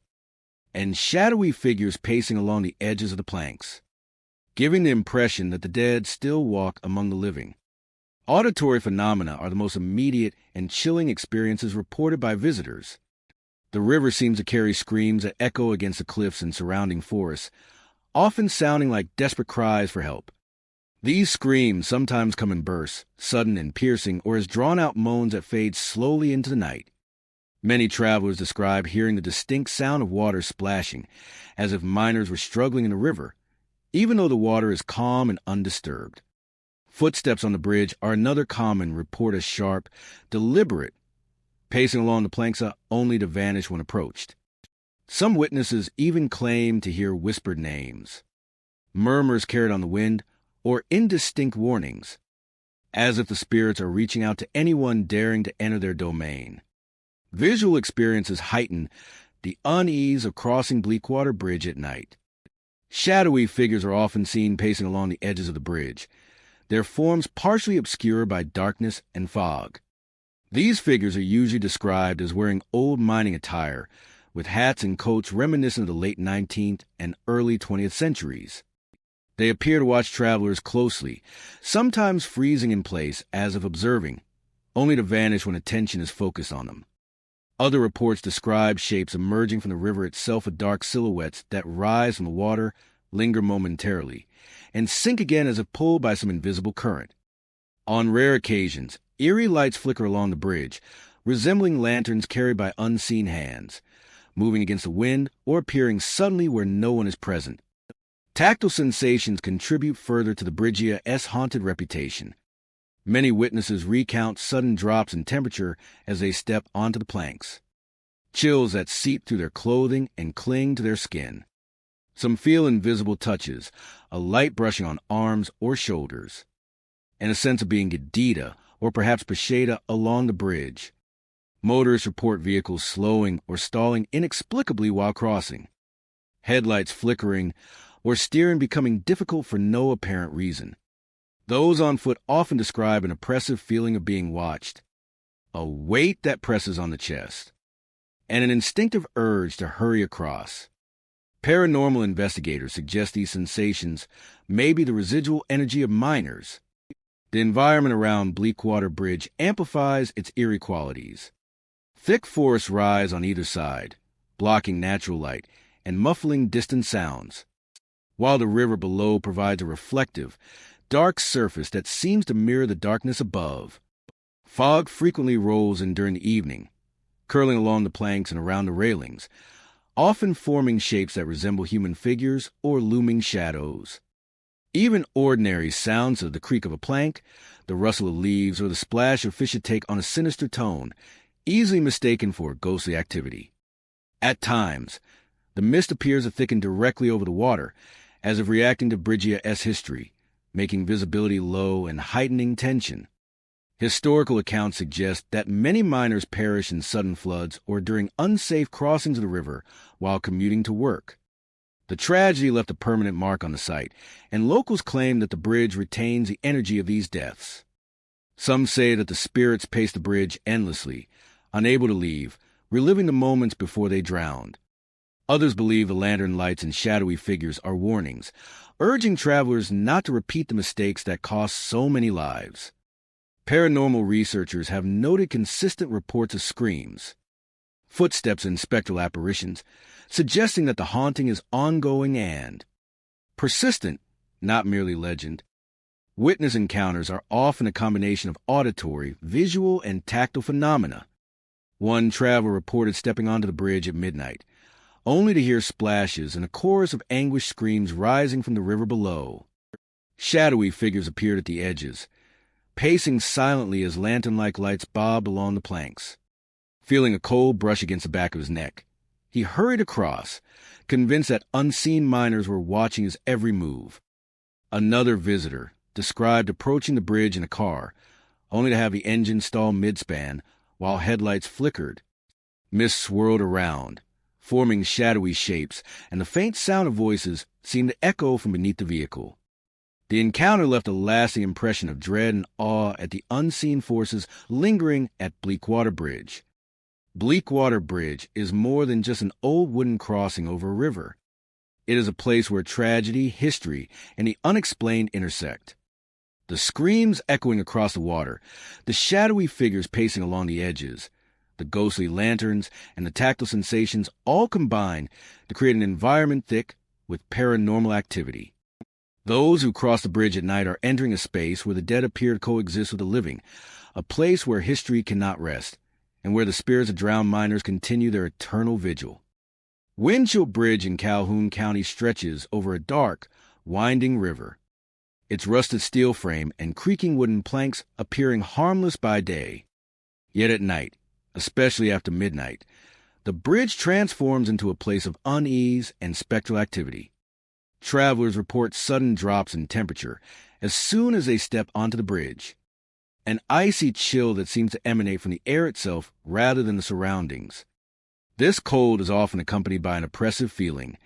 and shadowy figures pacing along the edges of the planks, giving the impression that the dead still walk among the living. Auditory phenomena are the most immediate and chilling experiences reported by visitors. The river seems to carry screams that echo against the cliffs and surrounding forests, often sounding like desperate cries for help. These screams sometimes come in bursts, sudden and piercing, or as drawn-out moans that fade slowly into the night. Many travelers describe hearing the distinct sound of water splashing, as if miners were struggling in the river, even though the water is calm and undisturbed. Footsteps on the bridge are another common report, as sharp, deliberate, pacing along the planks only to vanish when approached. Some witnesses even claim to hear whispered names, murmurs carried on the wind, or indistinct warnings, as if the spirits are reaching out to anyone daring to enter their domain. Visual experiences heighten the unease of crossing Bleakwater Bridge at night. Shadowy figures are often seen pacing along the edges of the bridge, their forms partially obscured by darkness and fog. These figures are usually described as wearing old mining attire, with hats and coats reminiscent of the late 19th and early 20th centuries. They appear to watch travelers closely, sometimes freezing in place as if observing, only to vanish when attention is focused on them. Other reports describe shapes emerging from the river itself as dark silhouettes that rise from the water, linger momentarily, and sink again as if pulled by some invisible current. On rare occasions, eerie lights flicker along the bridge, resembling lanterns carried by unseen hands, moving against the wind or appearing suddenly where no one is present. Tactile sensations contribute further to the Bridgia's haunted reputation. Many witnesses recount sudden drops in temperature as they step onto the planks, chills that seep through their clothing and cling to their skin. Some feel invisible touches, a light brushing on arms or shoulders, and a sense of being Gadita or perhaps Pasheda along the bridge. Motorists report vehicles slowing or stalling inexplicably while crossing, headlights flickering or steering becoming difficult for no apparent reason. Those on foot often describe an oppressive feeling of being watched, a weight that presses on the chest, and an instinctive urge to hurry across. Paranormal investigators suggest these sensations may be the residual energy of miners. The environment around Bleakwater Bridge amplifies its eerie qualities. Thick forests rise on either side, blocking natural light and muffling distant sounds, while the river below provides a reflective, dark surface that seems to mirror the darkness above. Fog frequently rolls in during the evening, curling along the planks and around the railings, often forming shapes that resemble human figures or looming shadows. Even ordinary sounds of the creak of a plank, the rustle of leaves, or the splash of fish take on a sinister tone, easily mistaken for ghostly activity. At times, the mist appears to thicken directly over the water, as if reacting to Bridgia's history, making visibility low and heightening tension. Historical accounts suggest that many miners perish in sudden floods or during unsafe crossings of the river while commuting to work. The tragedy left a permanent mark on the site, and locals claim that the bridge retains the energy of these deaths. Some say that the spirits pace the bridge endlessly, unable to leave, reliving the moments before they drowned. Others believe the lantern lights and shadowy figures are warnings, urging travelers not to repeat the mistakes that cost so many lives. Paranormal researchers have noted consistent reports of screams, footsteps, and spectral apparitions, suggesting that the haunting is ongoing and persistent, not merely legend. Witness encounters are often a combination of auditory, visual, and tactile phenomena. One traveler reported stepping onto the bridge at midnight, only to hear splashes and a chorus of anguished screams rising from the river below. Shadowy figures appeared at the edges, pacing silently as lantern-like lights bobbed along the planks. Feeling a cold brush against the back of his neck, he hurried across, convinced that unseen miners were watching his every move. Another visitor described approaching the bridge in a car, only to have the engine stall mid-span while headlights flickered. Mist swirled around, forming shadowy shapes, and the faint sound of voices seemed to echo from beneath the vehicle. The encounter left a lasting impression of dread and awe at the unseen forces lingering at Bleakwater Bridge. Bleakwater Bridge is more than just an old wooden crossing over a river. It is a place where tragedy, history, and the unexplained intersect. The screams echoing across the water, the shadowy figures pacing along the edges, the ghostly lanterns, and the tactile sensations all combine to create an environment thick with paranormal activity. Those who cross the bridge at night are entering a space where the dead appear to coexist with the living, a place where history cannot rest, and where the spirits of drowned miners continue their eternal vigil. Winchell Bridge in Calhoun County stretches over a dark, winding river, its rusted steel frame and creaking wooden planks appearing harmless by day. Yet at night, especially after midnight, the bridge transforms into a place of unease and spectral activity. Travelers report sudden drops in temperature as soon as they step onto the bridge, an icy chill that seems to emanate from the air itself rather than the surroundings. This cold is often accompanied by an oppressive feeling,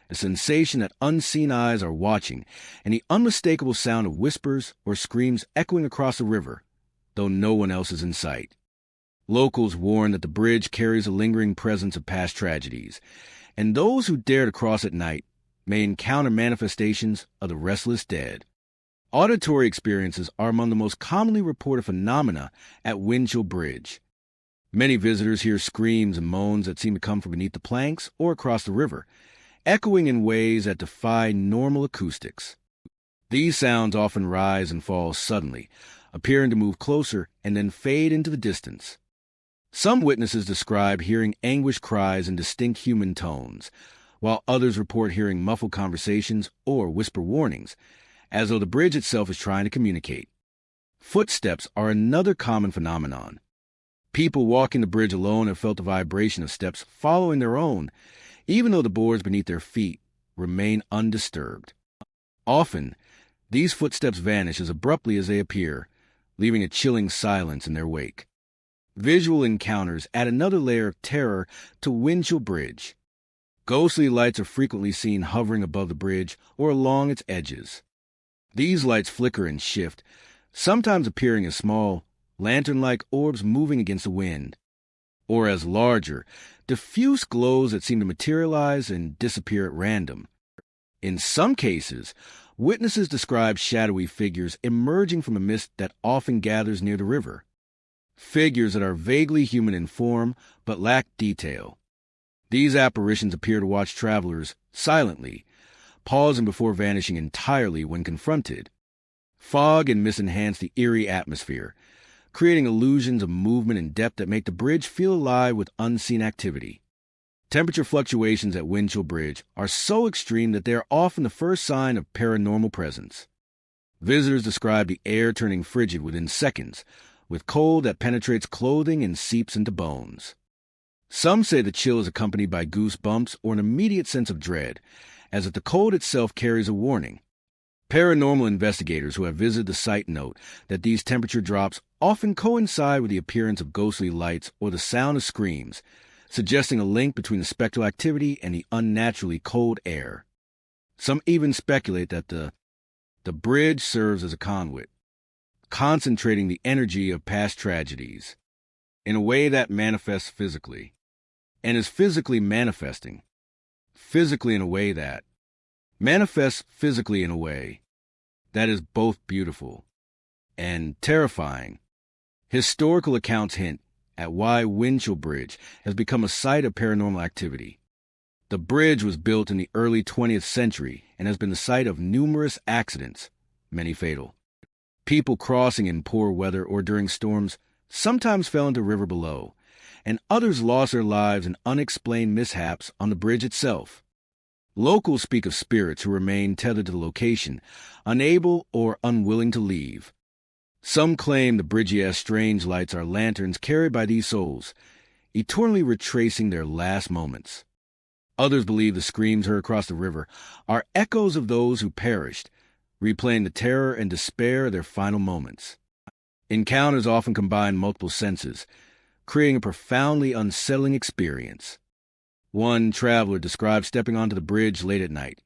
a sensation that unseen eyes are watching, and the unmistakable sound of whispers or screams echoing across the river, though no one else is in sight. Locals warn that the bridge carries a lingering presence of past tragedies, and those who dare to cross at night may encounter manifestations of the restless dead. Auditory experiences are among the most commonly reported phenomena at Winchell Bridge. Many visitors hear screams and moans that seem to come from beneath the planks or across the river, echoing in ways that defy normal acoustics. These sounds often rise and fall suddenly, appearing to move closer and then fade into the distance. Some witnesses describe hearing anguished cries in distinct human tones, while others report hearing muffled conversations or whisper warnings, as though the bridge itself is trying to communicate. Footsteps are another common phenomenon. People walking the bridge alone have felt the vibration of steps following their own, even though the boards beneath their feet remain undisturbed. Often, these footsteps vanish as abruptly as they appear, leaving a chilling silence in their wake. Visual encounters add another layer of terror to Winchell Bridge. Ghostly lights are frequently seen hovering above the bridge or along its edges. These lights flicker and shift, sometimes appearing as small, lantern-like orbs moving against the wind, or as larger, diffuse glows that seem to materialize and disappear at random. In some cases, witnesses describe shadowy figures emerging from a mist that often gathers near the river. Figures that are vaguely human in form but lack detail. These apparitions appear to watch travelers silently, pausing before vanishing entirely when confronted. Fog and mist enhance the eerie atmosphere, creating illusions of movement and depth that make the bridge feel alive with unseen activity. Temperature fluctuations at Winchell Bridge are so extreme that they are often the first sign of paranormal presence. Visitors describe the air turning frigid within seconds, with cold that penetrates clothing and seeps into bones. Some say the chill is accompanied by goosebumps or an immediate sense of dread, as if the cold itself carries a warning. Paranormal investigators who have visited the site note that these temperature drops often coincide with the appearance of ghostly lights or the sound of screams, suggesting a link between the spectral activity and the unnaturally cold air. Some even speculate that the bridge serves as a conduit, concentrating the energy of past tragedies in a way that manifests physically. and is physically manifesting. Physically in a way that manifests physically in a way that is both beautiful and terrifying. Historical accounts hint at why Winchell Bridge has become a site of paranormal activity. The bridge was built in the early 20th century and has been the site of numerous accidents, many fatal. People crossing in poor weather or during storms sometimes fell into the river below, and others lost their lives in unexplained mishaps on the bridge itself. Locals speak of spirits who remain tethered to the location, unable or unwilling to leave. Some claim the bridge's strange lights are lanterns carried by these souls, eternally retracing their last moments. Others believe the screams heard across the river are echoes of those who perished, replaying the terror and despair of their final moments. Encounters often combine multiple senses, creating a profoundly unsettling experience. One traveler described stepping onto the bridge late at night,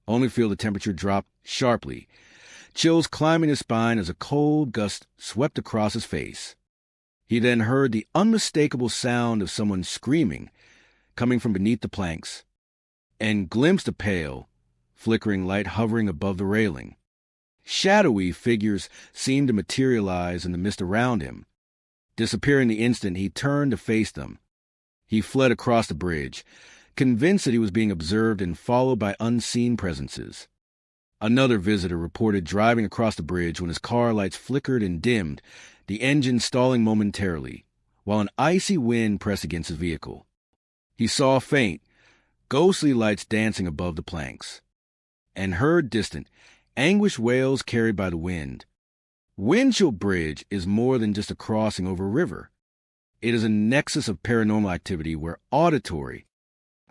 only to feel the temperature drop sharply, chills climbing his spine as a cold gust swept across his face. He then heard the unmistakable sound of someone screaming, coming from beneath the planks, and glimpsed a pale, flickering light hovering above the railing. Shadowy figures seemed to materialize in the mist around him. Disappearing the instant he turned to face them, he fled across the bridge, convinced that he was being observed and followed by unseen presences. Another visitor reported driving across the bridge when his car lights flickered and dimmed, the engine stalling momentarily, while an icy wind pressed against his vehicle. He saw faint, ghostly lights dancing above the planks, and heard distant, anguished wails carried by the wind. Winchell Bridge is more than just a crossing over a river. It is a nexus of paranormal activity where auditory,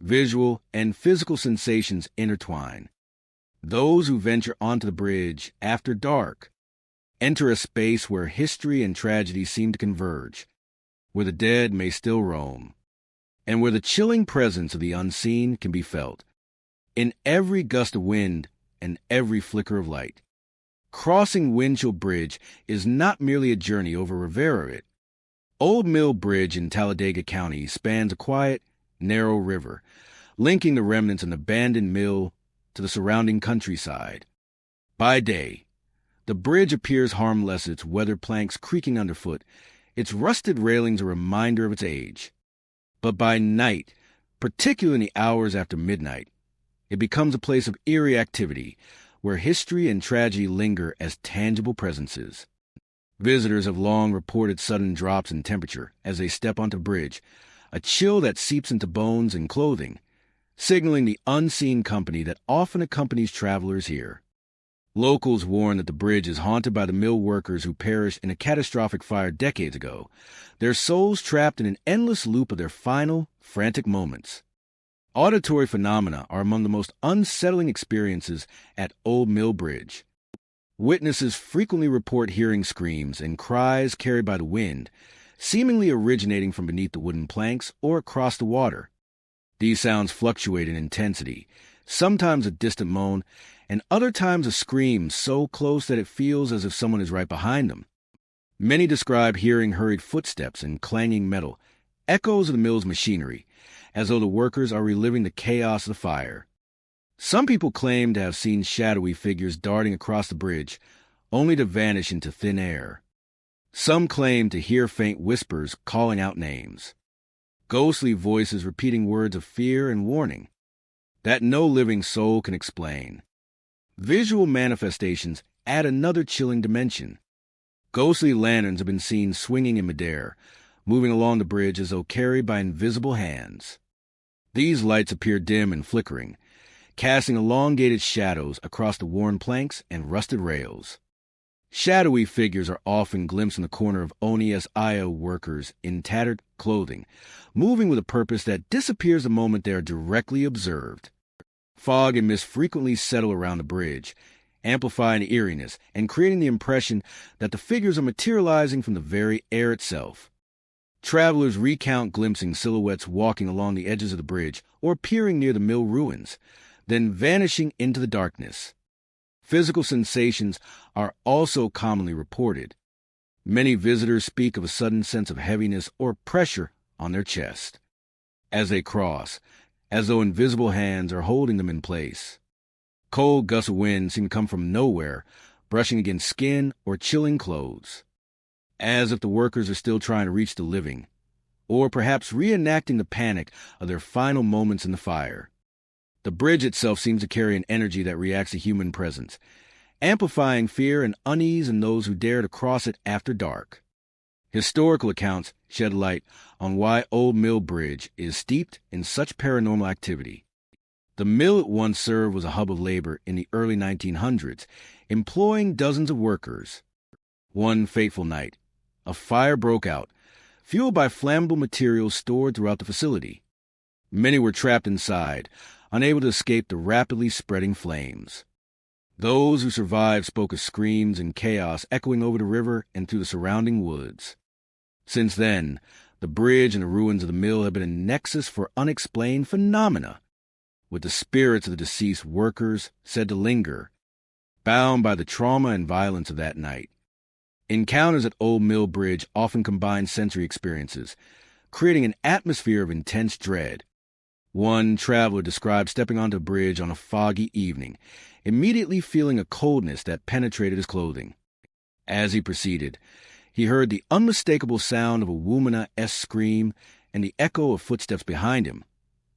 visual, and physical sensations intertwine. Those who venture onto the bridge after dark enter a space where history and tragedy seem to converge, where the dead may still roam, and where the chilling presence of the unseen can be felt in every gust of wind and every flicker of light. Crossing Winchell Bridge is not merely a journey over Rivera. Old Mill Bridge in Talladega County spans a quiet, narrow river, linking the remnants of an abandoned mill to the surrounding countryside. By day, the bridge appears harmless, its weathered planks creaking underfoot, its rusted railings a reminder of its age. But by night, particularly in the hours after midnight, it becomes a place of eerie activity, where history and tragedy linger as tangible presences. Visitors have long reported sudden drops in temperature as they step onto the bridge, a chill that seeps into bones and clothing, signaling the unseen company that often accompanies travelers here. Locals warn that the bridge is haunted by the mill workers who perished in a catastrophic fire decades ago, their souls trapped in an endless loop of their final, frantic moments. Auditory phenomena are among the most unsettling experiences at Old Mill Bridge. Witnesses frequently report hearing screams and cries carried by the wind, seemingly originating from beneath the wooden planks or across the water. These sounds fluctuate in intensity, sometimes a distant moan, and other times a scream so close that it feels as if someone is right behind them. Many describe hearing hurried footsteps and clanging metal, echoes of the mill's machinery, as though the workers are reliving the chaos of the fire. Some people claim to have seen shadowy figures darting across the bridge, only to vanish into thin air. Some claim to hear faint whispers calling out names, ghostly voices repeating words of fear and warning that no living soul can explain. Visual manifestations add another chilling dimension. Ghostly lanterns have been seen swinging in midair, moving along the bridge as though carried by invisible hands. These lights appear dim and flickering, casting elongated shadows across the worn planks and rusted rails. Shadowy figures are often glimpsed in the corner of ONESIO workers in tattered clothing, moving with a purpose that disappears the moment they are directly observed. Fog and mist frequently settle around the bridge, amplifying the eeriness and creating the impression that the figures are materializing from the very air itself. Travelers recount glimpsing silhouettes walking along the edges of the bridge or peering near the mill ruins, then vanishing into the darkness. Physical sensations are also commonly reported. Many visitors speak of a sudden sense of heaviness or pressure on their chest. as they cross, as though invisible hands are holding them in place. Cold gusts of wind seem to come from nowhere, brushing against skin or chilling clothes, as if the workers are still trying to reach the living, or perhaps reenacting the panic of their final moments in the fire. The bridge itself seems to carry an energy that reacts to human presence, amplifying fear and unease in those who dare to cross it after dark. Historical accounts shed light on why Old Mill Bridge is steeped in such paranormal activity. The mill it once served was a hub of labor in the early 1900s, employing dozens of workers. One fateful night, a fire broke out, fueled by flammable materials stored throughout the facility. Many were trapped inside, unable to escape the rapidly spreading flames. Those who survived spoke of screams and chaos echoing over the river and through the surrounding woods. Since then, the bridge and the ruins of the mill have been a nexus for unexplained phenomena, with the spirits of the deceased workers said to linger, bound by the trauma and violence of that night. Encounters at Old Mill Bridge often combine sensory experiences, creating an atmosphere of intense dread. One traveler described stepping onto a bridge on a foggy evening, immediately feeling a coldness that penetrated his clothing. As he proceeded, he heard the unmistakable sound of a woman-esque scream and the echo of footsteps behind him,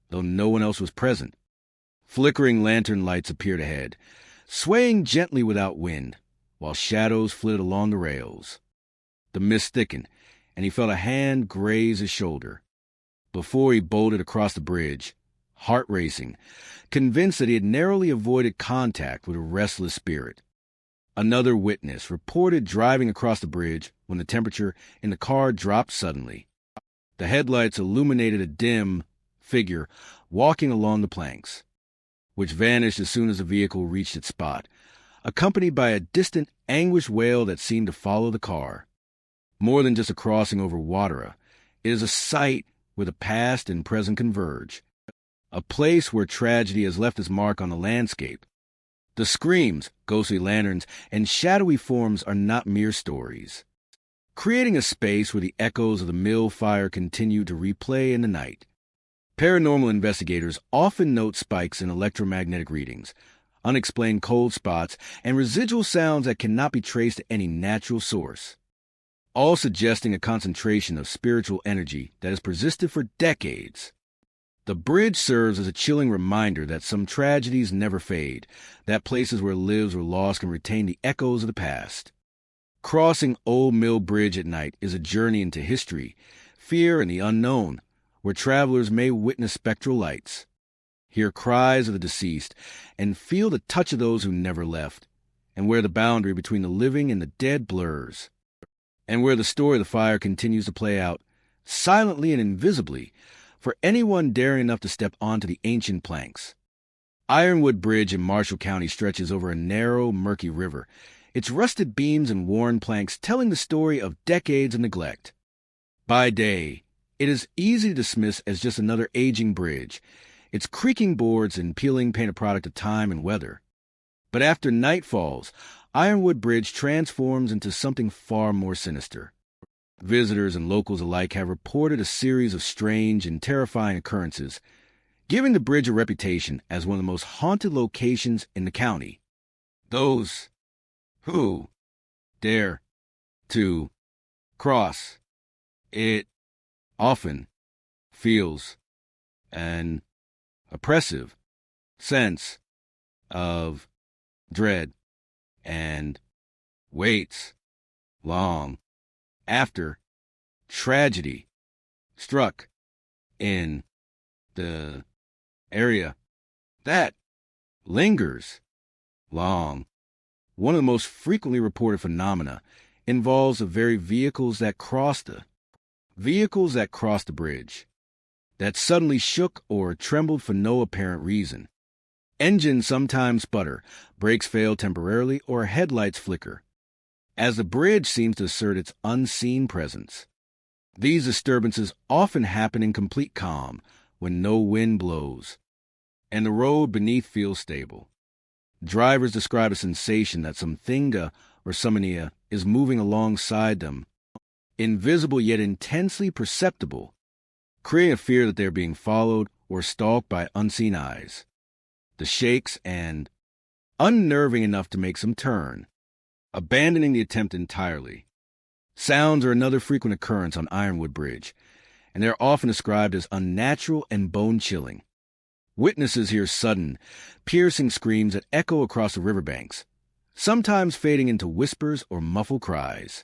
though no one else was present. Flickering lantern lights appeared ahead, swaying gently without wind, while shadows flitted along the rails. The mist thickened, and he felt a hand graze his shoulder. Before he bolted across the bridge, heart racing, convinced that he had narrowly avoided contact with a restless spirit. Another witness reported driving across the bridge when the temperature in the car dropped suddenly. The headlights illuminated a dim figure walking along the planks, which vanished as soon as the vehicle reached its spot, accompanied by a distant, anguished wail that seemed to follow the car. More than just a crossing over water, it is a sight where the past and present converge, a place where tragedy has left its mark on the landscape. The screams, ghostly lanterns, and shadowy forms are not mere stories, creating a space where the echoes of the mill fire continue to replay in the night. Paranormal investigators often note spikes in electromagnetic readings, unexplained cold spots, and residual sounds that cannot be traced to any natural source, all suggesting a concentration of spiritual energy that has persisted for decades. The bridge serves as a chilling reminder that some tragedies never fade, that places where lives were lost can retain the echoes of the past. Crossing Old Mill Bridge at night is a journey into history, fear, and the unknown, where travelers may witness spectral lights, hear cries of the deceased, and feel the touch of those who never left, and where the boundary between the living and the dead blurs, and where the story of the fire continues to play out, silently and invisibly, for anyone daring enough to step onto the ancient planks. Ironwood Bridge in Marshall County stretches over a narrow, murky river, its rusted beams and worn planks telling the story of decades of neglect. By day, it is easy to dismiss as just another aging bridge, its creaking boards and peeling paint a product of time and weather. But after night falls, Ironwood Bridge transforms into something far more sinister. Visitors and locals alike have reported a series of strange and terrifying occurrences, giving the bridge a reputation as one of the most haunted locations in the county. Those who dare to cross it often feels an oppressive sense of dread and waits long after tragedy struck in the area. That lingers long. One of the most frequently reported phenomena involves the very vehicles that cross the bridge, that suddenly shook or trembled for no apparent reason. Engines sometimes sputter, brakes fail temporarily, or headlights flicker, as the bridge seems to assert its unseen presence. These disturbances often happen in complete calm, when no wind blows, and the road beneath feels stable. Drivers describe a sensation that something or something is moving alongside them, invisible yet intensely perceptible, creating a fear that they are being followed or stalked by unseen eyes. The shakes and unnerving enough to make some turn, abandoning the attempt entirely. Sounds are another frequent occurrence on Ironwood Bridge, and they are often described as unnatural and bone-chilling. Witnesses hear sudden, piercing screams that echo across the riverbanks, sometimes fading into whispers or muffled cries.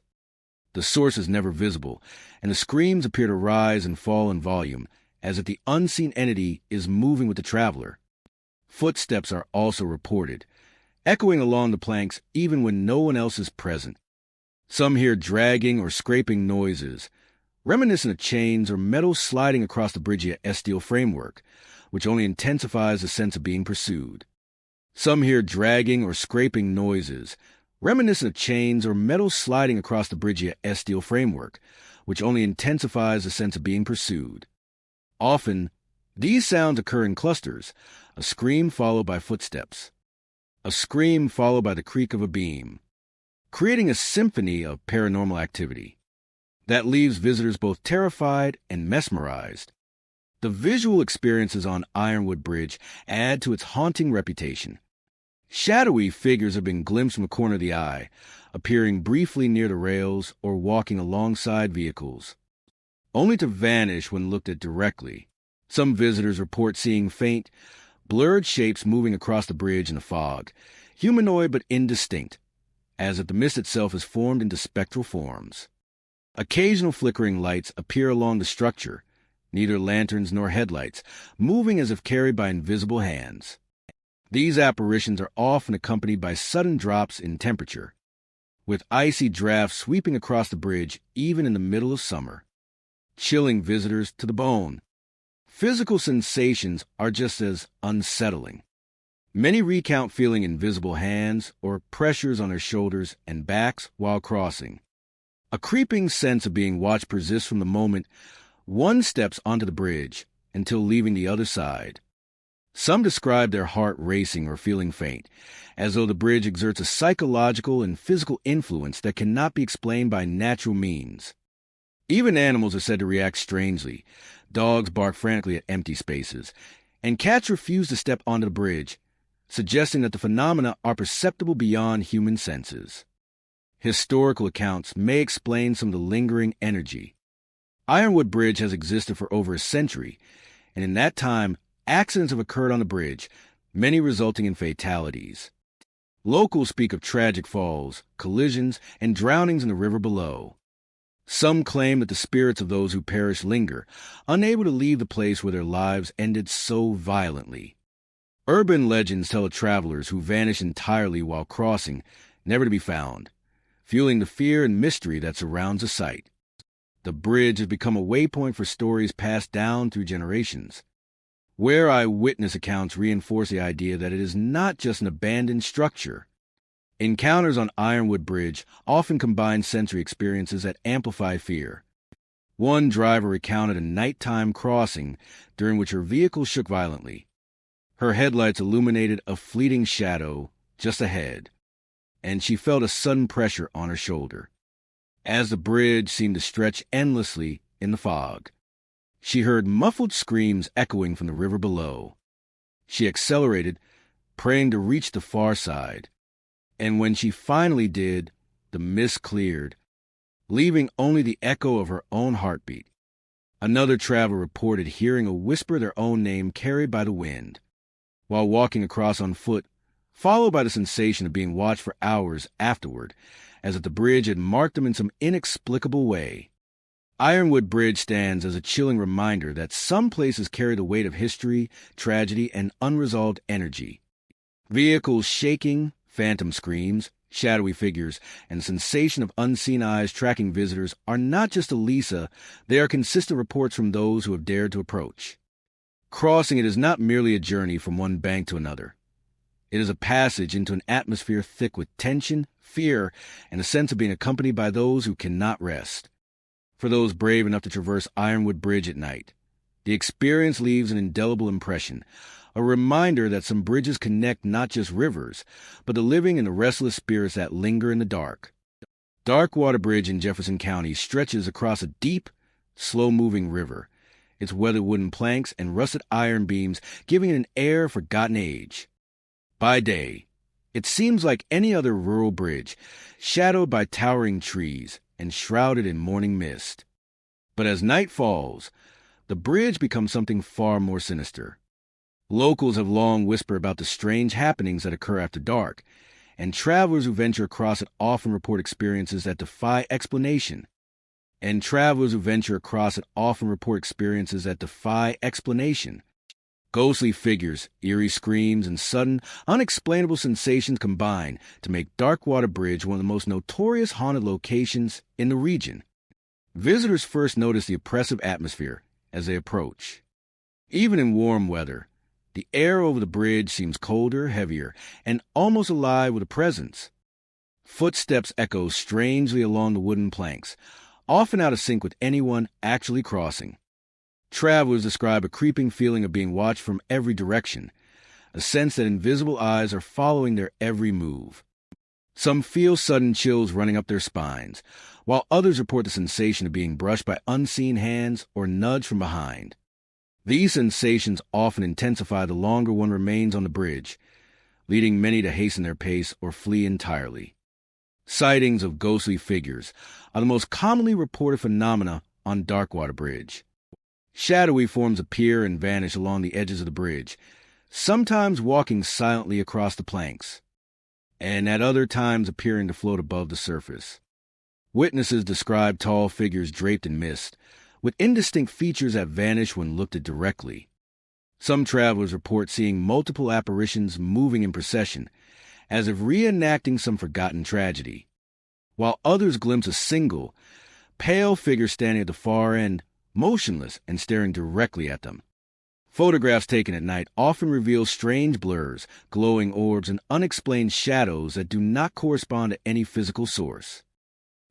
The source is never visible, and the screams appear to rise and fall in volume, as if the unseen entity is moving with the traveler. Footsteps are also reported, echoing along the planks even when no one else is present. Some hear dragging or scraping noises, reminiscent of chains or metal sliding across the bridge via steel framework, which only intensifies the sense of being pursued. Some hear dragging or scraping noises, reminiscent of chains or metal sliding across the bridge via steel framework, which only intensifies the sense of being pursued. Often, these sounds occur in clusters, a scream followed by footsteps, a scream followed by the creak of a beam, creating a symphony of paranormal activity that leaves visitors both terrified and mesmerized. The visual experiences on Ironwood Bridge add to its haunting reputation. Shadowy figures have been glimpsed from the corner of the eye, appearing briefly near the rails or walking alongside vehicles, only to vanish when looked at directly. Some visitors report seeing faint, blurred shapes moving across the bridge in the fog, humanoid but indistinct, as if the mist itself is formed into spectral forms. Occasional flickering lights appear along the structure, neither lanterns nor headlights, moving as if carried by invisible hands. These apparitions are often accompanied by sudden drops in temperature, with icy drafts sweeping across the bridge even in the middle of summer, chilling visitors to the bone. Physical sensations are just as unsettling. Many recount feeling invisible hands or pressures on their shoulders and backs while crossing. A creeping sense of being watched persists from the moment one steps onto the bridge until leaving the other side. Some describe their heart racing or feeling faint, as though the bridge exerts a psychological and physical influence that cannot be explained by natural means. Even animals are said to react strangely. Dogs bark frantically at empty spaces, and cats refuse to step onto the bridge, suggesting that the phenomena are perceptible beyond human senses. Historical accounts may explain some of the lingering energy. Ironwood Bridge has existed for over a century, and in that time, accidents have occurred on the bridge, many resulting in fatalities. Locals speak of tragic falls, collisions, and drownings in the river below. Some claim that the spirits of those who perished linger, unable to leave the place where their lives ended so violently. Urban legends tell of travelers who vanish entirely while crossing, never to be found, fueling the fear and mystery that surrounds the site. The bridge has become a waypoint for stories passed down through generations, where eyewitness accounts reinforce the idea that it is not just an abandoned structure. Encounters on Ironwood Bridge often combine sensory experiences that amplify fear. One driver recounted a nighttime crossing during which her vehicle shook violently. Her headlights illuminated a fleeting shadow just ahead, and she felt a sudden pressure on her shoulder, as the bridge seemed to stretch endlessly in the fog. She heard muffled screams echoing from the river below. She accelerated, praying to reach the far side, and when she finally did, the mist cleared, leaving only the echo of her own heartbeat. Another traveler reported hearing a whisper their own name carried by the wind, while walking across on foot, followed by the sensation of being watched for hours afterward, as if the bridge had marked them in some inexplicable way. Ironwood Bridge stands as a chilling reminder that some places carry the weight of history, tragedy, and unresolved energy. Vehicles shaking, phantom screams, shadowy figures, and the sensation of unseen eyes tracking visitors are not just Elisa, they are consistent reports from those who have dared to approach. Crossing it is not merely a journey from one bank to another. It is a passage into an atmosphere thick with tension, fear, and a sense of being accompanied by those who cannot rest. For those brave enough to traverse Ironwood Bridge at night, the experience leaves an indelible impression, a reminder that some bridges connect not just rivers, but the living and the restless spirits that linger in the dark. Darkwater Bridge in Jefferson County stretches across a deep, slow-moving river, its weathered wooden planks and rusted iron beams giving it an air of forgotten age. By day, it seems like any other rural bridge, shadowed by towering trees and shrouded in morning mist. But as night falls, the bridge becomes something far more sinister. Locals have long whispered about the strange happenings that occur after dark, and travelers who venture across it often report experiences that defy explanation. Ghostly figures, eerie screams, and sudden, unexplainable sensations combine to make Darkwater Bridge one of the most notorious haunted locations in the region. Visitors first notice the oppressive atmosphere as they approach. Even in warm weather, the air over the bridge seems colder, heavier, and almost alive with a presence. Footsteps echo strangely along the wooden planks, often out of sync with anyone actually crossing. Travelers describe a creeping feeling of being watched from every direction, a sense that invisible eyes are following their every move. Some feel sudden chills running up their spines, while others report the sensation of being brushed by unseen hands or nudged from behind. These sensations often intensify the longer one remains on the bridge, leading many to hasten their pace or flee entirely. Sightings of ghostly figures are the most commonly reported phenomena on Darkwater Bridge. Shadowy forms appear and vanish along the edges of the bridge, sometimes walking silently across the planks, and at other times appearing to float above the surface. Witnesses describe tall figures draped in mist, with indistinct features that vanish when looked at directly. Some travelers report seeing multiple apparitions moving in procession, as if reenacting some forgotten tragedy, while others glimpse a single, pale figure standing at the far end, motionless and staring directly at them. Photographs taken at night often reveal strange blurs, glowing orbs, and unexplained shadows that do not correspond to any physical source.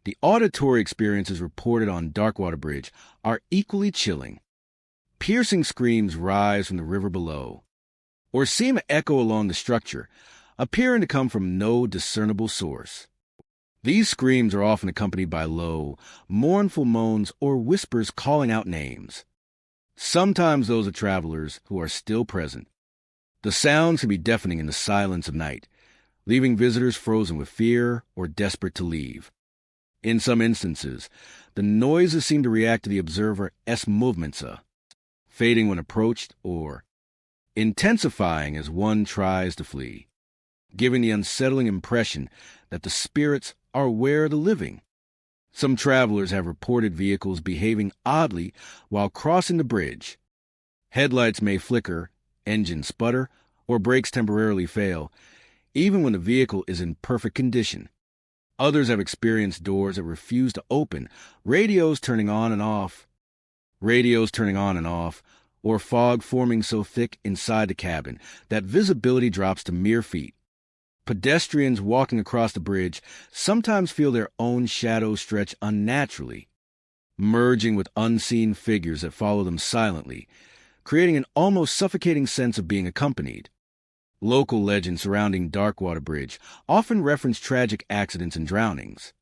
The auditory experiences reported on Darkwater Bridge are equally chilling. Piercing screams rise from the river below, or seem to echo along the structure, appearing to come from no discernible source. These screams are often accompanied by low, mournful moans or whispers calling out names. Sometimes those of travelers who are still present. The sounds can be deafening in the silence of night, leaving visitors frozen with fear or desperate to leave. In some instances, the noises seem to react to the observer's movements, fading when approached or intensifying as one tries to flee, giving the unsettling impression that the spirits are aware of the living. Some travelers have reported vehicles behaving oddly while crossing the bridge. Headlights may flicker, engines sputter, or brakes temporarily fail, even when the vehicle is in perfect condition. Others have experienced doors that refuse to open, radios turning on and off, or fog forming so thick inside the cabin that visibility drops to mere feet. Pedestrians walking across the bridge sometimes feel their own shadows stretch unnaturally, merging with unseen figures that follow them silently, creating an almost suffocating sense of being accompanied. Local legends surrounding Darkwater Bridge often reference tragic accidents and drownings.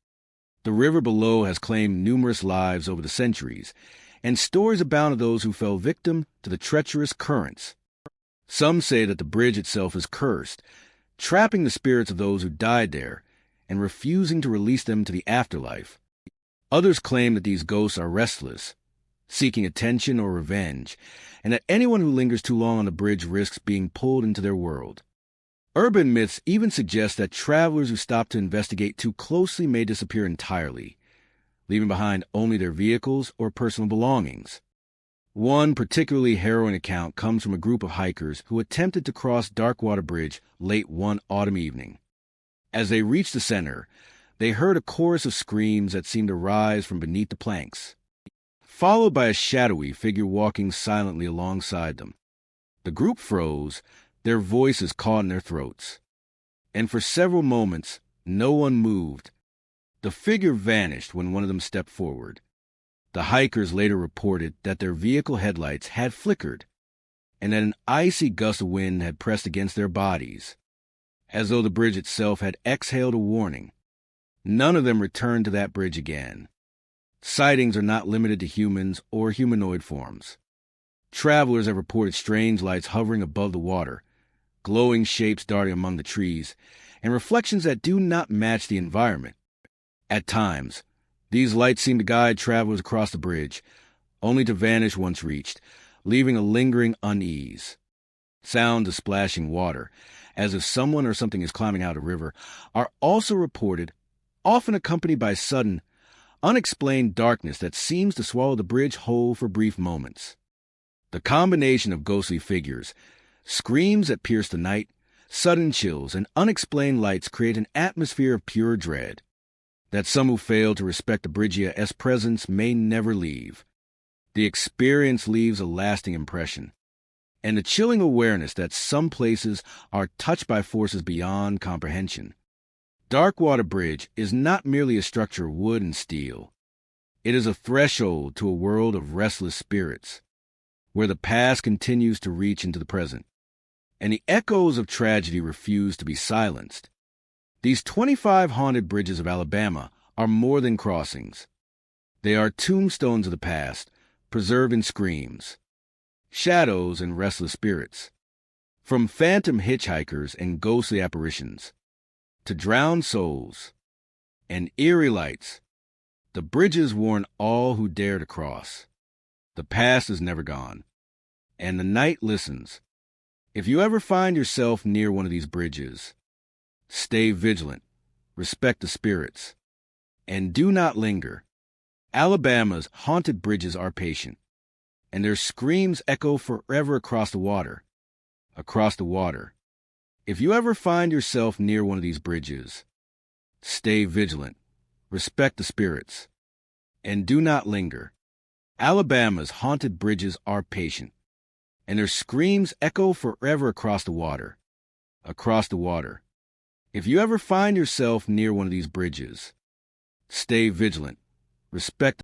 The river below has claimed numerous lives over the centuries, and stories abound of those who fell victim to the treacherous currents. Some say that the bridge itself is cursed, trapping the spirits of those who died there and refusing to release them to the afterlife. Others claim that these ghosts are restless, seeking attention or revenge, and that anyone who lingers too long on the bridge risks being pulled into their world. Urban myths even suggest that travelers who stop to investigate too closely may disappear entirely, leaving behind only their vehicles or personal belongings. One particularly harrowing account comes from a group of hikers who attempted to cross Darkwater Bridge late one autumn evening. As they reached the center, they heard a chorus of screams that seemed to rise from beneath the planks, followed by a shadowy figure walking silently alongside them. The group froze, their voices caught in their throats, and for several moments no one moved. The figure vanished when one of them stepped forward. The hikers later reported that their vehicle headlights had flickered, and that an icy gust of wind had pressed against their bodies, as though the bridge itself had exhaled a warning. None of them returned to that bridge again. Sightings are not limited to humans or humanoid forms. Travelers have reported strange lights hovering above the water, glowing shapes darting among the trees, and reflections that do not match the environment. At times, these lights seem to guide travelers across the bridge, only to vanish once reached, leaving a lingering unease. Sounds of splashing water, as if someone or something is climbing out a river, are also reported, often accompanied by sudden, unexplained darkness that seems to swallow the bridge whole for brief moments. The combination of ghostly figures, screams that pierce the night, sudden chills, and unexplained lights create an atmosphere of pure dread that some who fail to respect the Bridgia-esque presence may never leave. The experience leaves a lasting impression, and the chilling awareness that some places are touched by forces beyond comprehension. Darkwater Bridge is not merely a structure of wood and steel. It is a threshold to a world of restless spirits, where the past continues to reach into the present, and the echoes of tragedy refuse to be silenced. These 25 haunted bridges of Alabama are more than crossings. They are tombstones of the past, preserved in screams, shadows, and restless spirits. From phantom hitchhikers and ghostly apparitions, to drowned souls and eerie lights, the bridges warn all who dare to cross. The past is never gone, and the night listens. If you ever find yourself near one of these bridges, stay vigilant, respect the spirits, and do not linger. Alabama's haunted bridges are patient, and their screams echo forever across the water. Across the water. If you ever find yourself near one of these bridges, stay vigilant, respect the spirits, and do not linger. Alabama's haunted bridges are patient, and their screams echo forever across the water. Across the water. If you ever find yourself near one of these bridges, stay vigilant, respect